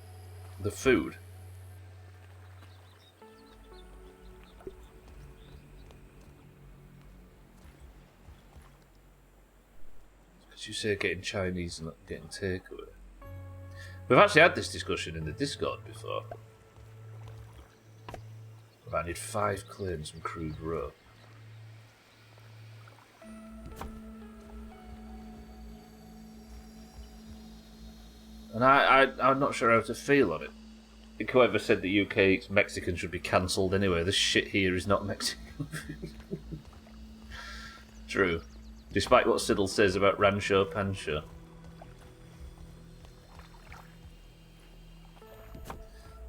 food? Did you say getting Chinese and not getting takeaway? We've actually had this discussion in the Discord before. I need 5 claims from crude rope. And I'm not sure how to feel on it. I think whoever said the UK Mexican should be cancelled anyway. This shit here is not Mexican. True. Despite what Siddle says about Rancho Pancho.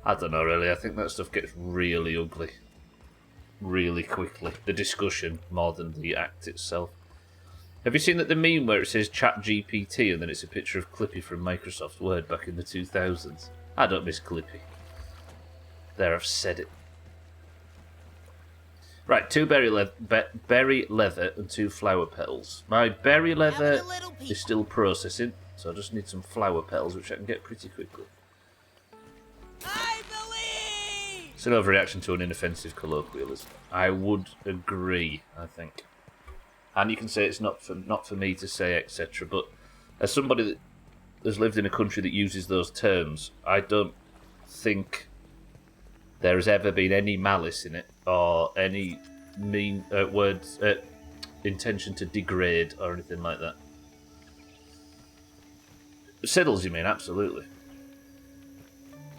I don't know really, I think that stuff gets really ugly. Really quickly. The discussion more than the act itself. Have you seen that the meme where it says Chat GPT and then it's a picture of Clippy from Microsoft Word back in the 2000s? I don't miss Clippy. There, I've said it. Right, 2 berry leather and 2 flower petals. My berry leather is still processing, so I just need some flower petals, which I can get pretty quickly. I believe! It's an overreaction to an inoffensive colloquialism. I would agree, I think. And you can say it's not for me to say, etc. But as somebody that has lived in a country that uses those terms, I don't think there has ever been any malice in it or any mean words, intention to degrade or anything like that. Siddles, you mean? Absolutely.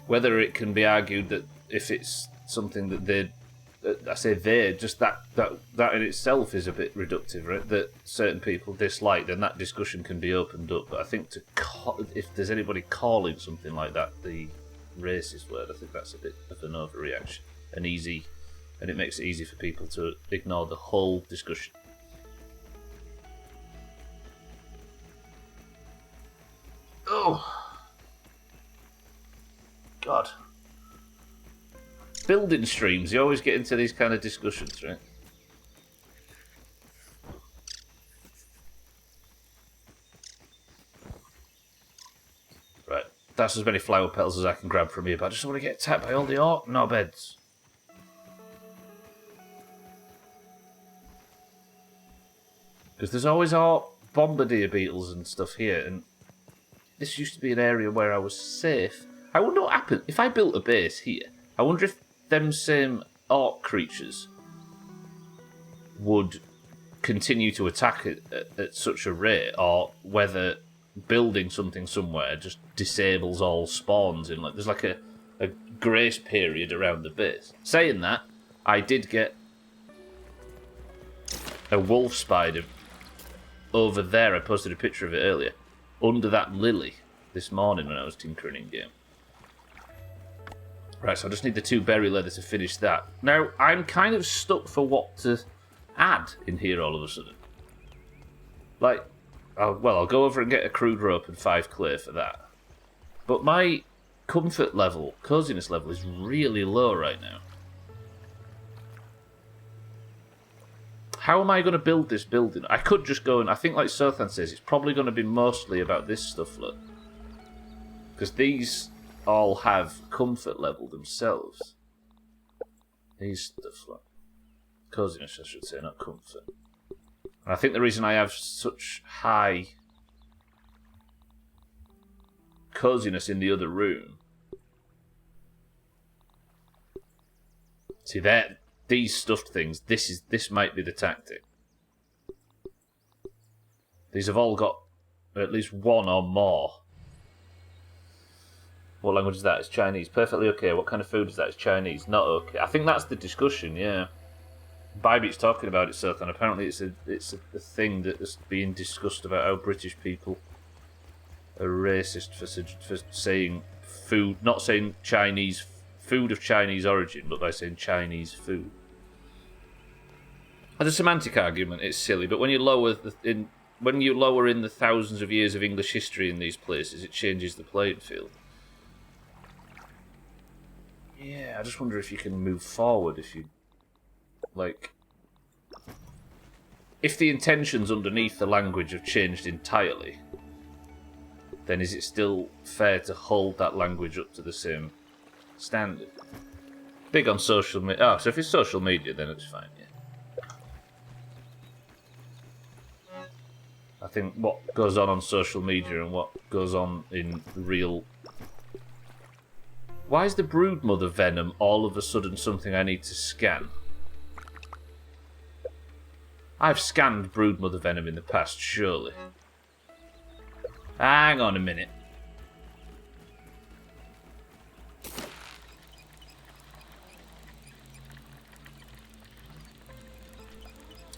Whether it can be argued that if it's something that just that in itself is a bit reductive, right? That certain people dislike, then that discussion can be opened up. But I think if there's anybody calling something like that the racist word, I think that's a bit of an overreaction and it makes it easy for people to ignore the whole discussion. Oh. God. Building streams, you always get into these kind of discussions, right? Right, that's as many flower petals as I can grab from here, but I just don't want to get attacked by all the orc knobheads. Because there's always orc bombardier beetles and stuff here, and this used to be an area where I was safe. I wonder what happened if I built a base here. I wonder if them same orc creatures would continue to attack at such a rate, or whether building something somewhere just disables all spawns in there's like a grace period around the base. Saying that, I did get a wolf spider over there. I posted a picture of it earlier under that lily this morning when I was tinkering in game. Right, so I just need the 2 berry leather to finish that. Now, I'm kind of stuck for what to add in here all of a sudden. Like, I'll go over and get a crude rope and 5 clay for that. But my comfort level, coziness level, is really low right now. How am I going to build this building? I could just go and, I think like Sothan says, it's probably going to be mostly about this stuff, look. Because these all have comfort level themselves. These stuff, like coziness, I should say, not comfort. And I think the reason I have such high coziness in the other room. See that these stuffed things. This might be the tactic. These have all got at least one or more. What language is that? It's Chinese. Perfectly okay. What kind of food is that? It's Chinese. Not okay. I think that's the discussion, yeah. Bybeat's talking about it, Sothan. Apparently it's a thing that is being discussed about how British people are racist for saying food, not saying Chinese food of Chinese origin, but by saying Chinese food. As a semantic argument, it's silly, but when you lower in the thousands of years of English history in these places, it changes the playing field. Yeah, I just wonder if you can move forward if you... Like... If the intentions underneath the language have changed entirely, then is it still fair to hold that language up to the same standard? Big on social media. Oh, so if it's social media, then it's fine, yeah. I think what goes on social media and what goes on in real... Why is the broodmother venom all of a sudden something I need to scan? I've scanned broodmother venom in the past, surely. Hang on a minute.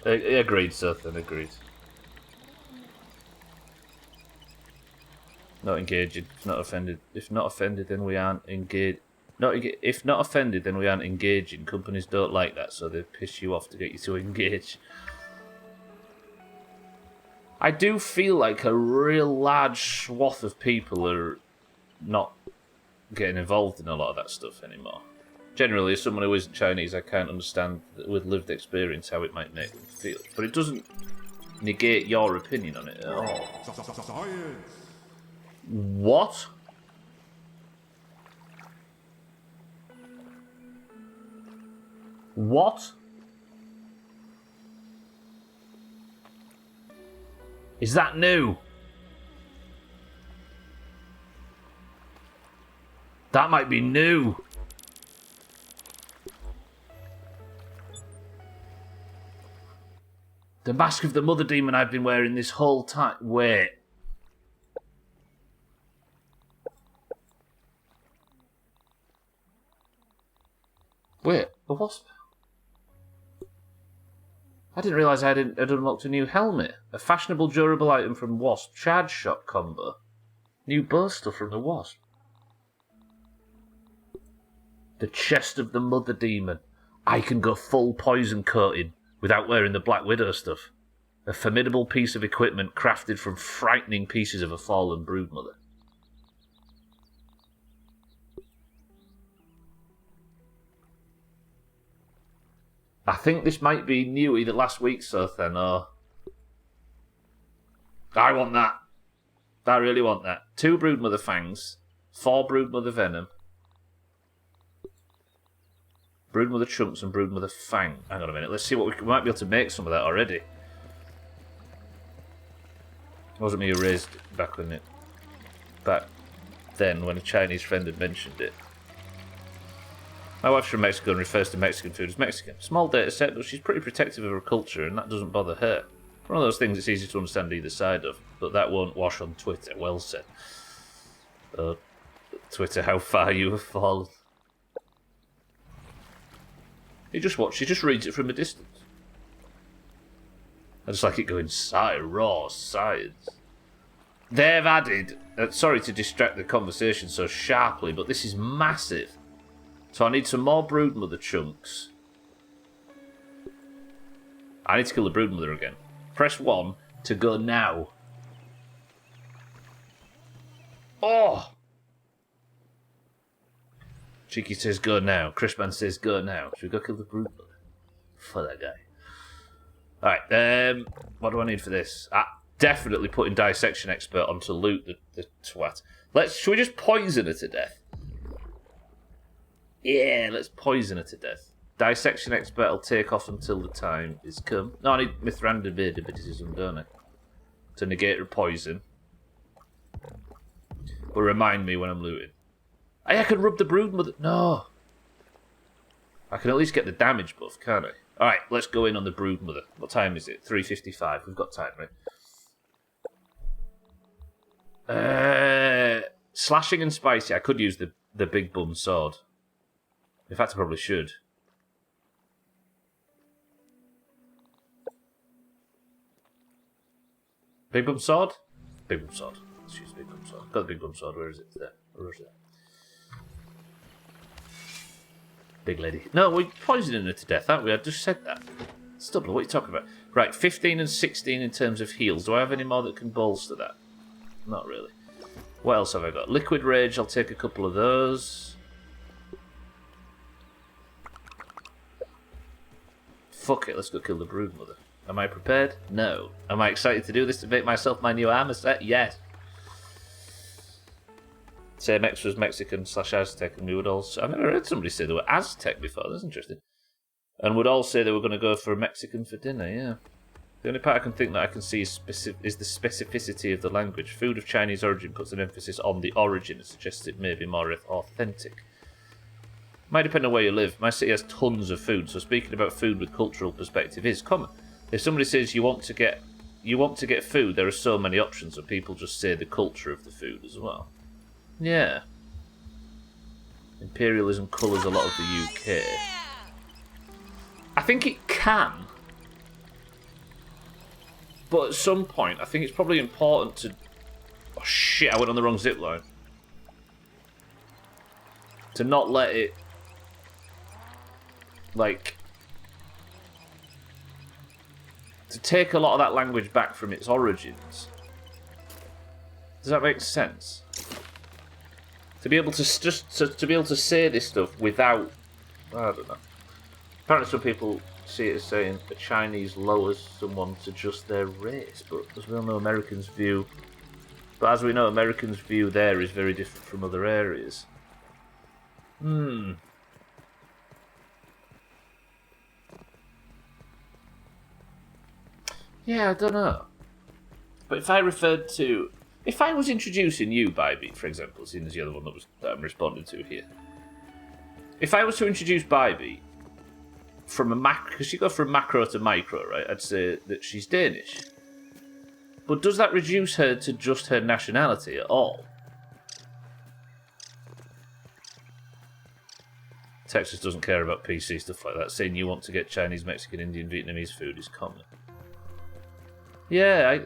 Agreed, Suthan, agreed. Not engaging. If not offended. If not offended, then we aren't engaged. If not offended, then we aren't engaging. Companies don't like that, so they piss you off to get you to engage. I do feel like a real large swath of people are not getting involved in a lot of that stuff anymore. Generally, as someone who isn't Chinese, I can't understand with lived experience how it might make them feel. But it doesn't negate your opinion on it at all. What? What? Is that new? That might be new. The mask of the mother demon I've been wearing this whole time. Wait. Wait, a wasp? I didn't realise I'd unlocked a new helmet. A fashionable durable item from Wasp. Charge shot combo. New bow stuff from the Wasp. The chest of the mother demon. I can go full poison coating without wearing the Black Widow stuff. A formidable piece of equipment crafted from frightening pieces of a fallen broodmother. I think this might be new either last week, Sothen, or... I want that. I really want that. 2 broodmother fangs, 4 broodmother venom, broodmother chunks and broodmother fang. Hang on a minute, let's see what we might be able to make some of that already. It wasn't me who raised it back then when a Chinese friend had mentioned it. My wife's from Mexico and refers to Mexican food as Mexican. Small data set, but she's pretty protective of her culture, and that doesn't bother her. One of those things it's easy to understand either side of, but that won't wash on Twitter. Well said. Twitter, how far you have fallen. She just reads it from a distance. I just like it going, raw science. They've added, sorry to distract the conversation so sharply, but this is massive. So I need some more broodmother chunks. I need to kill the broodmother again. Press 1 to go now. Oh! Cheeky says go now. Crispman says go now. Should we go kill the broodmother? For that guy. Alright, what do I need for this? Definitely putting dissection expert on to loot the twat. Should we just poison her to death? Yeah, let's poison her to death. Dissection expert will take off until the time is come. No, I need Mithranda Bidism, don't I? To negate her poison. But remind me when I'm looting. I can rub the broodmother. No. I can at least get the damage buff, can't I? Alright, let's go in on the broodmother. What time is it? 3:55. We've got time, right? Slashing and spicy. I could use the big bum sword. In fact, I probably should. Big bum sword? Big bum sword. Let's use big bum sword. Got the big bum sword. Where is it? There. Where is it? Big lady. No, we're poisoning her to death, aren't we? I just said that. Stubbler, what are you talking about? Right, 15 and 16 in terms of heals. Do I have any more that can bolster that? Not really. What else have I got? Liquid Rage, I'll take a couple of those. Fuck it, let's go kill the broodmother. Am I prepared? No. Am I excited to do this to make myself my new armor set? Yes. Same X was Mexican / Aztec, and we would also... I've never heard somebody say they were Aztec before, that's interesting. And would all say they were going to go for a Mexican for dinner, yeah. The only part I can think that I can see is the specificity of the language. Food of Chinese origin puts an emphasis on the origin and suggests it may be more authentic. Might depend on where you live. My city has tons of food, so speaking about food with cultural perspective is common. If somebody says you want to get food, there are so many options, so people just say the culture of the food as well. Yeah. Imperialism colours a lot of the UK. I think it can. But at some point, I think it's probably important to... Oh shit, I went on the wrong zip line. To not let it... Like... To take a lot of that language back from its origins. Does that make sense? To be able to to be able to say this stuff without... I don't know. Apparently some people see it as saying a Chinese lowers someone to just their race, but as we all know, Americans' view there is very different from other areas. Yeah, I don't know. But if I was introducing you, Bybee, for example, seeing as the other one that I'm responding to here. If I was to introduce Bybee from a macro, because you go from macro to micro, right? I'd say that she's Danish. But does that reduce her to just her nationality at all? Texas doesn't care about PC stuff like that. Saying you want to get Chinese, Mexican, Indian, Vietnamese food is common. Yeah,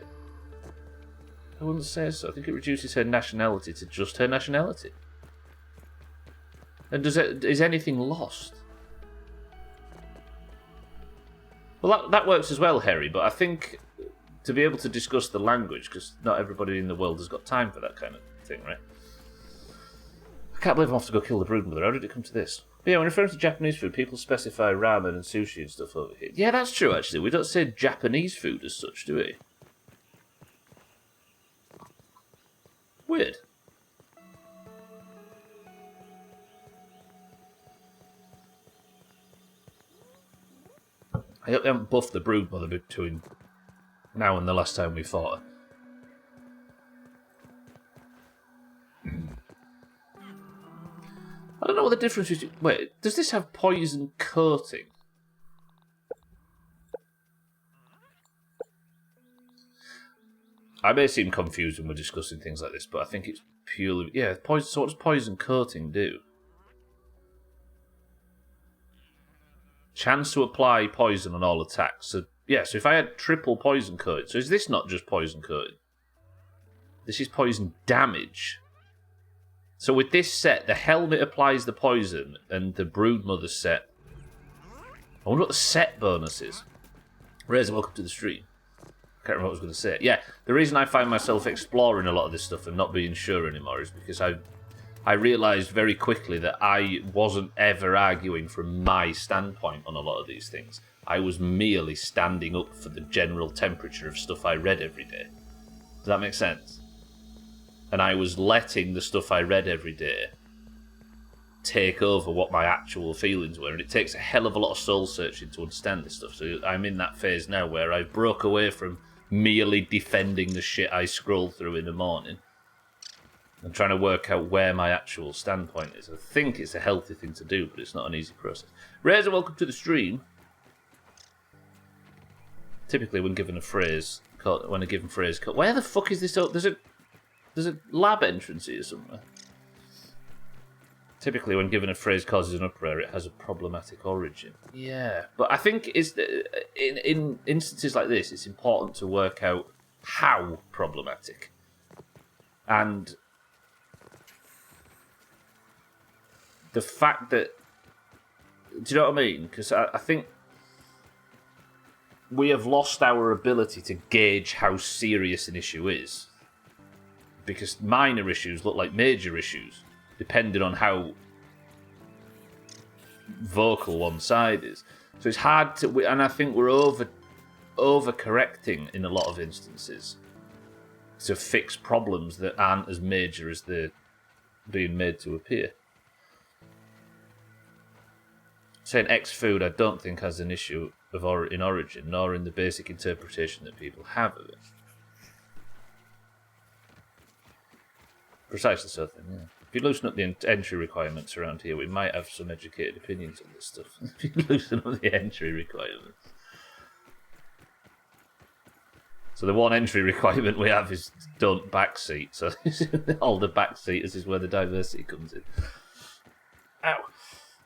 I wouldn't say so. I think it reduces her nationality to just her nationality. And is anything lost? Well, that works as well, Harry, but I think to be able to discuss the language, because not everybody in the world has got time for that kind of thing, right? I can't believe I'm off to go kill the broodmother. How did it come to this? But yeah, when referring to Japanese food, people specify ramen and sushi and stuff over here. Yeah, that's true, actually. We don't say Japanese food as such, do we? Weird. I hope they haven't buffed the broodmother between now and the last time we fought her. I don't know what the difference is. Wait, does this have poison coating? I may seem confused when we're discussing things like this, but I think it's purely... Yeah, poison. So what does poison coating do? Chance to apply poison on all attacks. So, yeah, so if I had triple poison coating... So is this not just poison coating? This is poison damage. So with this set, the helmet applies the poison, and the broodmother set... I wonder what the set bonus is. Razor, welcome to the stream. I can't remember what I was going to say. Yeah, the reason I find myself exploring a lot of this stuff and not being sure anymore is because I realised very quickly that I wasn't ever arguing from my standpoint on a lot of these things. I was merely standing up for the general temperature of stuff I read every day. Does that make sense? And I was letting the stuff I read every day take over what my actual feelings were, and it takes a hell of a lot of soul searching to understand this stuff. So I'm in that phase now where I broke away from merely defending the shit I scroll through in the morning. I'm trying to work out where my actual standpoint is. I think it's a healthy thing to do, but it's not an easy process. Razor, welcome to the stream. Typically, when given a phrase, where the fuck is this? There's a lab entrance here somewhere. Typically, when given a phrase causes an uproar, it has a problematic origin. Yeah, but I think in instances like this, it's important to work out how problematic. And the fact that... Do you know what I mean? Because I think we have lost our ability to gauge how serious an issue is. Because minor issues look like major issues, depending on how vocal one side is. So it's hard to... And I think we're overcorrecting in a lot of instances to fix problems that aren't as major as they're being made to appear. Saying X food I don't think has an issue in origin, nor in the basic interpretation that people have of it. Precisely so, then, yeah. If you loosen up the entry requirements around here, we might have some educated opinions on this stuff. If you loosen up the entry requirements. So the one entry requirement we have is don't backseat. So all the backseaters is where the diversity comes in. Ow.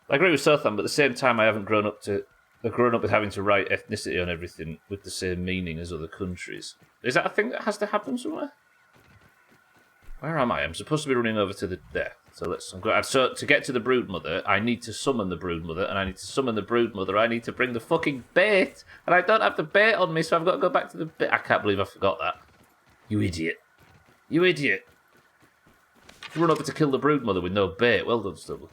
I agree with Sotham, but at the same time I haven't grown up with having to write ethnicity on everything with the same meaning as other countries. Is that a thing that has to happen somewhere? Where am I? I'm supposed to be running over to there. So so to get to the Broodmother, I need to summon the Broodmother, and I need to summon the Broodmother. I need to bring the fucking bait, and I don't have the bait on me, so I've got to go back to the bait. I can't believe I forgot that. You idiot. You idiot. You run over to kill the Broodmother with no bait. Well done, Stubbler.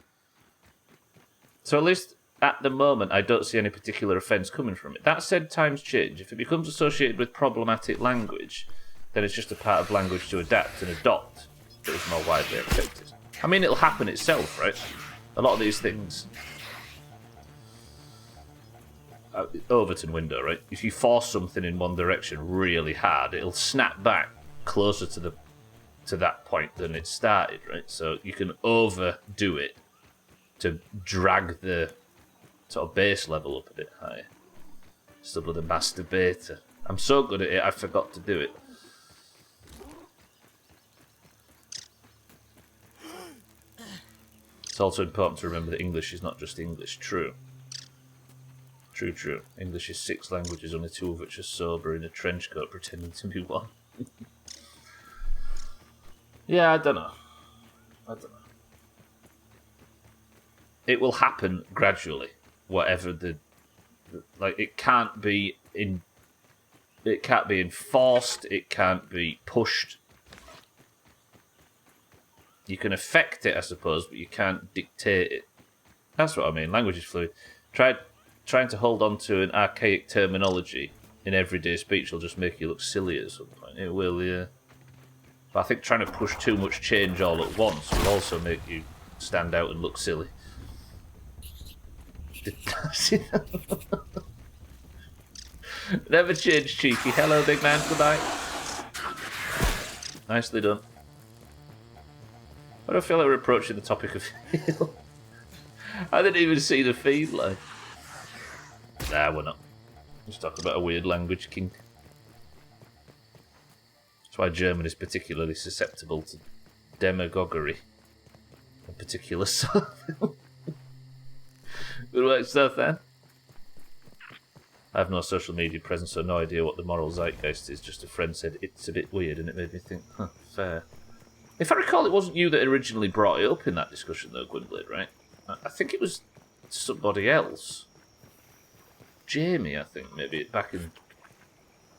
So at least at the moment, I don't see any particular offence coming from it. That said, times change. If it becomes associated with problematic language, then it's just a part of language to adapt and adopt that is more widely accepted. I mean, it'll happen itself, right? A lot of these things... Overton window, right? If you force something in one direction really hard, it'll snap back closer to that point than it started, right? So you can overdo it to drag the sort of base level up a bit higher. Stubbler the masturbator. I'm so good at it, I forgot to do it. It's also important to remember that English is not just English. True. True. English is 6 languages, only 2 of which are sober in a trench coat pretending to be one. Yeah, I don't know. It will happen gradually. Whatever it can't be enforced. It can't be pushed. You can affect it, I suppose, but you can't dictate it. That's what I mean. Language is fluid. Trying to hold on to an archaic terminology in everyday speech will just make you look silly at some point. It will, yeah. But I think trying to push too much change all at once will also make you stand out and look silly. Never change, cheeky. Hello, big man. Goodbye. Nicely done. I don't feel like we're approaching the topic of heal. I didn't even see the feed line. Nah, we're not. Just talking about a weird language kink. That's why German is particularly susceptible to demagoguery. A particular sort. Good work, stuff, then. I have no social media presence, so no idea what the moral zeitgeist is. Just a friend said it's a bit weird, and it made me think, huh, fair. If I recall, it wasn't you that originally brought it up in that discussion, though, Gwynblade, right? I think it was somebody else. Jamie, I think, maybe, back in...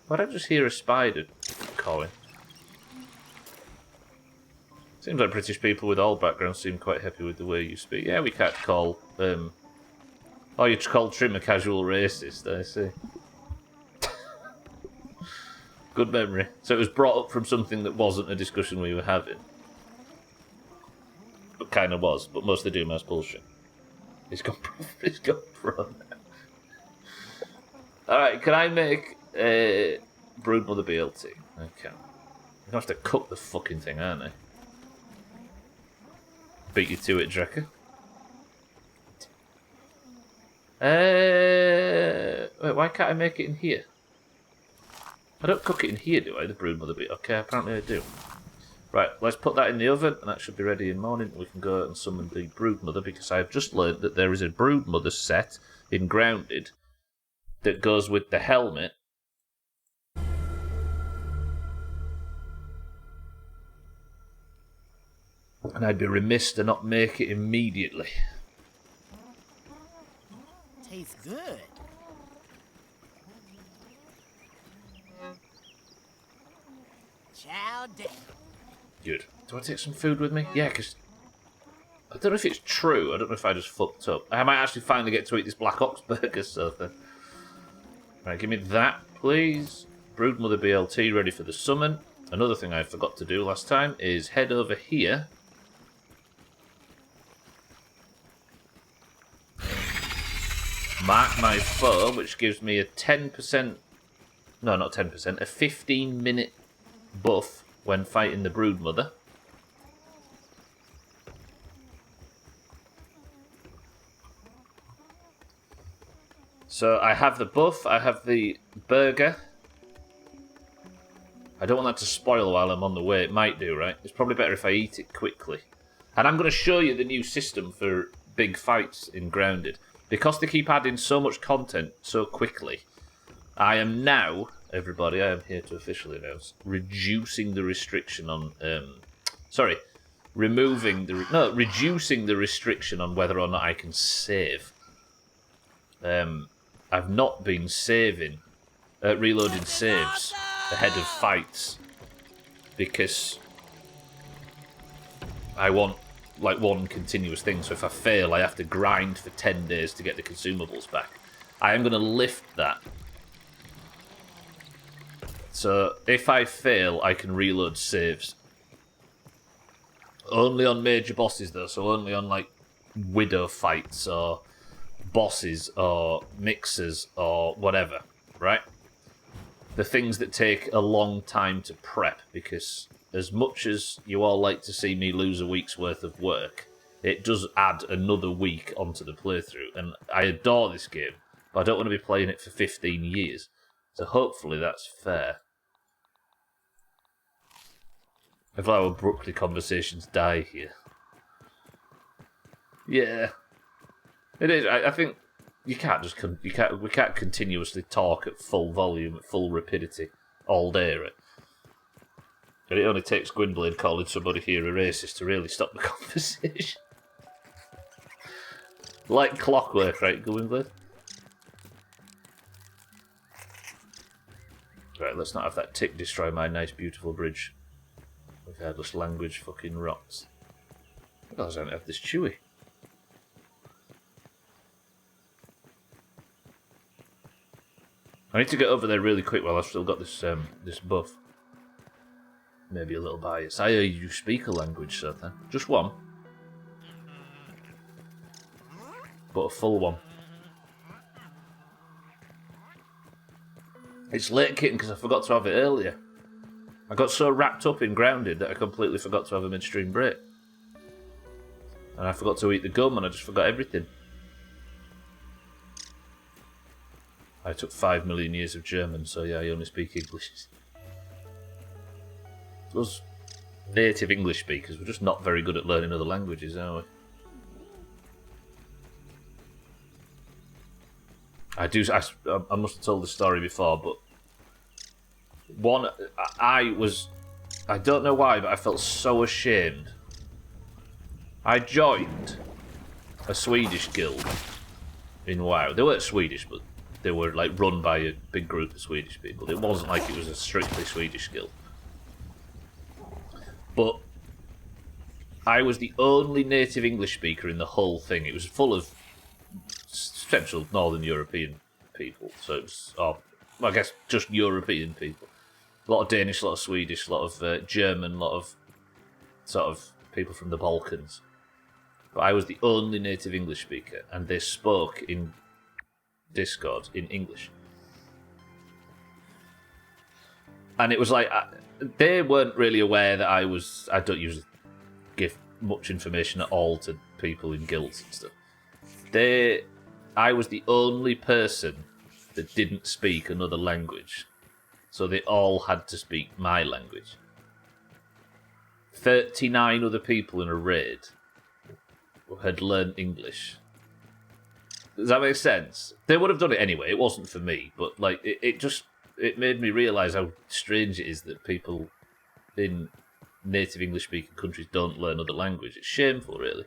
Why did I just hear a spider calling? Seems like British people with all backgrounds seem quite happy with the way you speak. Yeah, we can't call... Oh, you call Trim a casual racist, I see. Good memory. So it was brought up from something that wasn't a discussion we were having. But kind of was, but most of the Doomhaus bullshit. He's gone pro now. Alright, can I make a Broodmother BLT? I can. I'm gonna have to cook the fucking thing, aren't I? Beat you to it, Drecker. Wait, why can't I make it in here? I don't cook it in here, do I? The Broodmother bit. Okay, apparently I do. Right, let's put that in the oven, and that should be ready in the morning. We can go and summon the Broodmother, because I have just learned that there is a Broodmother set in Grounded that goes with the helmet. And I'd be remiss to not make it immediately. Tastes good. Chow down. Good. Do I take some food with me? Yeah, because I don't know if it's true. I don't know if I just fucked up. I might actually finally get to eat this Black Ox burger something. Right, give me that, please. Broodmother BLT ready for the summon. Another thing I forgot to do last time is head over here. Mark my foe, which gives me a 10%... No, not 10%. A 15-minute buff when fighting the Broodmother. So I have the buff, I have the burger. I don't want that to spoil while I'm on the way. It might do, right? It's probably better if I eat it quickly. And I'm going to show you the new system for big fights in Grounded. Because they keep adding so much content so quickly, I am now, everybody, I am here to officially announce, reducing the restriction on... reducing the restriction on whether or not I can save. I've not been reloading saves ahead of fights because I want like one continuous thing. So if I fail, I have to grind for 10 days to get the consumables back. I am going to lift that. So if I fail, I can reload saves. Only on major bosses though, so only on like widow fights or bosses or mixers or whatever, right? The things that take a long time to prep, because as much as you all like to see me lose a week's worth of work, it does add another week onto the playthrough, and I adore this game, but I don't want to be playing it for 15 years, so hopefully that's fair. I feel how abruptly conversations die here. Yeah. It is. I think you can't just we can't continuously talk at full volume, at full rapidity, all day, right? And it only takes Gwynblade calling somebody here a racist to really stop the conversation. Like clockwork, right, Gwynblade? Right, let's not have that tick destroy my nice, beautiful bridge. Regardless language fucking rots. I don't have this chewy. I need to get over there really quick while I've still got this this buff. Maybe a little bias. I hear you speak a language, sir. Just one. But a full one. It's late, kitten, because I forgot to have it earlier. I got so wrapped up in Grounded that I completely forgot to have a midstream break. And I forgot to eat the gum, and I just forgot everything. I took 5 million years of German, so yeah, I only speak English. Us native English speakers, we're just not very good at learning other languages, are we? I must have told this story before, but I don't know why, but I felt so ashamed. I joined a Swedish guild in WoW. They weren't Swedish, but they were like run by a big group of Swedish people. It wasn't like it was a strictly Swedish guild. But I was the only native English speaker in the whole thing. It was full of Central Northern European people. So it was, I guess, just European people. A lot of Danish, a lot of Swedish, a lot of German, a lot of sort of people from the Balkans. But I was the only native English speaker, and they spoke in Discord in English. And it was like, they weren't really aware that I don't usually give much information at all to people in guilds and stuff. I was the only person that didn't speak another language. So they all had to speak my language. 39 other people in a raid had learned English. Does that make sense? They would have done it anyway. It wasn't for me, but like it made me realise how strange it is that people in native English-speaking countries don't learn other language. It's shameful, really.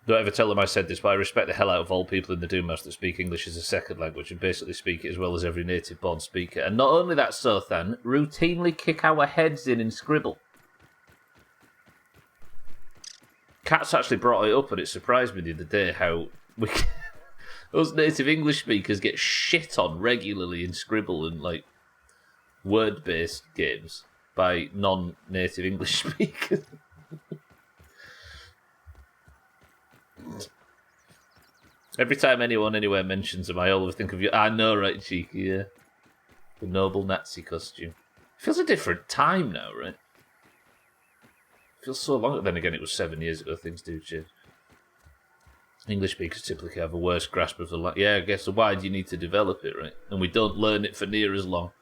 Don't ever tell them I said this, but I respect the hell out of all people in the Doomhaus that speak English as a second language and basically speak it as well as every native-born speaker. And not only that, Sothan, routinely kick our heads in Scribble. Kat's actually brought it up, and it surprised me the other day how those native English speakers get shit on regularly in Scribble and like word-based games by non-native English speakers. Every time anyone anywhere mentions them, I always think of you. I know, right, Cheeky, yeah. The noble Nazi costume. Feels a different time now, right? Feels so long. Then again, it was 7 years ago. Things do change. English speakers typically have a worse grasp of the language. Yeah, I guess. So why do you need to develop it, right? And we don't learn it for near as long.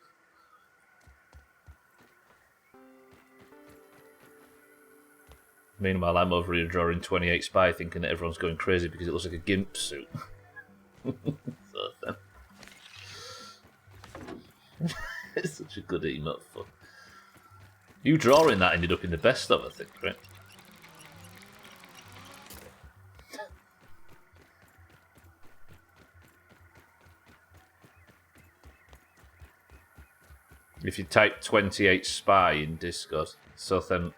Meanwhile, I'm over here drawing 28 Spy, thinking that everyone's going crazy because it looks like a gimp suit. It's such a good emote fun. You drawing that ended up in the best of, I think, right? If you type 28 Spy in Discord, so then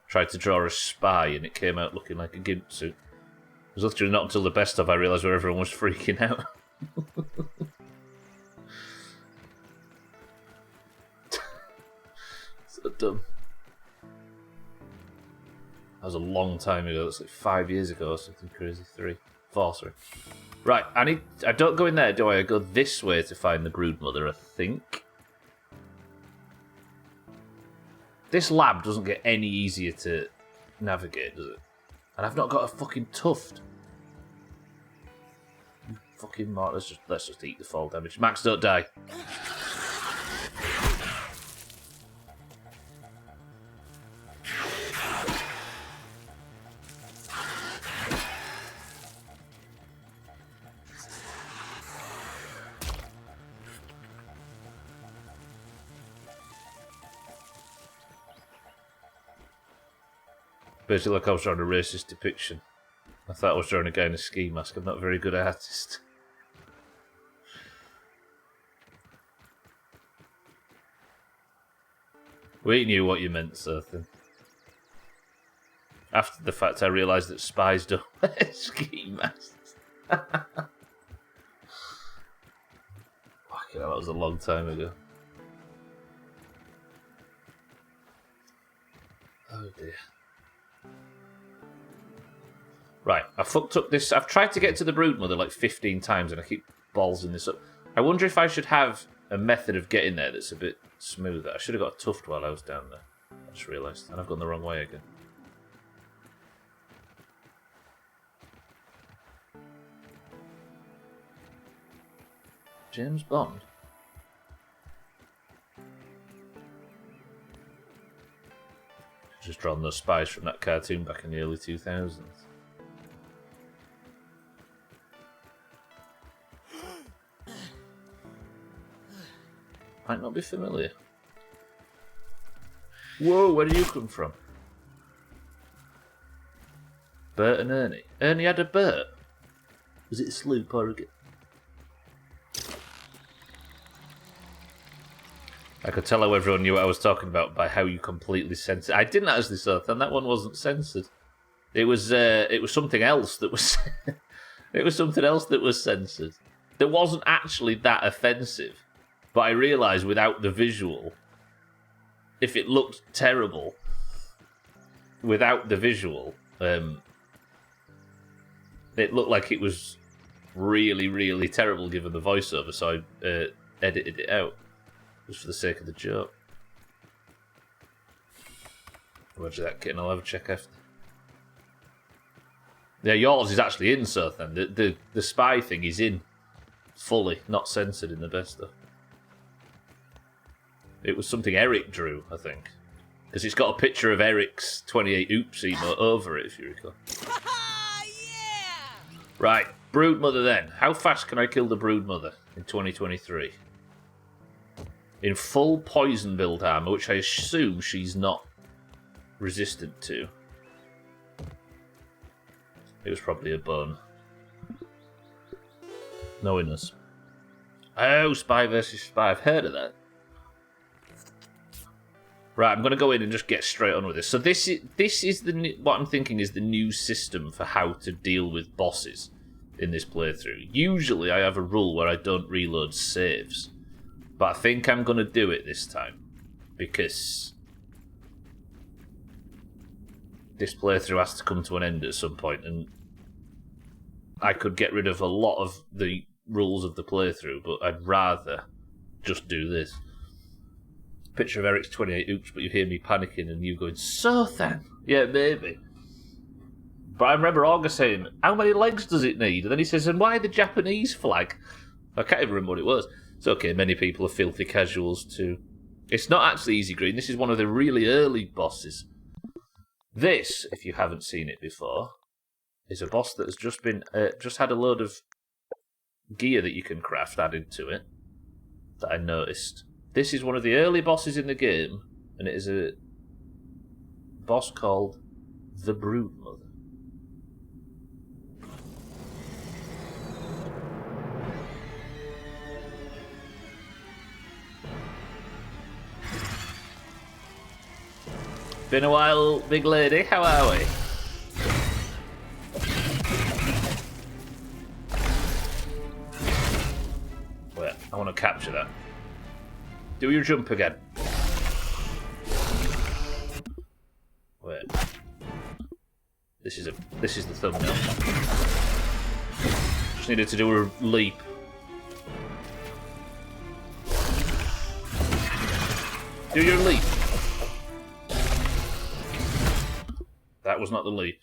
tried to draw a spy and it came out looking like a gimp suit. It was literally not until the best of I realised where everyone was freaking out. So dumb. That was a long time ago. That's like 5 years ago or something crazy. 4, sorry. Right, I don't go in there, do I? I go this way to find the broodmother, I think. This lab doesn't get any easier to navigate, does it? And I've not got a fucking tuft. Fucking mark. Let's just eat the fall damage. Max, don't die. Basically, like I was drawing a racist depiction. I thought I was drawing a guy in a ski mask. I'm not a very good artist. We knew what you meant, Sothan. After the fact, I realised that spies don't wear ski masks. Fucking hell, that was a long time ago. Oh dear. Right, I fucked up this. I've tried to get to the broodmother like 15 times and I keep ballsing this up. I wonder if I should have a method of getting there that's a bit smoother. I should have got a tuft while I was down there. I just realised. And I've gone the wrong way again. James Bond? Just drawn those spies from that cartoon back in the early 2000s. Might not be familiar. Whoa, where do you come from? Bert and Ernie. Ernie had a Bert. Was it a sloop or a... I could tell how everyone knew what I was talking about by how you completely censored. I didn't actually say that, and that one wasn't censored. It was something else that was. It was something else that was censored. That wasn't actually that offensive, but I realised without the visual, if it looked terrible, without the visual, it looked like it was really, really terrible given the voiceover. So I edited it out. Just for the sake of the joke. Roger that, kitten. I'll have a check after. Yeah, yours is actually in, so then. The spy thing is in. Fully, not censored in the best stuff. It was something Eric drew, I think. Because it's got a picture of Eric's 28 Oops emote over it, if you recall. Yeah! Right, broodmother then. How fast can I kill the broodmother in 2023? In full poison build armor, which I assume she's not resistant to. It was probably a bone. Knowing us. Oh, spy versus spy. I've heard of that. Right, I'm going to go in and just get straight on with this. So this is the what I'm thinking is the new system for how to deal with bosses in this playthrough. Usually I have a rule where I don't reload saves. But I think I'm going to do it this time, because this playthrough has to come to an end at some point, and I could get rid of a lot of the rules of the playthrough, but I'd rather just do this. Picture of Eric's 28 oops, but you hear me panicking and you going, so then? Yeah, maybe. But I remember August saying, how many legs does it need? And then he says, and why the Japanese flag? I can't even remember what it was. It's okay, many people are filthy casuals too. It's not actually easy green. This is one of the really early bosses. This, if you haven't seen it before, is a boss that has just had a load of gear that you can craft added to it that I noticed. This is one of the early bosses in the game, and it is a boss called the Broodmother. Been a while, big lady. How are we? Wait, I want to capture that. Do your jump again. Wait. This is the thumbnail. Just needed to do a leap. Do your leap. That was not the leap.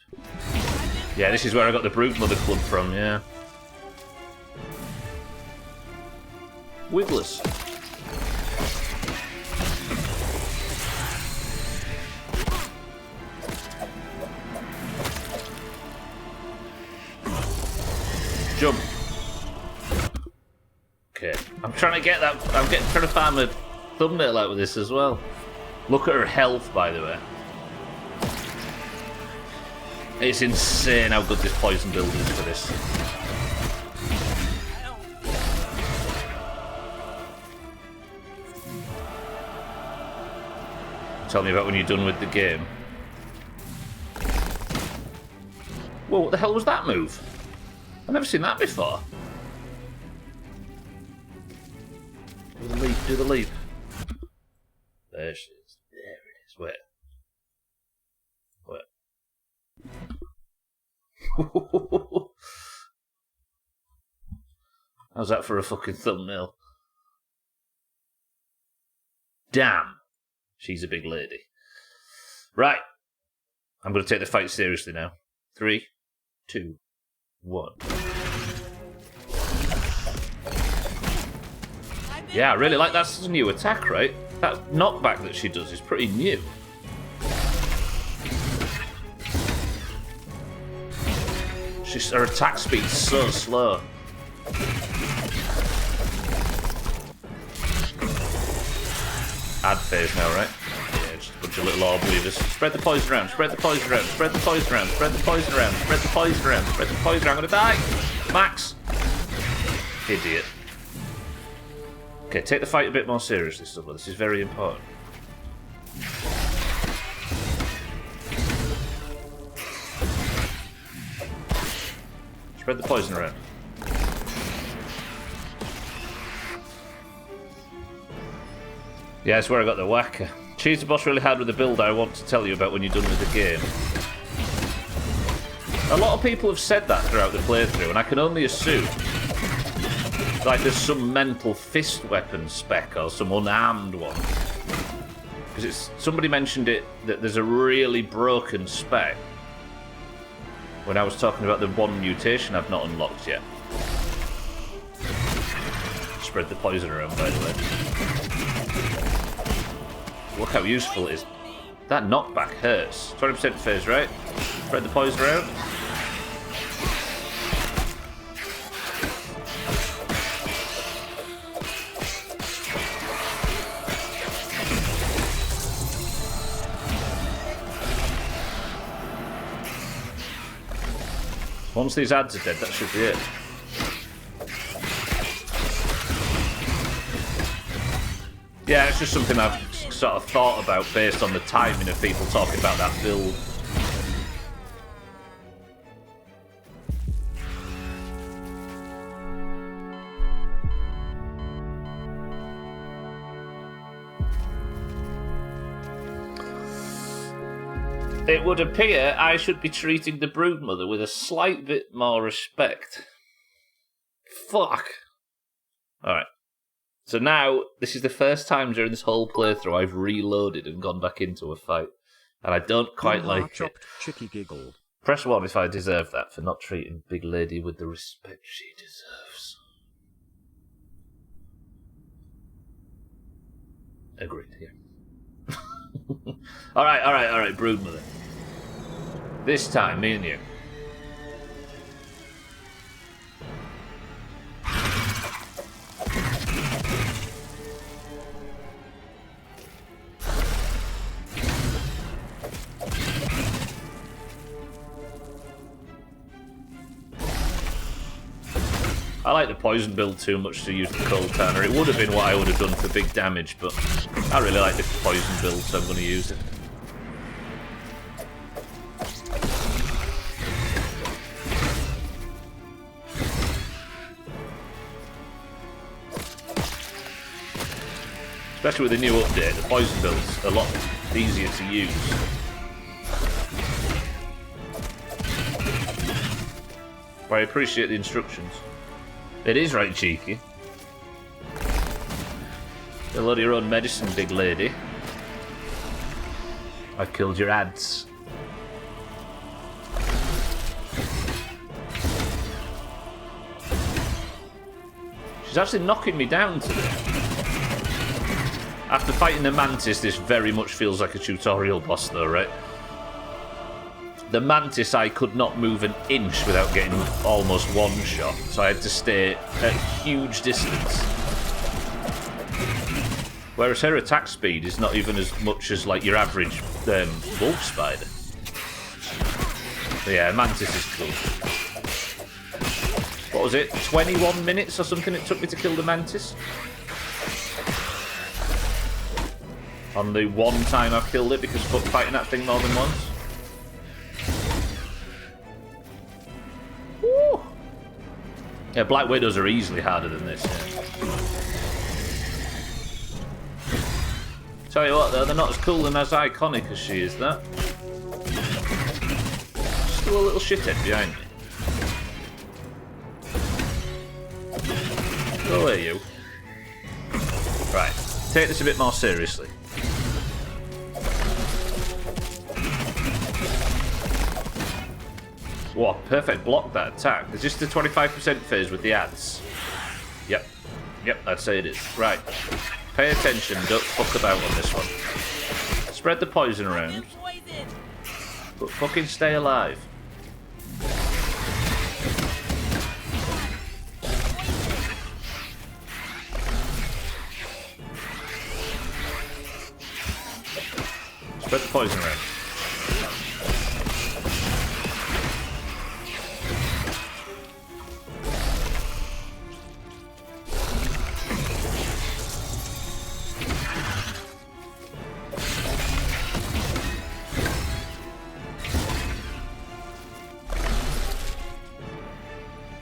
Yeah, this is where I got the Broodmother Club from, yeah. Wigless. Jump. Okay, I'm trying to get that. Trying to find my thumbnail out with this as well. Look at her health, by the way. It's insane how good this poison build is for this. Tell me about when you're done with the game. Whoa, what the hell was that move? I've never seen that before. Do the leap, do the leap. There she is. There it is. Wait. How's that for a fucking thumbnail? Damn. She's a big lady. Right. I'm going to take the fight seriously now. 3, 2, 1. Yeah, I really like that's a new attack, right? That knockback that she does is pretty new. Her attack speed's so slow. Add phase now, right? Yeah, just a bunch of little orb weavers. Spread the poison around, spread the poison around, spread the poison around, spread the poison around, spread the poison around, spread the poison around. I'm gonna die! Max! Idiot. Okay, take the fight a bit more seriously, Stubbler. This is very important. Spread the poison around. Yeah, that's where I got the whacker. She's the boss really hard with the build I want to tell you about when you're done with the game. A lot of people have said that throughout the playthrough, and I can only assume like there's some mental fist weapon spec or some unarmed one. Because somebody mentioned it that there's a really broken spec when I was talking about the one mutation I've not unlocked yet. Spread the poison around, by the way. Look how useful it is. That knockback hurts. 20% phase, right? Spread the poison around. Once these ads are dead, that should be it. Yeah, it's just something I've sort of thought about based on the timing of people talking about that build. It would appear I should be treating the broodmother with a slight bit more respect. Fuck. Alright. So now, this is the first time during this whole playthrough I've reloaded and gone back into a fight. And I don't quite like it. Chicky giggle. Press 1 if I deserve that for not treating Big Lady with the respect she deserves. Agreed, yeah. Alright, broodmother. This time, me and you. I like the poison build too much to use the cold tanner. It would have been what I would have done for big damage, but I really like the poison build, so I'm going to use it. Especially with the new update, the poison build's a lot easier to use. But I appreciate the instructions. It is right cheeky. A lot of your own medicine, big lady. I've killed your ads. She's actually knocking me down today. After fighting the Mantis, this very much feels like a tutorial boss though, right? The Mantis, I could not move an inch without getting almost one shot, so I had to stay at huge distance. Whereas her attack speed is not even as much as like your average wolf spider. So yeah, Mantis is cool. What was it? 21 minutes or something it took me to kill the Mantis? On the one time I've killed it, because fuck fighting that thing more than once. Woo! Yeah, Black Widows are easily harder than this. Yeah. Tell you what though, they're not as cool and as iconic as she is, that. Still a little shithead behind me. Go away, you. Right, take this a bit more seriously. What, perfect block that attack. Is this the 25% phase with the ads? Yep, I'd say it is. Right, pay attention, don't fuck about on this one. Spread the poison around, but fucking stay alive. Spread the poison around.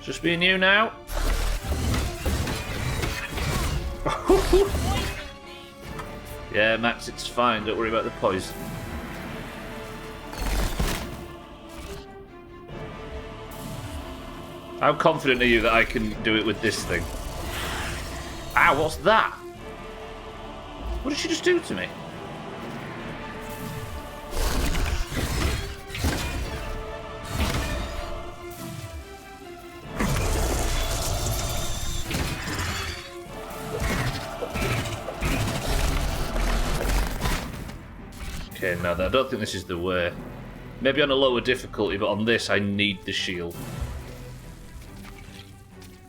Just being you now. Yeah, Max, it's fine. Don't worry about the poison. How confident are you that I can do it with this thing? Ow, what's that? What did she just do to me? Okay, no, I don't think this is the way. Maybe on a lower difficulty, but on this I need the shield.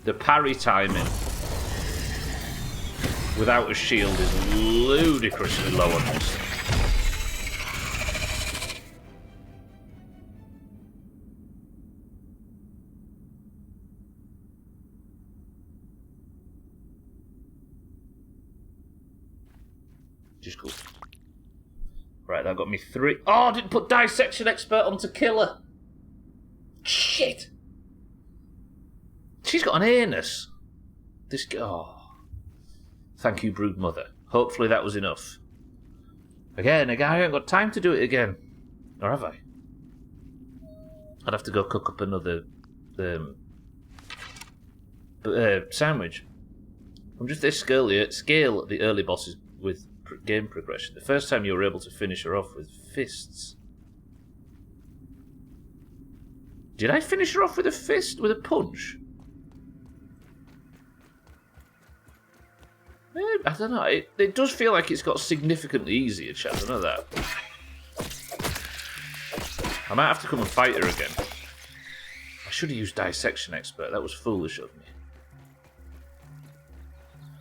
The parry timing without a shield is ludicrously low on this. Which is cool. Right, that got me 3. Oh, I didn't put Dissection Expert onto Killer. Shit. She's got an anus. This. Oh. Thank you, Broodmother. Hopefully that was enough. Again, I ain't got time to do it again. Or have I? I'd have to go cook up another sandwich. I'm just this scale the early bosses with game progression. The first time you were able to finish her off with fists. Did I finish her off with a fist? With a punch? I don't know. It does feel like it's got significantly easier, chat. I know that. I might have to come and fight her again. I should have used Dissection Expert. That was foolish of me.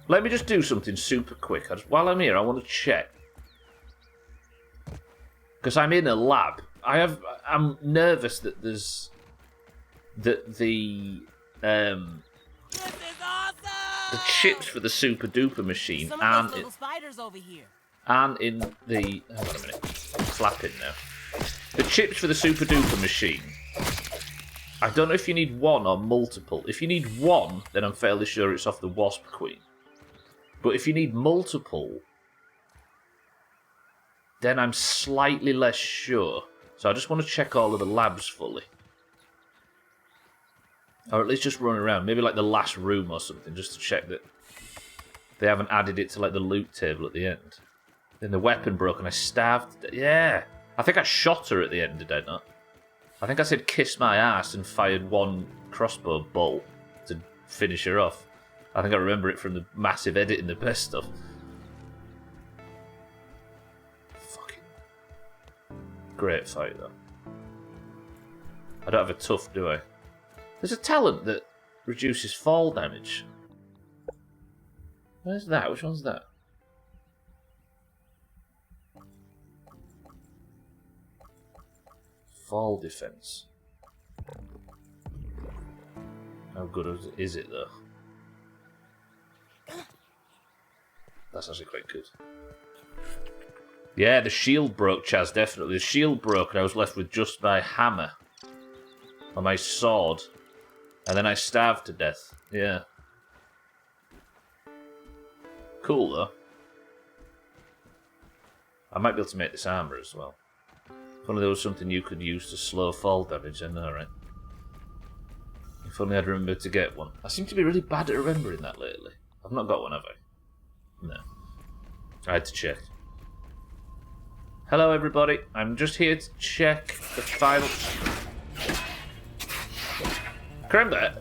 Let me just do something super quick. While I'm here, I want to check. Because I'm in a lab. I'm nervous that there's... That the... This is awesome! The chips for the super duper machine Some of those little spiders over here. And in the... Hang on a minute. Flapping now. The chips for the super duper machine. I don't know if you need one or multiple. If you need one, then I'm fairly sure it's off the Wasp Queen. But if you need multiple, then I'm slightly less sure. So I just want to check all of the labs fully. Or at least just run around. Maybe like the last room or something, just to check that they haven't added it to like the loot table at the end. Then the weapon broke and I starved. Yeah! I think I shot her at the end, did I not? I think I said kiss my ass and fired one crossbow bolt to finish her off. I think I remember it from the massive edit in the best stuff. Fucking great fight, though. I don't have a tough, do I? There's a talent that reduces fall damage. Where's that? Which one's that? Fall defense. How good is it, though? That's actually quite good. Yeah, the shield broke, Chaz, definitely. The shield broke and I was left with just my hammer. Or my sword. And then I starved to death. Yeah. Cool, though. I might be able to make this armor as well. If only there was something you could use to slow fall damage, I know, right? If only I'd remembered to get one. I seem to be really bad at remembering that lately. I've not got one, have I? No. I had to check. Hello, everybody. I'm just here to check the final... Remember,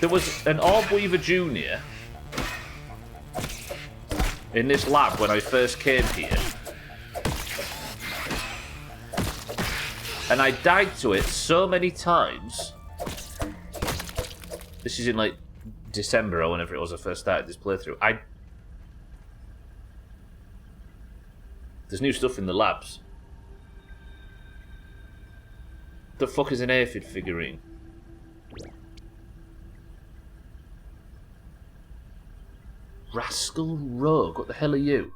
there was an Orb Weaver Jr. in this lab when I first came here. And I died to it so many times. This is in, like, December or whenever it was I first started this playthrough. There's new stuff in the labs. The fuck is an aphid figurine? Rascal Rogue, what the hell are you?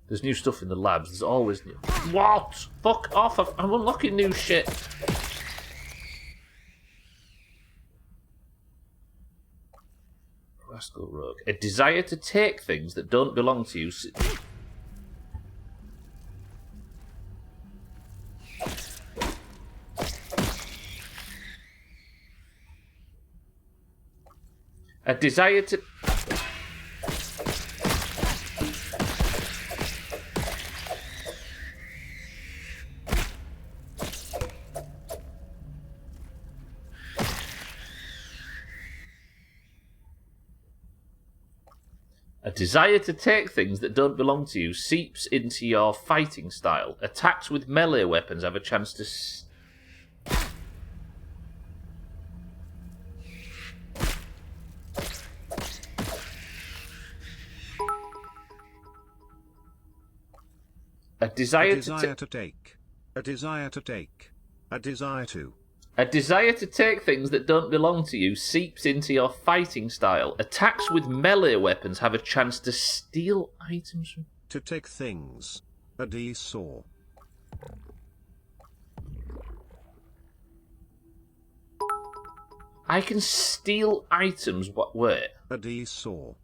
There's new stuff in the labs, there's always new... What? Fuck off, I'm unlocking new shit. Rascal Rogue. A desire to take things that don't belong to you... A desire to... A desire to take things that don't belong to you seeps into your fighting style. Attacks with melee weapons have a chance to... A desire to take. A desire to take. A desire to. A desire to take things that don't belong to you seeps into your fighting style. Attacks with melee weapons have a chance to steal items from... To take things. A D-saw. I can steal items, what, where? A D-saw.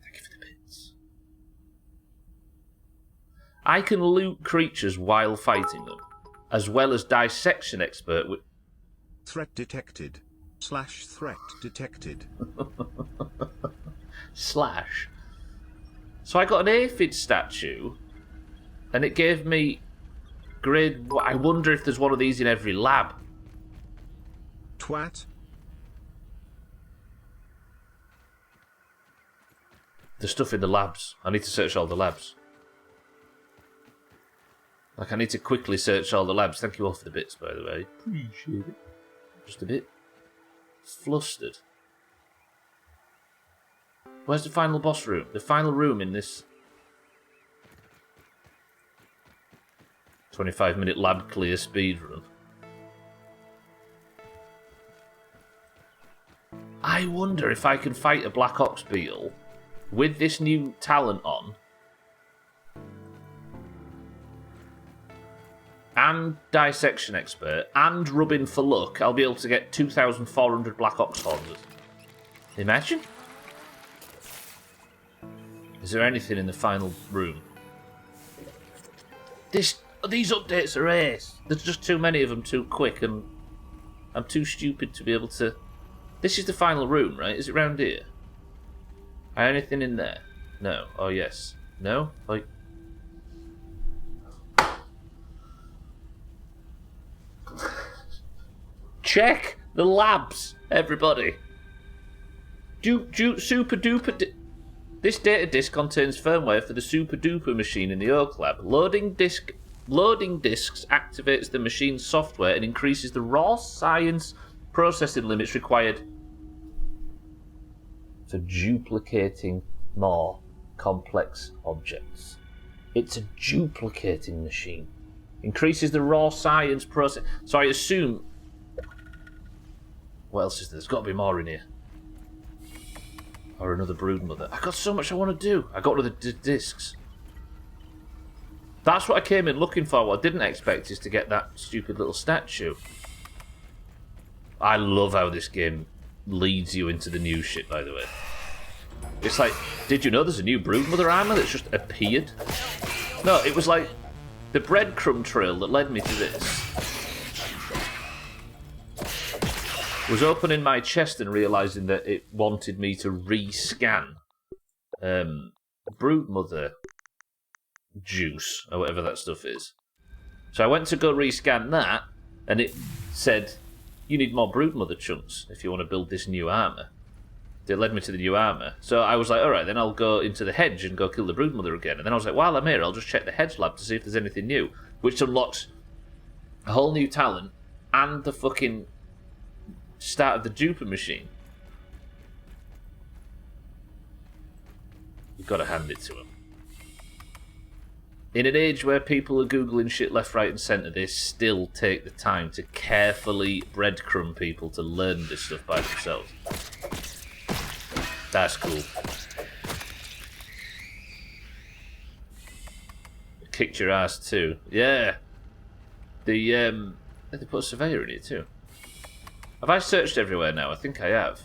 Thank you for the bits. I can loot creatures while fighting them, as well as dissection expert with... Threat detected. /threat detected. Slash. So I got an aphid statue, and it gave me grade... I wonder if there's one of these in every lab. Twat. The stuff in the labs. I need to search all the labs. Like, I need to quickly search all the labs. Thank you all for the bits, by the way. Appreciate it. Just a bit flustered. Where's the final boss room? The final room in this 25-minute lab clear speed run. I wonder if I can fight a Black Ops beetle with this new talent on and dissection expert and rubbing for luck. I'll be able to get 2,400 Black Ops horns. Imagine. Is there anything in the final room? These updates are ace. There's just too many of them too quick, and I'm too stupid to be able to... This is the final room, right? Is it round here? Anything in there? No. Oh, yes. No? Like... Check the labs, everybody. Super duper... This data disk contains firmware for the super duper machine in the Oak Lab. Loading disks activates the machine's software and increases the raw science processing limits required for duplicating more complex objects. It's a duplicating machine. Increases the raw science process. So I assume... What else is there? There's got to be more in here. Or another broodmother. I got so much I want to do. I got rid of the discs. That's what I came in looking for. What I didn't expect is to get that stupid little statue. I love how this game leads you into the new shit, by the way. It's like, did you know there's a new broodmother armor that's just appeared? No, it was like the breadcrumb trail that led me to this was opening my chest and realising that it wanted me to rescan broodmother juice, or whatever that stuff is. So I went to go rescan that, and it said, you need more broodmother chunks if you want to build this new armour. It led me to the new armour. So I was like, alright, then I'll go into the hedge and go kill the broodmother again. And then I was like, while I'm here, I'll just check the hedge lab to see if there's anything new. Which unlocks a whole new talent and the fucking start of the duper machine. You've got to hand it to him. In an age where people are Googling shit left, right and centre, they still take the time to carefully breadcrumb people to learn this stuff by themselves. That's cool. Kicked your ass too. Yeah. They put a surveyor in here too. Have I searched everywhere now? I think I have.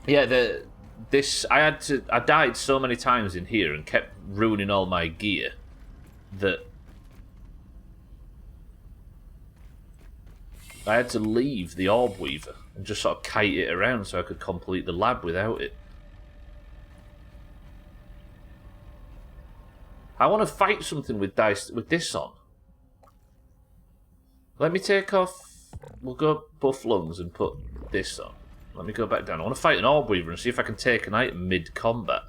Yeah, I died so many times in here and kept ruining all my gear that I had to leave the Orb Weaver and just sort of kite it around so I could complete the lab without it. I want to fight something with this on. Let me take off... We'll go buff lungs and put this on. Let me go back down. I want to fight an Orb Weaver and see if I can take an item mid-combat.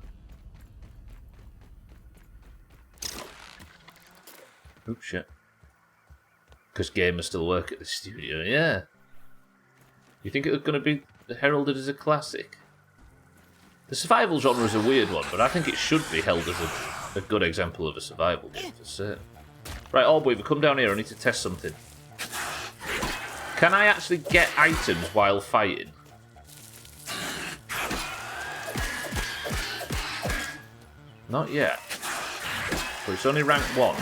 Oops, shit. Because gamers still work at the studio, yeah. You think it was going to be heralded as a classic? The survival genre is a weird one, but I think it should be held as a good example of a survival game, for certain. Right, Orb Weaver, come down here. I need to test something. Can I actually get items while fighting? Not yet. But it's only rank 1.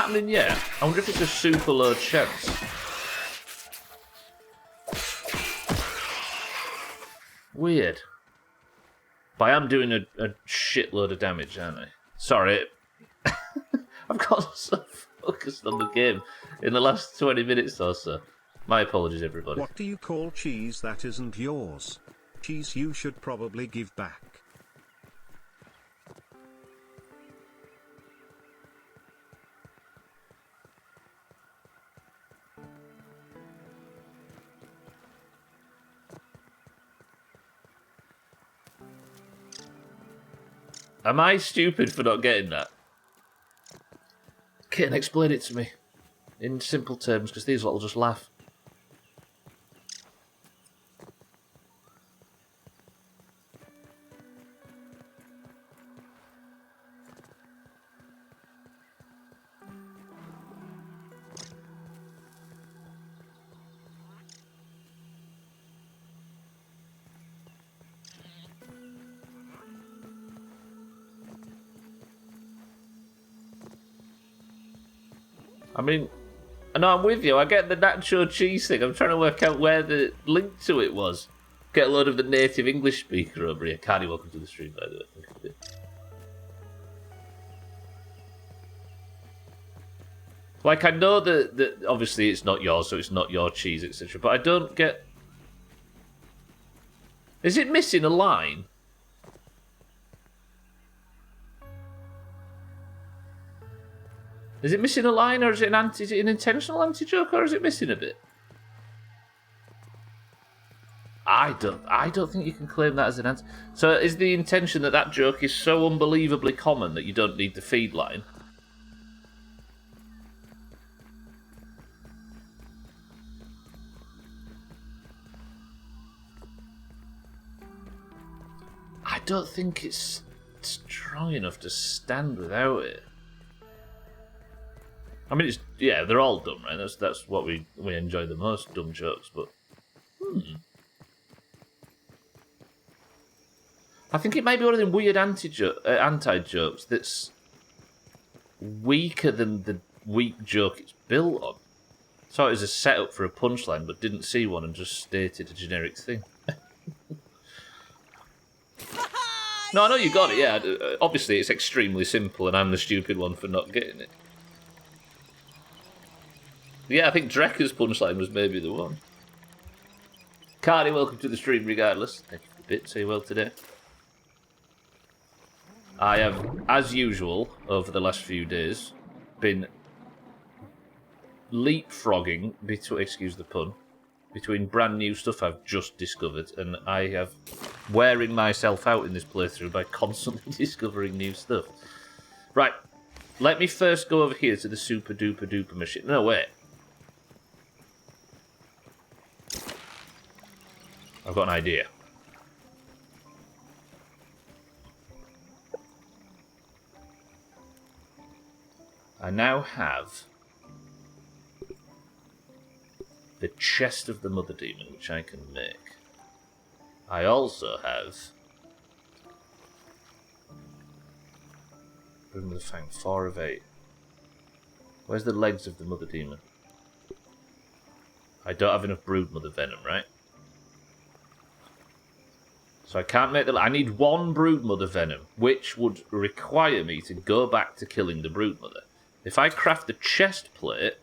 happening yet? I wonder if it's a super low chance. Weird. But I am doing a shitload of damage, aren't I? Sorry. I've got so focused on the game in the last 20 minutes or so. My apologies, everybody. What do you call cheese that isn't yours? Cheese you should probably give back. Am I stupid for not getting that? Kitten, explain it to me. In simple terms, because these lot will just laugh. I mean, no, I'm with you. I get the nacho cheese thing. I'm trying to work out where the link to it was. Get a load of the native English speaker over here. Cardi, welcome to the stream, by the way. Like, I know that obviously it's not yours, so it's not your cheese, etc. But I don't get... Is it missing a line? Is it missing a line, or is it an intentional anti-joke, or is it missing a bit? I don't think you can claim that as an anti. So is the intention that joke is so unbelievably common that you don't need the feed line? I don't think it's strong enough to stand without it. I mean, they're all dumb, right? That's what we enjoy the most, dumb jokes. But I think it might be one of them weird anti-jokes that's weaker than the weak joke it's built on. Saw it as a setup for a punchline, but didn't see one and just stated a generic thing. No, I know you got it. Yeah, obviously it's extremely simple, and I'm the stupid one for not getting it. Yeah, I think Drekker's punchline was maybe the one. Cardi, welcome to the stream regardless. Thank you for the bit. Say well today. I have, as usual, over the last few days, been leapfrogging, excuse the pun, between brand new stuff I've just discovered, and I have wearing myself out in this playthrough by constantly discovering new stuff. Right, let me first go over here to the super duper duper machine. No, wait. I've got an idea. I now have the chest of the Mother Demon, which I can make. I also have Room of the Fang, 4 of 8. Where's the legs of the Mother Demon? I don't have enough Broodmother Venom, right? So I can't make I need 1 Broodmother Venom, which would require me to go back to killing the Broodmother. If I craft the chest plate,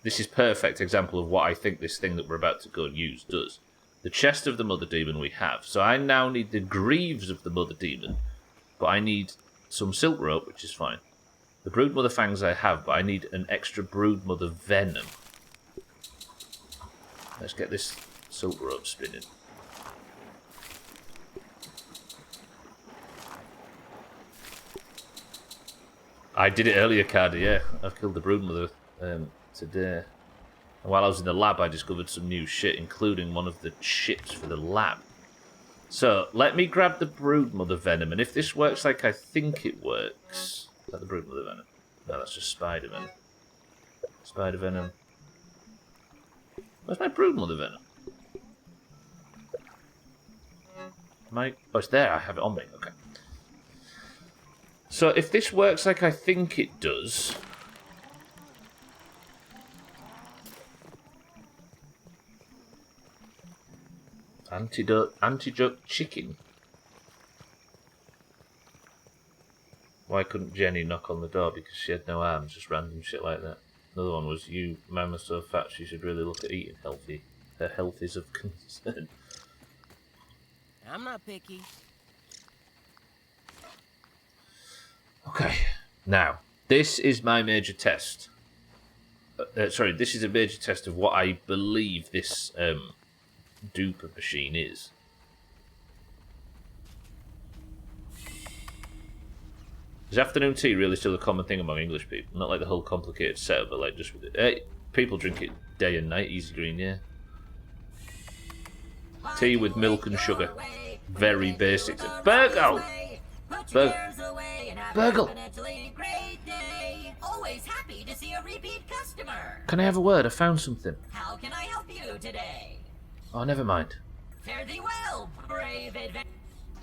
this is a perfect example of what I think this thing that we're about to go and use does. The chest of the Mother Demon we have. So I now need the greaves of the Mother Demon, but I need some silk rope, which is fine. The Broodmother Fangs I have, but I need an extra Broodmother Venom. Let's get this silk rope spinning. I did it earlier, Cardi, yeah. I've killed the Broodmother today. And while I was in the lab, I discovered some new shit, including one of the chips for the lab. So, let me grab the Broodmother Venom, and if this works like I think it works... Is that the Broodmother Venom? No, that's just Spider Venom. Spider Venom. Where's my Broodmother Venom? Oh, it's there. I have it on me. Okay. So if this works like I think it does... Antidote chicken. Why couldn't Jenny knock on the door? Because she had no arms, just random shit like that. Another one was, you, Mama's so fat she should really look at eating healthy. Her health is of concern. I'm not picky. Okay, now, this is my major test. Sorry, this is a major test of what I believe this duper machine is. Is afternoon tea really still a common thing among English people? Not like the whole complicated setup, but like just with it. People drink it day and night, easy green, yeah. Tea with milk and sugar. Very basic. Burgle! Burgle! Always happy to see a repeat customer. Can I have a word? I found something. How can I help you today? Oh, never mind. Fare thee well, brave adventurer.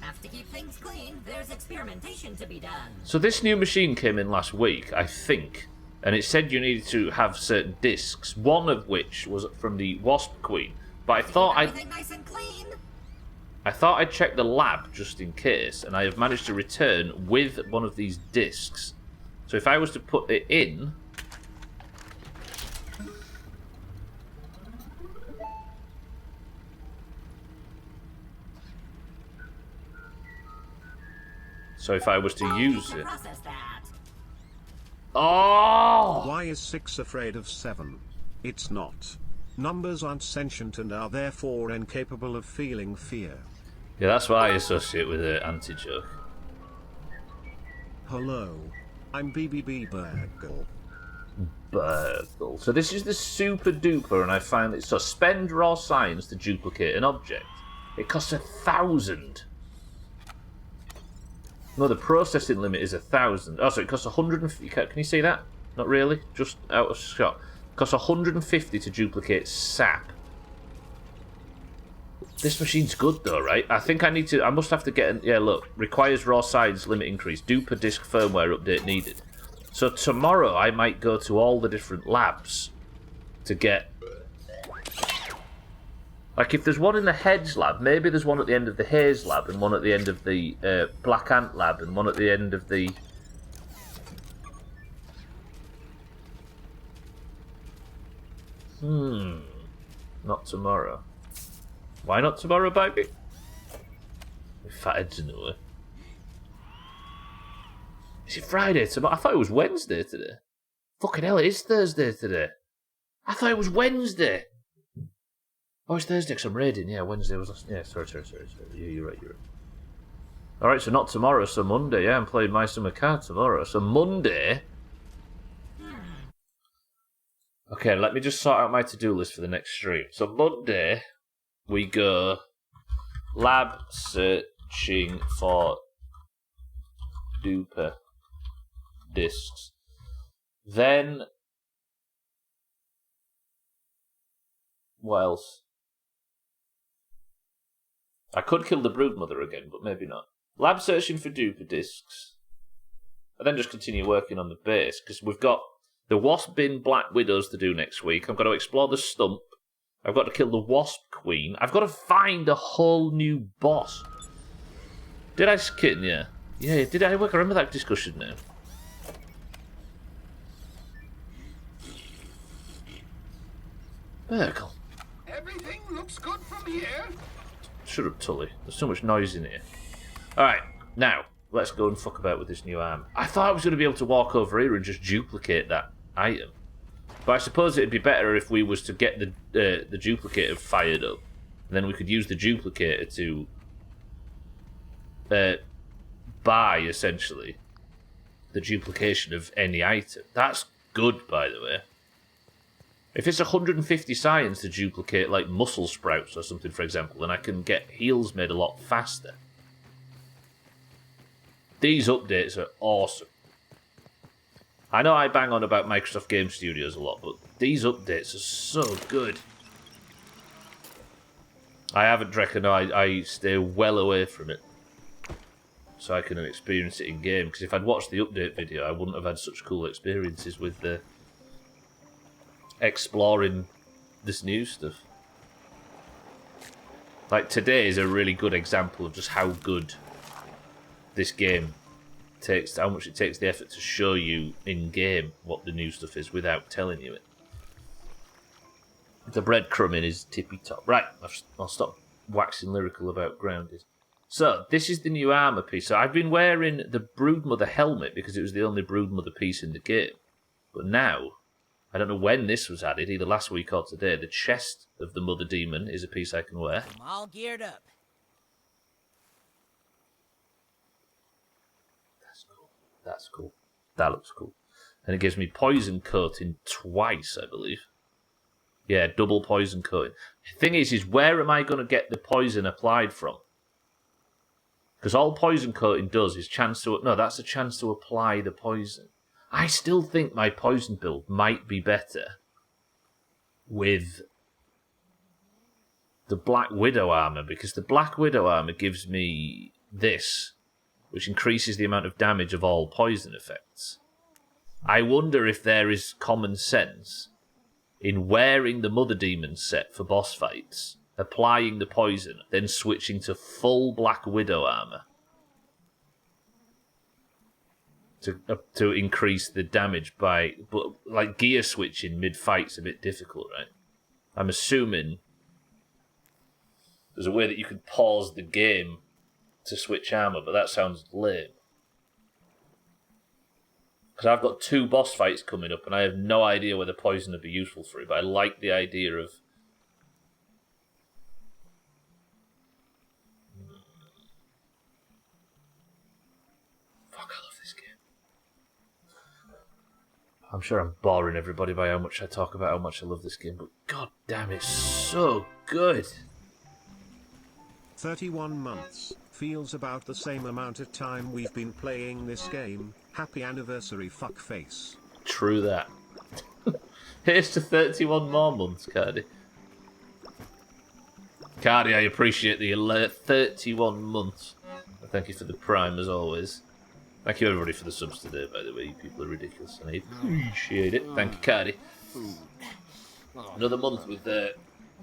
Have to keep things clean. There's experimentation to be done. So this new machine came in last week, I think, and it said you needed to have certain discs, one of which was from the Wasp Queen. But I thought nice and clean. I thought I'd check the lab just in case, and I have managed to return with one of these discs. So if I was to put it in... So if I was to use it... Oh! Why is 6 afraid of 7? It's not. Numbers aren't sentient and are therefore incapable of feeling fear. Yeah, that's what I associate with the anti-joke. Hello. I'm BBB Burgle. Burgle. So this is the super duper, and I find it. So spend raw science to duplicate an object. It costs 1,000. No, the processing limit is 1,000. Oh, so it costs 150. Can you see that? Not really. Just out of shot. It costs 150 to duplicate sap. This machine's good though, right? I think I need to. I must have to get. Yeah, look. Requires raw science limit increase. Duper disk firmware update needed. So tomorrow I might go to all the different labs to get. Like if there's one in the Heads lab, maybe there's one at the end of the Haze lab, and one at the end of the Black Ant lab, and one at the end of the. Not tomorrow. Why not tomorrow, baby? My fat head's in the way. Is it Friday tomorrow? I thought it was Wednesday today. Fucking hell, it is Thursday today. I thought it was Wednesday. Oh, it's Thursday because I'm raiding. Yeah, Wednesday was last... Yeah, sorry. Yeah, you're right. Alright, so not tomorrow, so Monday. Yeah, I'm playing My Summer Card tomorrow. So Monday... Okay, let me just sort out my to-do list for the next stream. So Monday, we go lab searching for duper discs. Then... What else? I could kill the Broodmother again, but maybe not. Lab searching for duper discs. And then just continue working on the base, because we've got the Wasp Bin Black Widows to do next week. I've got to explore the stump. I've got to kill the Wasp Queen. I've got to find a whole new boss. Did I kitten? Yeah. Yeah, did I work? I remember that discussion now. Burgle. Everything looks good from here. Shut up, Tully. There's so much noise in here. Alright, now, let's go and fuck about with this new arm. I thought I was going to be able to walk over here and just duplicate that item. But I suppose it'd be better if we was to get the duplicator fired up. And then we could use the duplicator to buy, essentially, the duplication of any item. That's good, by the way. If it's 150 science to duplicate, like, muscle sprouts or something, for example, then I can get heals made a lot faster. These updates are awesome. I know I bang on about Microsoft Game Studios a lot, but these updates are so good. I haven't, Drecker, no, I stay well away from it. so I can experience it in game. Because if I'd watched the update video, I wouldn't have had such cool experiences with the exploring this new stuff. Like today is a really good example of just how good this game takes, how much it takes the effort to show you in game what the new stuff is without telling you it. The breadcrumbing is tippy top. Right, I'll stop waxing lyrical about grounded. So, this is the new armour piece. So, I've been wearing the Broodmother helmet because it was the only Broodmother piece in the game. But now, I don't know when this was added, either last week or today, the chest of the Mother Demon is a piece I can wear. I'm all geared up. That's cool. That's cool. That looks cool. And it gives me poison coating twice, I believe. Yeah, double poison coating. The thing is where am I going to get the poison applied from? Because all poison coating does is chance to... No, that's a chance to apply the poison. I still think my poison build might be better with the Black Widow armor, because the Black Widow armor gives me this, which increases the amount of damage of all poison effects. I wonder if there is common sense in wearing the Mother Demon set for boss fights, applying the poison, then switching to full Black Widow armor to increase the damage by... But like gear switching mid-fight's a bit difficult, right? I'm assuming there's a way that you could pause the game to switch armor, but that sounds lame. Because I've got 2 boss fights coming up, and I have no idea whether poison would be useful for it, but I like the idea of... Fuck, I love this game. I'm sure I'm boring everybody by how much I talk about how much I love this game, but god damn, it's so good. 31 months. Feels about the same amount of time we've been playing this game. Happy anniversary, fuckface. True that. Here's to 31 more months, Cardi. Cardi, I appreciate the alert. 31 months. Thank you for the prime, as always. Thank you, everybody, for the subs today, by the way. You people are ridiculous, and I appreciate it. Thank you, Cardi. Another month with a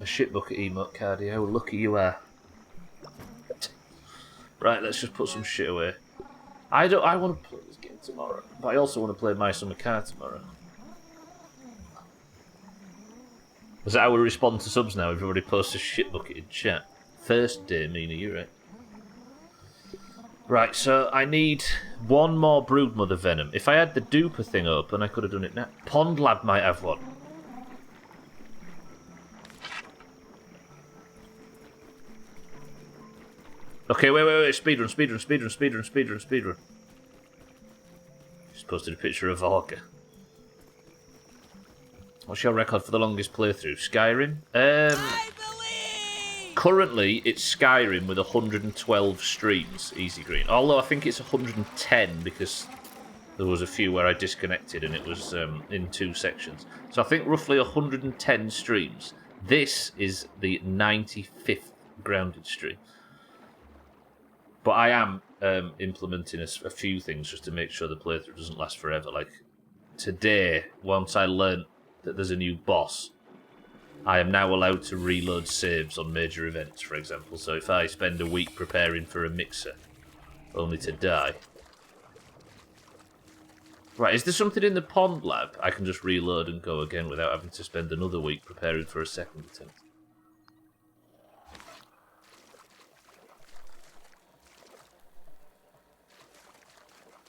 shit bucket emote, Cardi. How lucky you are. Right, let's just put some shit away. I want to play this game tomorrow, but I also want to play My Summer Car tomorrow. Is that how we respond to subs now? Everybody posts a shit bucket in chat. First day, Mina, you're right. Right, so I need one more Broodmother Venom. If I had the duper thing open, I could have done it now. Pond Lab might have one. Okay, wait. Speedrun. Just posted a picture of Orca. What's your record for the longest playthrough? Skyrim? I believe! Currently, it's Skyrim with 112 streams, easy green. Although I think it's 110 because there was a few where I disconnected and it was in 2 sections. So I think roughly 110 streams. This is the 95th grounded stream. But I am implementing a few things just to make sure the playthrough doesn't last forever. Like, today, once I learned that there's a new boss, I am now allowed to reload saves on major events, for example. So if I spend a week preparing for a mixer, only to die... Right, is there something in the Pond Lab I can just reload and go again without having to spend another week preparing for a second attempt?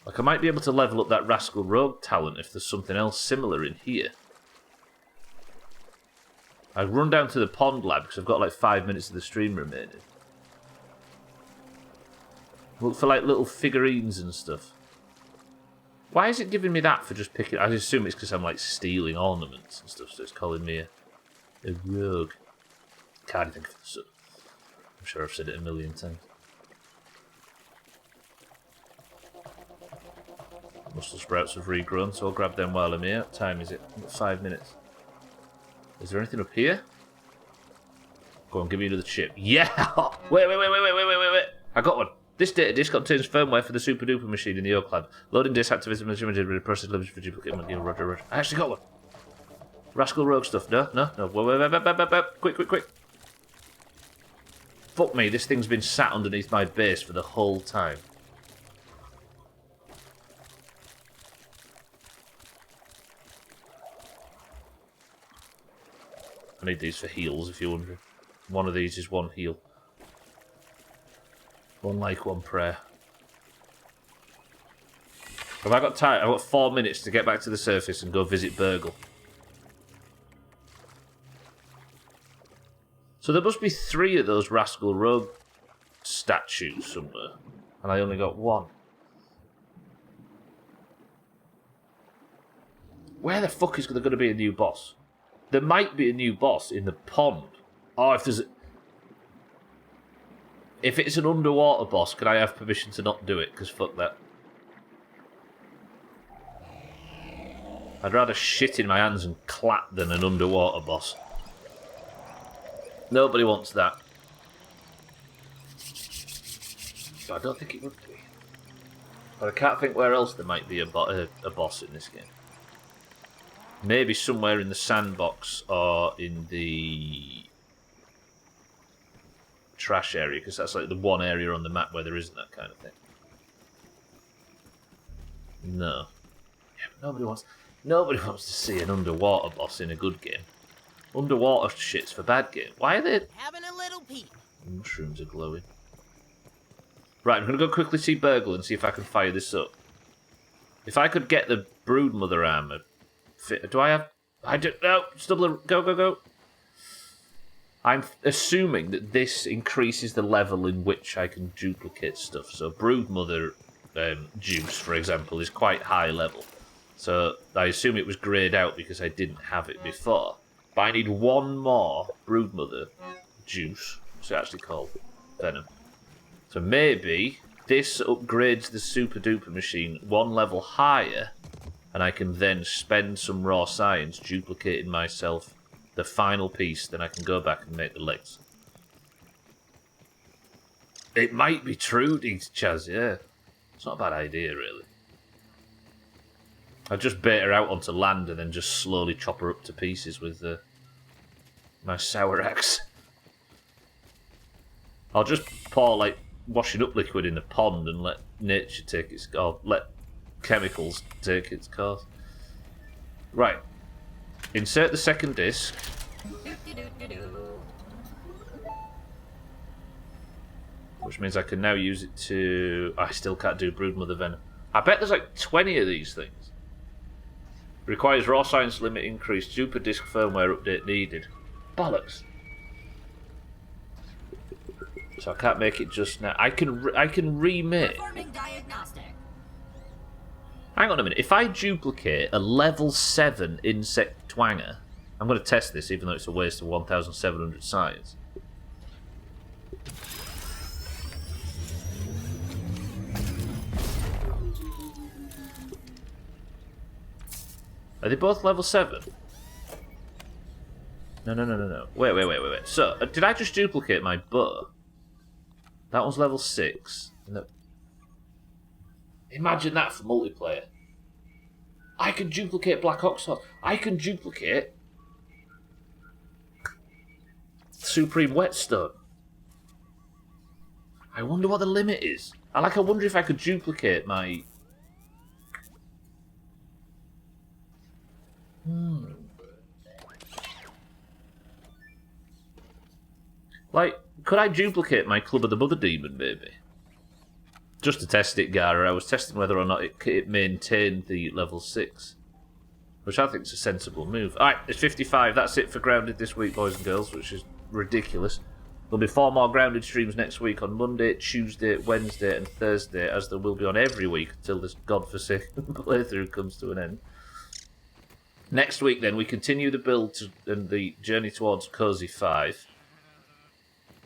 Like, I might be able to level up that Rascal Rogue talent if there's something else similar in here. I'd run down to the Pond Lab because I've got like 5 minutes of the stream remaining. Look for like little figurines and stuff. Why is it giving me that for just picking... I assume it's because I'm like stealing ornaments and stuff, so it's calling me a rogue. Can't think of the sub. I'm sure I've said it a million times. Muscle sprouts have regrown, so I'll grab them while I'm here. What time is it? 5 minutes. Is there anything up here? Go on, give me another chip. Yeah! Wait. I got one. This data disk contains firmware for the super duper machine in the Oak Lab. Loading disk activates the machine with a process limited for duplicate. Roger. I actually got one. Rascal Rogue stuff. No. Wait. Quick. Fuck me, this thing's been sat underneath my base for the whole time. I need these for heals, if you're wondering. One of these is one heal. One like, one prayer. Have I got time? I've got 4 minutes to get back to the surface and go visit Burgle. So there must be 3 of those Rascal Rogue statues somewhere. And I only got 1. Where the fuck is there going to be a new boss? There might be a new boss in the pond. Oh, if it's an underwater boss, can I have permission to not do it? Because fuck that. I'd rather shit in my hands and clap than an underwater boss. Nobody wants that. I don't think it would be. But I can't think where else there might be a boss in this game. Maybe somewhere in the sandbox or in the trash area, because that's like the one area on the map where there isn't that kind of thing. No. Yeah, but nobody wants to see an underwater boss in a good game. Underwater shit's for bad game. Why are they Having a little peek. mushrooms are glowing? Right, I'm gonna go quickly see Burgle and see if I can fire this up. If I could get the Broodmother armor. Do I have... I don't know. Stubbler, go. I'm assuming that this increases the level in which I can duplicate stuff. So Broodmother juice, for example, is quite high level. So I assume it was greyed out because I didn't have it before. But I need 1 more Broodmother juice. What's it actually called? Venom. So maybe this upgrades the super duper machine 1 level higher. And I can then spend some raw science duplicating myself the final piece, then I can go back and make the legs. It might be true, Chaz, yeah. It's not a bad idea, really. I'd just bait her out onto land and then just slowly chop her up to pieces with my sour axe. I'll just pour, like, washing up liquid in a pond and let nature take its... or let chemicals take its course. Right. Insert the second disc. Which means I can now use it to... I still can't do Broodmother Venom. I bet there's like 20 of these things. Requires raw science limit increase. Super disk firmware update needed. Bollocks. So I can't make it just now. I can remake... Performing diagnostic. Hang on a minute. If I duplicate a level 7 insect twanger, I'm going to test this, even though it's a waste of 1,700 science. Are they both level 7? No. Wait. So, did I just duplicate my bow? That one's level 6. No. Imagine that for multiplayer. I can duplicate Black Ox Sword. I can duplicate Supreme Whetstone. I wonder what the limit is. I wonder if I could duplicate my... Like, could I duplicate my Club of the Mother Demon, maybe? Just to test it, Gara. I was testing whether or not it maintained the level 6. Which I think is a sensible move. Alright, it's 55. That's it for Grounded this week, boys and girls, which is ridiculous. There'll be 4 more Grounded streams next week on Monday, Tuesday, Wednesday and Thursday, as there will be on every week until this godforsaken playthrough comes to an end. Next week, then, we continue the build and the journey towards Cozy 5.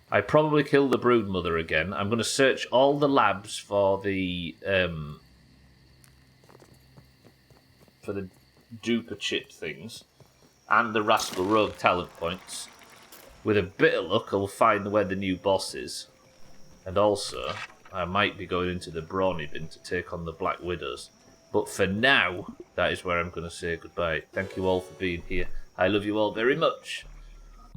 I probably kill the Broodmother again. I'm going to search all the labs for the duper chip things and the Rascal Rogue talent points. With a bit of luck, I'll find where the new boss is. And also, I might be going into the Brawny bin to take on the Black Widows. But for now, that is where I'm going to say goodbye. Thank you all for being here. I love you all very much.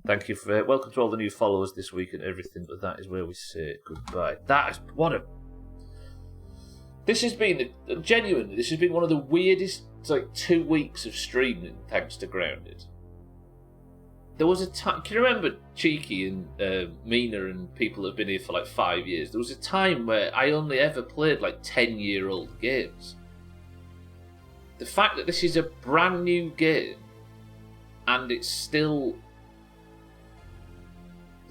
Thank you for welcome to all the new followers this week and everything. But that is where we say goodbye. This has been genuinely. This has been one of the weirdest 2 weeks of streaming thanks to Grounded. There was a time. Can you remember Cheeky and Mina and people that have been here for 5 years? There was a time where I only ever played 10-year-old games. The fact that this is a brand new game and it's still.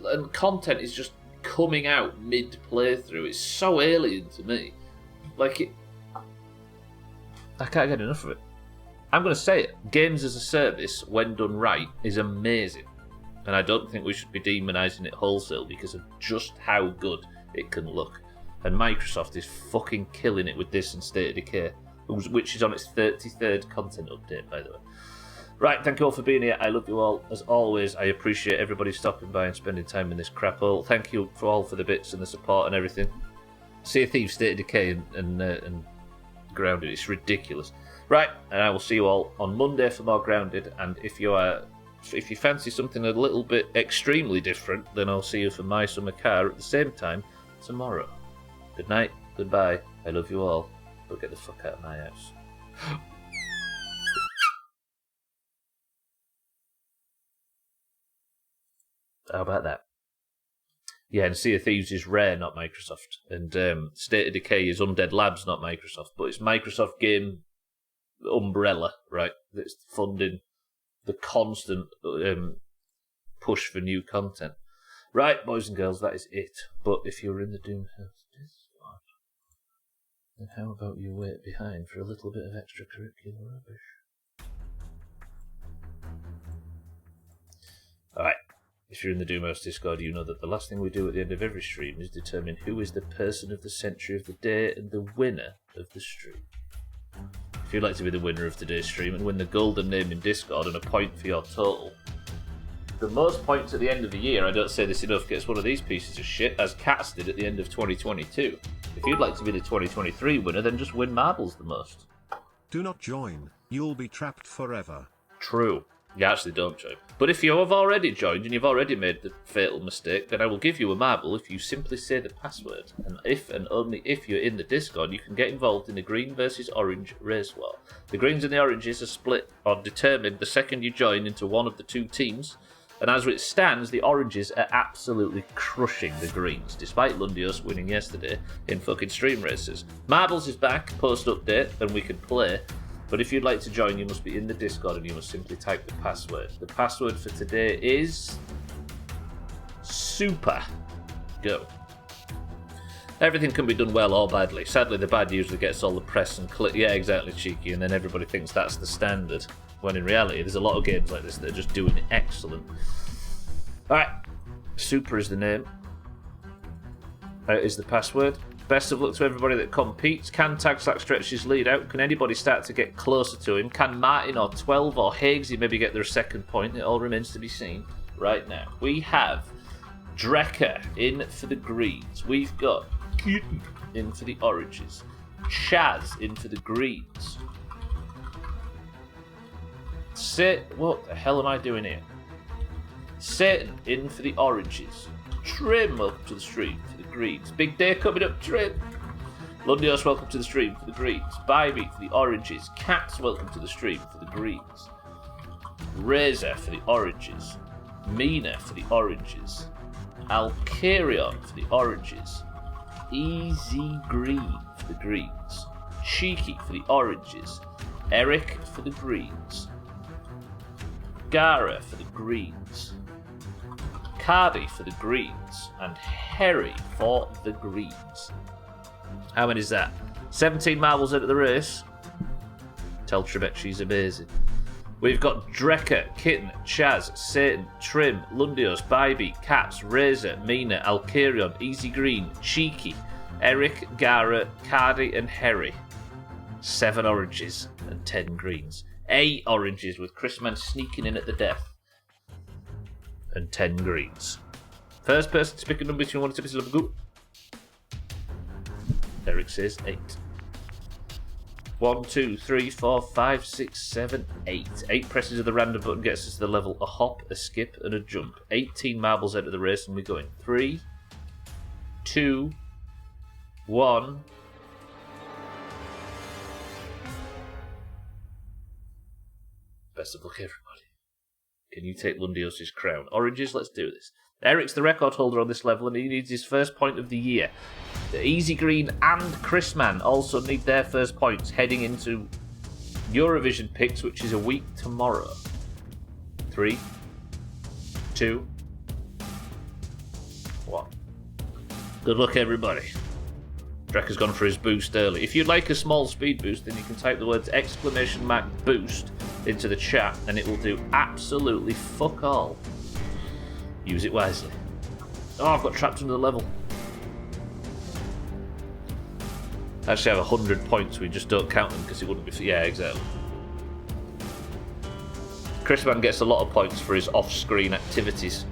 And content is just coming out mid playthrough. It's so alien to me. I can't get enough of it. I'm going to say it. Games as a service, when done right, is amazing. And I don't think we should be demonising it wholesale because of just how good it can look. And Microsoft is fucking killing it with this and State of Decay, which is on its 33rd content update, by the way. Right, thank you all for being here. I love you all. As always, I appreciate everybody stopping by and spending time in this crap hole. Thank you for the bits and the support and everything. Sea of Thieves, State of Decay, and Grounded. It's ridiculous. Right, and I will see you all on Monday for more Grounded. And if you fancy something a little bit extremely different, then I'll see you for My Summer Car at the same time tomorrow. Good night, goodbye. I love you all. But get the fuck out of my house. How about that? Yeah, and Sea of Thieves is Rare, not Microsoft. And State of Decay is Undead Labs, not Microsoft. But it's Microsoft game umbrella, right, that's funding the constant push for new content. Right, boys and girls, that is it. But if you're in the Doomhaus Discord, then how about you wait behind for a little bit of extracurricular rubbish? Alright. If you're in the Doomhaus Discord, you know that the last thing we do at the end of every stream is determine who is the person of the century of the day and the winner of the stream. If you'd like to be the winner of today's stream and win the golden name in Discord and a point for your total, the most points at the end of the year, I don't say this enough, gets one of these pieces of shit, as Cats did at the end of 2022. If you'd like to be the 2023 winner, then just win marbles the most. Do not join. You'll be trapped forever. True. You actually don't join. But if you have already joined and you've already made the fatal mistake, then I will give you a marble if you simply say the password. And if and only if you're in the Discord, you can get involved in the green versus orange race war. The greens and the oranges are split or determined the second you join into one of the two teams. And as it stands, the oranges are absolutely crushing the greens, despite Lundios winning yesterday in fucking stream races. Marbles is back, post-update, and we can play. But if you'd like to join, you must be in the Discord and you must simply type the password. The password for today is super. Go. Everything can be done well or badly. Sadly, the bad usually gets all the press and click. Yeah, exactly, Cheeky. And then everybody thinks that's the standard. When in reality, there's a lot of games like this that are just doing it excellent. Alright. Super is the name. Is the password. Best of luck to everybody that competes. Can Tag/Slack stretch his lead out? Can anybody start to get closer to him? Can Martin or 12 or Higgsy maybe get their second point? It all remains to be seen right now. We have Drecker in for the greens. We've got Kitten in for the oranges. Chaz in for the greens. What the hell am I doing here? Satan in for the oranges. Trim, welcome to the stream for the greens. Big day coming up, Trim. Lundios, welcome to the stream for the greens. Bybee for the oranges. Cats, welcome to the stream for the greens. Razor for the oranges. Mina for the oranges. Alcarion for the oranges. Easy Green for the greens. Cheeky for the oranges. Eric for the greens. Gara for the greens. Cardi for the greens. And Harry for the greens. How many is that? 17 marbles into the race. Tell Trebek she's amazing. We've got Drecker, Kitten, Chaz, Satan, Trim, Lundios, Bybee, Cats, Razor, Mina, Alcarion, Easy Green, Cheeky, Eric, Gara, Cardi, and Harry. 7 oranges and 10 greens. 8 oranges with Chrisman sneaking in at the death. And 10 greens. First person to pick a number between 1 and 2 is go. Eric says 8. 1, 2, 3, 4, 5, 6, 7, 8. 8 presses of the random button gets us to the level a hop, a skip, and a jump. 18 marbles out of the race, and we go in 3, 2, 1. Best of luck, everybody. Can you take Lundios' crown? Oranges, let's do this. Eric's the record holder on this level, and he needs his first point of the year. The Easy Green and Chrisman also need their first points heading into Eurovision picks, which is a week tomorrow. 3, 2, 1. Good luck, everybody. Drek has gone for his boost early. If you'd like a small speed boost, then you can type the words !boost into the chat, and it will do absolutely fuck all. Use it wisely. Oh, I've got trapped under the level. I actually have 100 points, we just don't count them because it wouldn't be... Yeah, exactly. Chrisman gets a lot of points for his off-screen activities.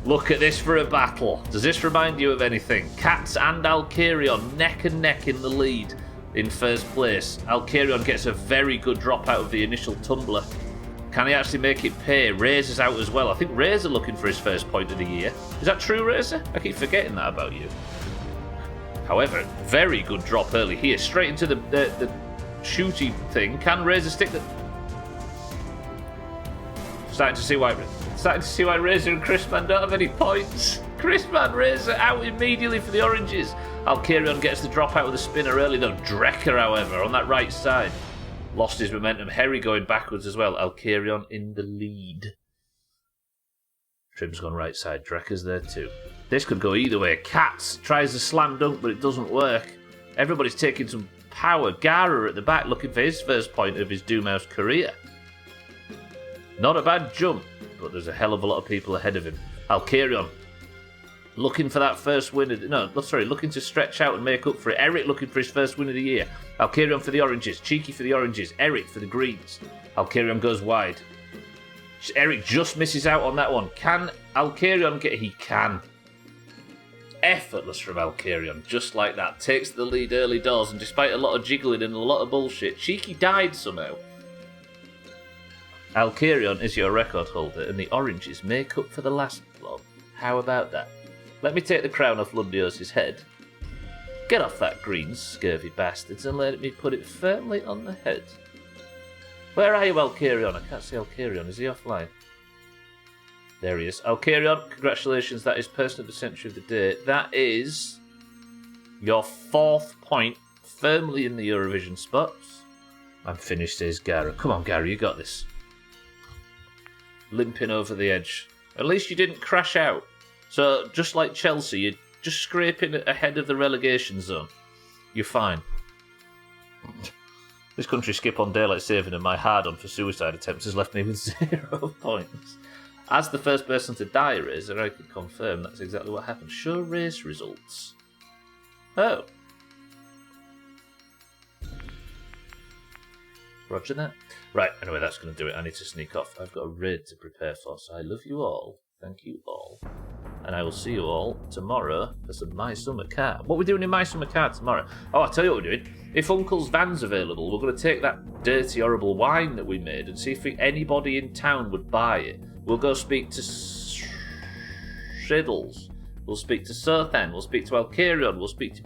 Look at this for a battle. Does this remind you of anything? Cats and Alkarion neck and neck in the lead in first place. Alkarion gets a very good drop out of the initial tumbler. Can he actually make it pay? Razor's out as well. I think Razor looking for his first point of the year. Is that true, Razor? I keep forgetting that about you. However, very good drop early here. Straight into the shooty thing. Can Razor stick the... Starting to see why Razor and Chrisman don't have any points. Chrisman, Razor out immediately for the oranges. Alkarion gets the drop out with the spinner early though. Drecker, however, on that right side, lost his momentum. Harry going backwards as well. Alkarion in the lead. Trim's gone right side. Drecker's there too. This could go either way. Cats tries a slam dunk, but it doesn't work. Everybody's taking some power. Gara at the back looking for his first point of his Doomhaus career. Not a bad jump, but there's a hell of a lot of people ahead of him. Alkarion looking for that first win. Looking to stretch out and make up for it. Eric looking for his first win of the year. Alkarion for the oranges. Cheeky for the oranges. Eric for the greens. Alkarion goes wide. Eric just misses out on that one. Can Alkarion get... He can. Effortless from Alkarion. Just like that. Takes the lead early doors, and despite a lot of jiggling and a lot of bullshit, Cheeky died somehow. Alkarion is your record holder, and the oranges make up for the last vlog. How about that? Let me take the crown off Lundios' head. Get off that green, scurvy bastards, and let me put it firmly on the head. Where are you, Alkarion? I can't see Alkarion. Is he offline? There he is. Alkarion, congratulations. That is Person of the Century of the Day. That is your 4th point, firmly in the Eurovision spots. I'm finished, says Gara. Come on, Gara, you got this. Limping over the edge. At least you didn't crash out. So, just like Chelsea, you're just scraping ahead of the relegation zone. You're fine. This country skip on daylight saving and my hard-on for suicide attempts has left me with 0 points. As the first person to die, Razor, I can confirm that's exactly what happened. Show race results. Oh. Roger that. Right, anyway, that's going to do it. I need to sneak off. I've got a raid to prepare for, so I love you all. Thank you all. And I will see you all tomorrow for some My Summer Car. What are we doing in My Summer Car tomorrow? Oh, I'll tell you what we're doing. If Uncle's van's available, we're going to take that dirty, horrible wine that we made and see if anybody in town would buy it. We'll go speak to Shiddles. We'll speak to Sothan. We'll speak to Alkarion. We'll speak to...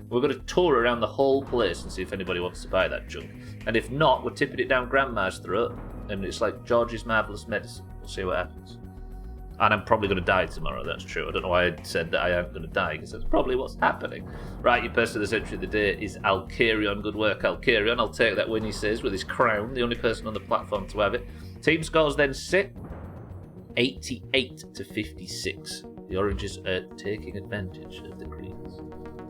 We're going to tour around the whole place and see if anybody wants to buy that junk. And if not, we're tipping it down Grandma's throat. And it's like George's Marvellous Medicine. We'll see what happens. And I'm probably going to die tomorrow, that's true. I don't know why I said that I am going to die, because that's probably what's happening. Right, your person of the century of the day is Alkarion. Good work, Alkarion. I'll take that win, he says, with his crown. The only person on the platform to have it. Team scores then sit 88 to 56. The oranges are taking advantage of the greens,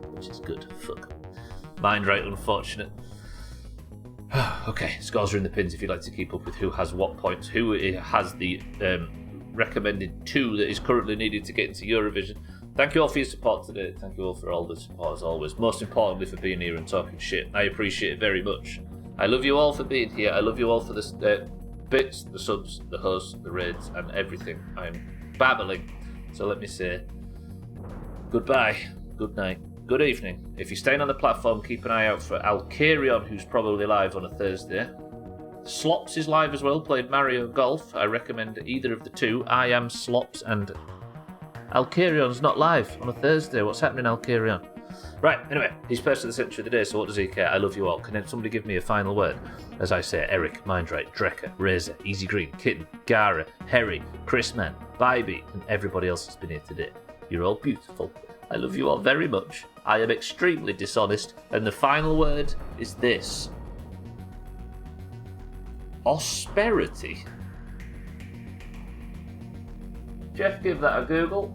which is good. Fuck. Mind right, unfortunate. Okay, scores are in the pins if you'd like to keep up with who has what points, who has the recommended 2 that is currently needed to get into Eurovision. Thank you all for your support today. Thank you all for all the support as always. Most importantly for being here and talking shit. I appreciate it very much. I love you all for being here. I love you all for the bits, the subs, the hosts, the raids, and everything. I'm babbling. So let me say goodbye, good night, Good evening. If you're staying on the platform, keep an eye out for Alkarion, who's probably live on a Thursday. Slops is live as well, played Mario Golf. I recommend either of the two. I am Slops, and Alkarion's not live on a Thursday. What's happening, Alkarion? Right, anyway, he's person of the century of the day, so what does he care? I love you all. Can somebody give me a final word? As I say, Eric, Mindrate, Drekker, Razor, Easy Green, Kitten, Gara, Harry, Chrisman, Bybee, and everybody else that's been here today. You're all beautiful. I love you all very much. I am extremely dishonest, and the final word is this. Osperity. Jeff, give that a Google.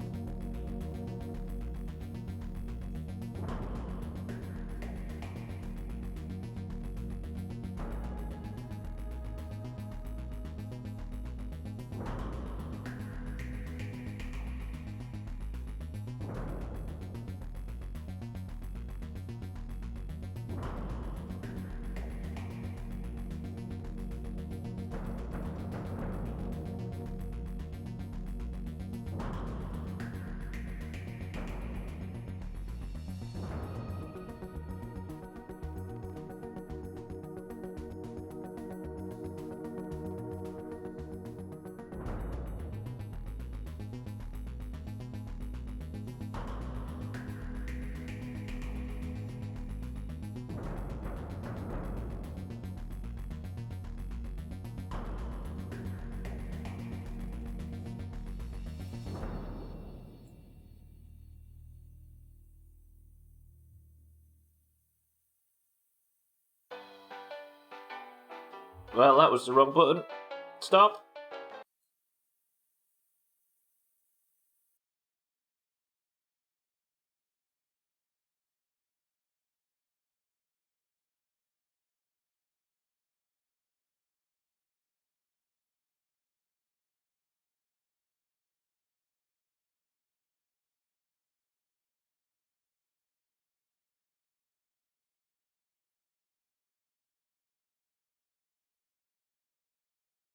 Well, that was the wrong button. Stop.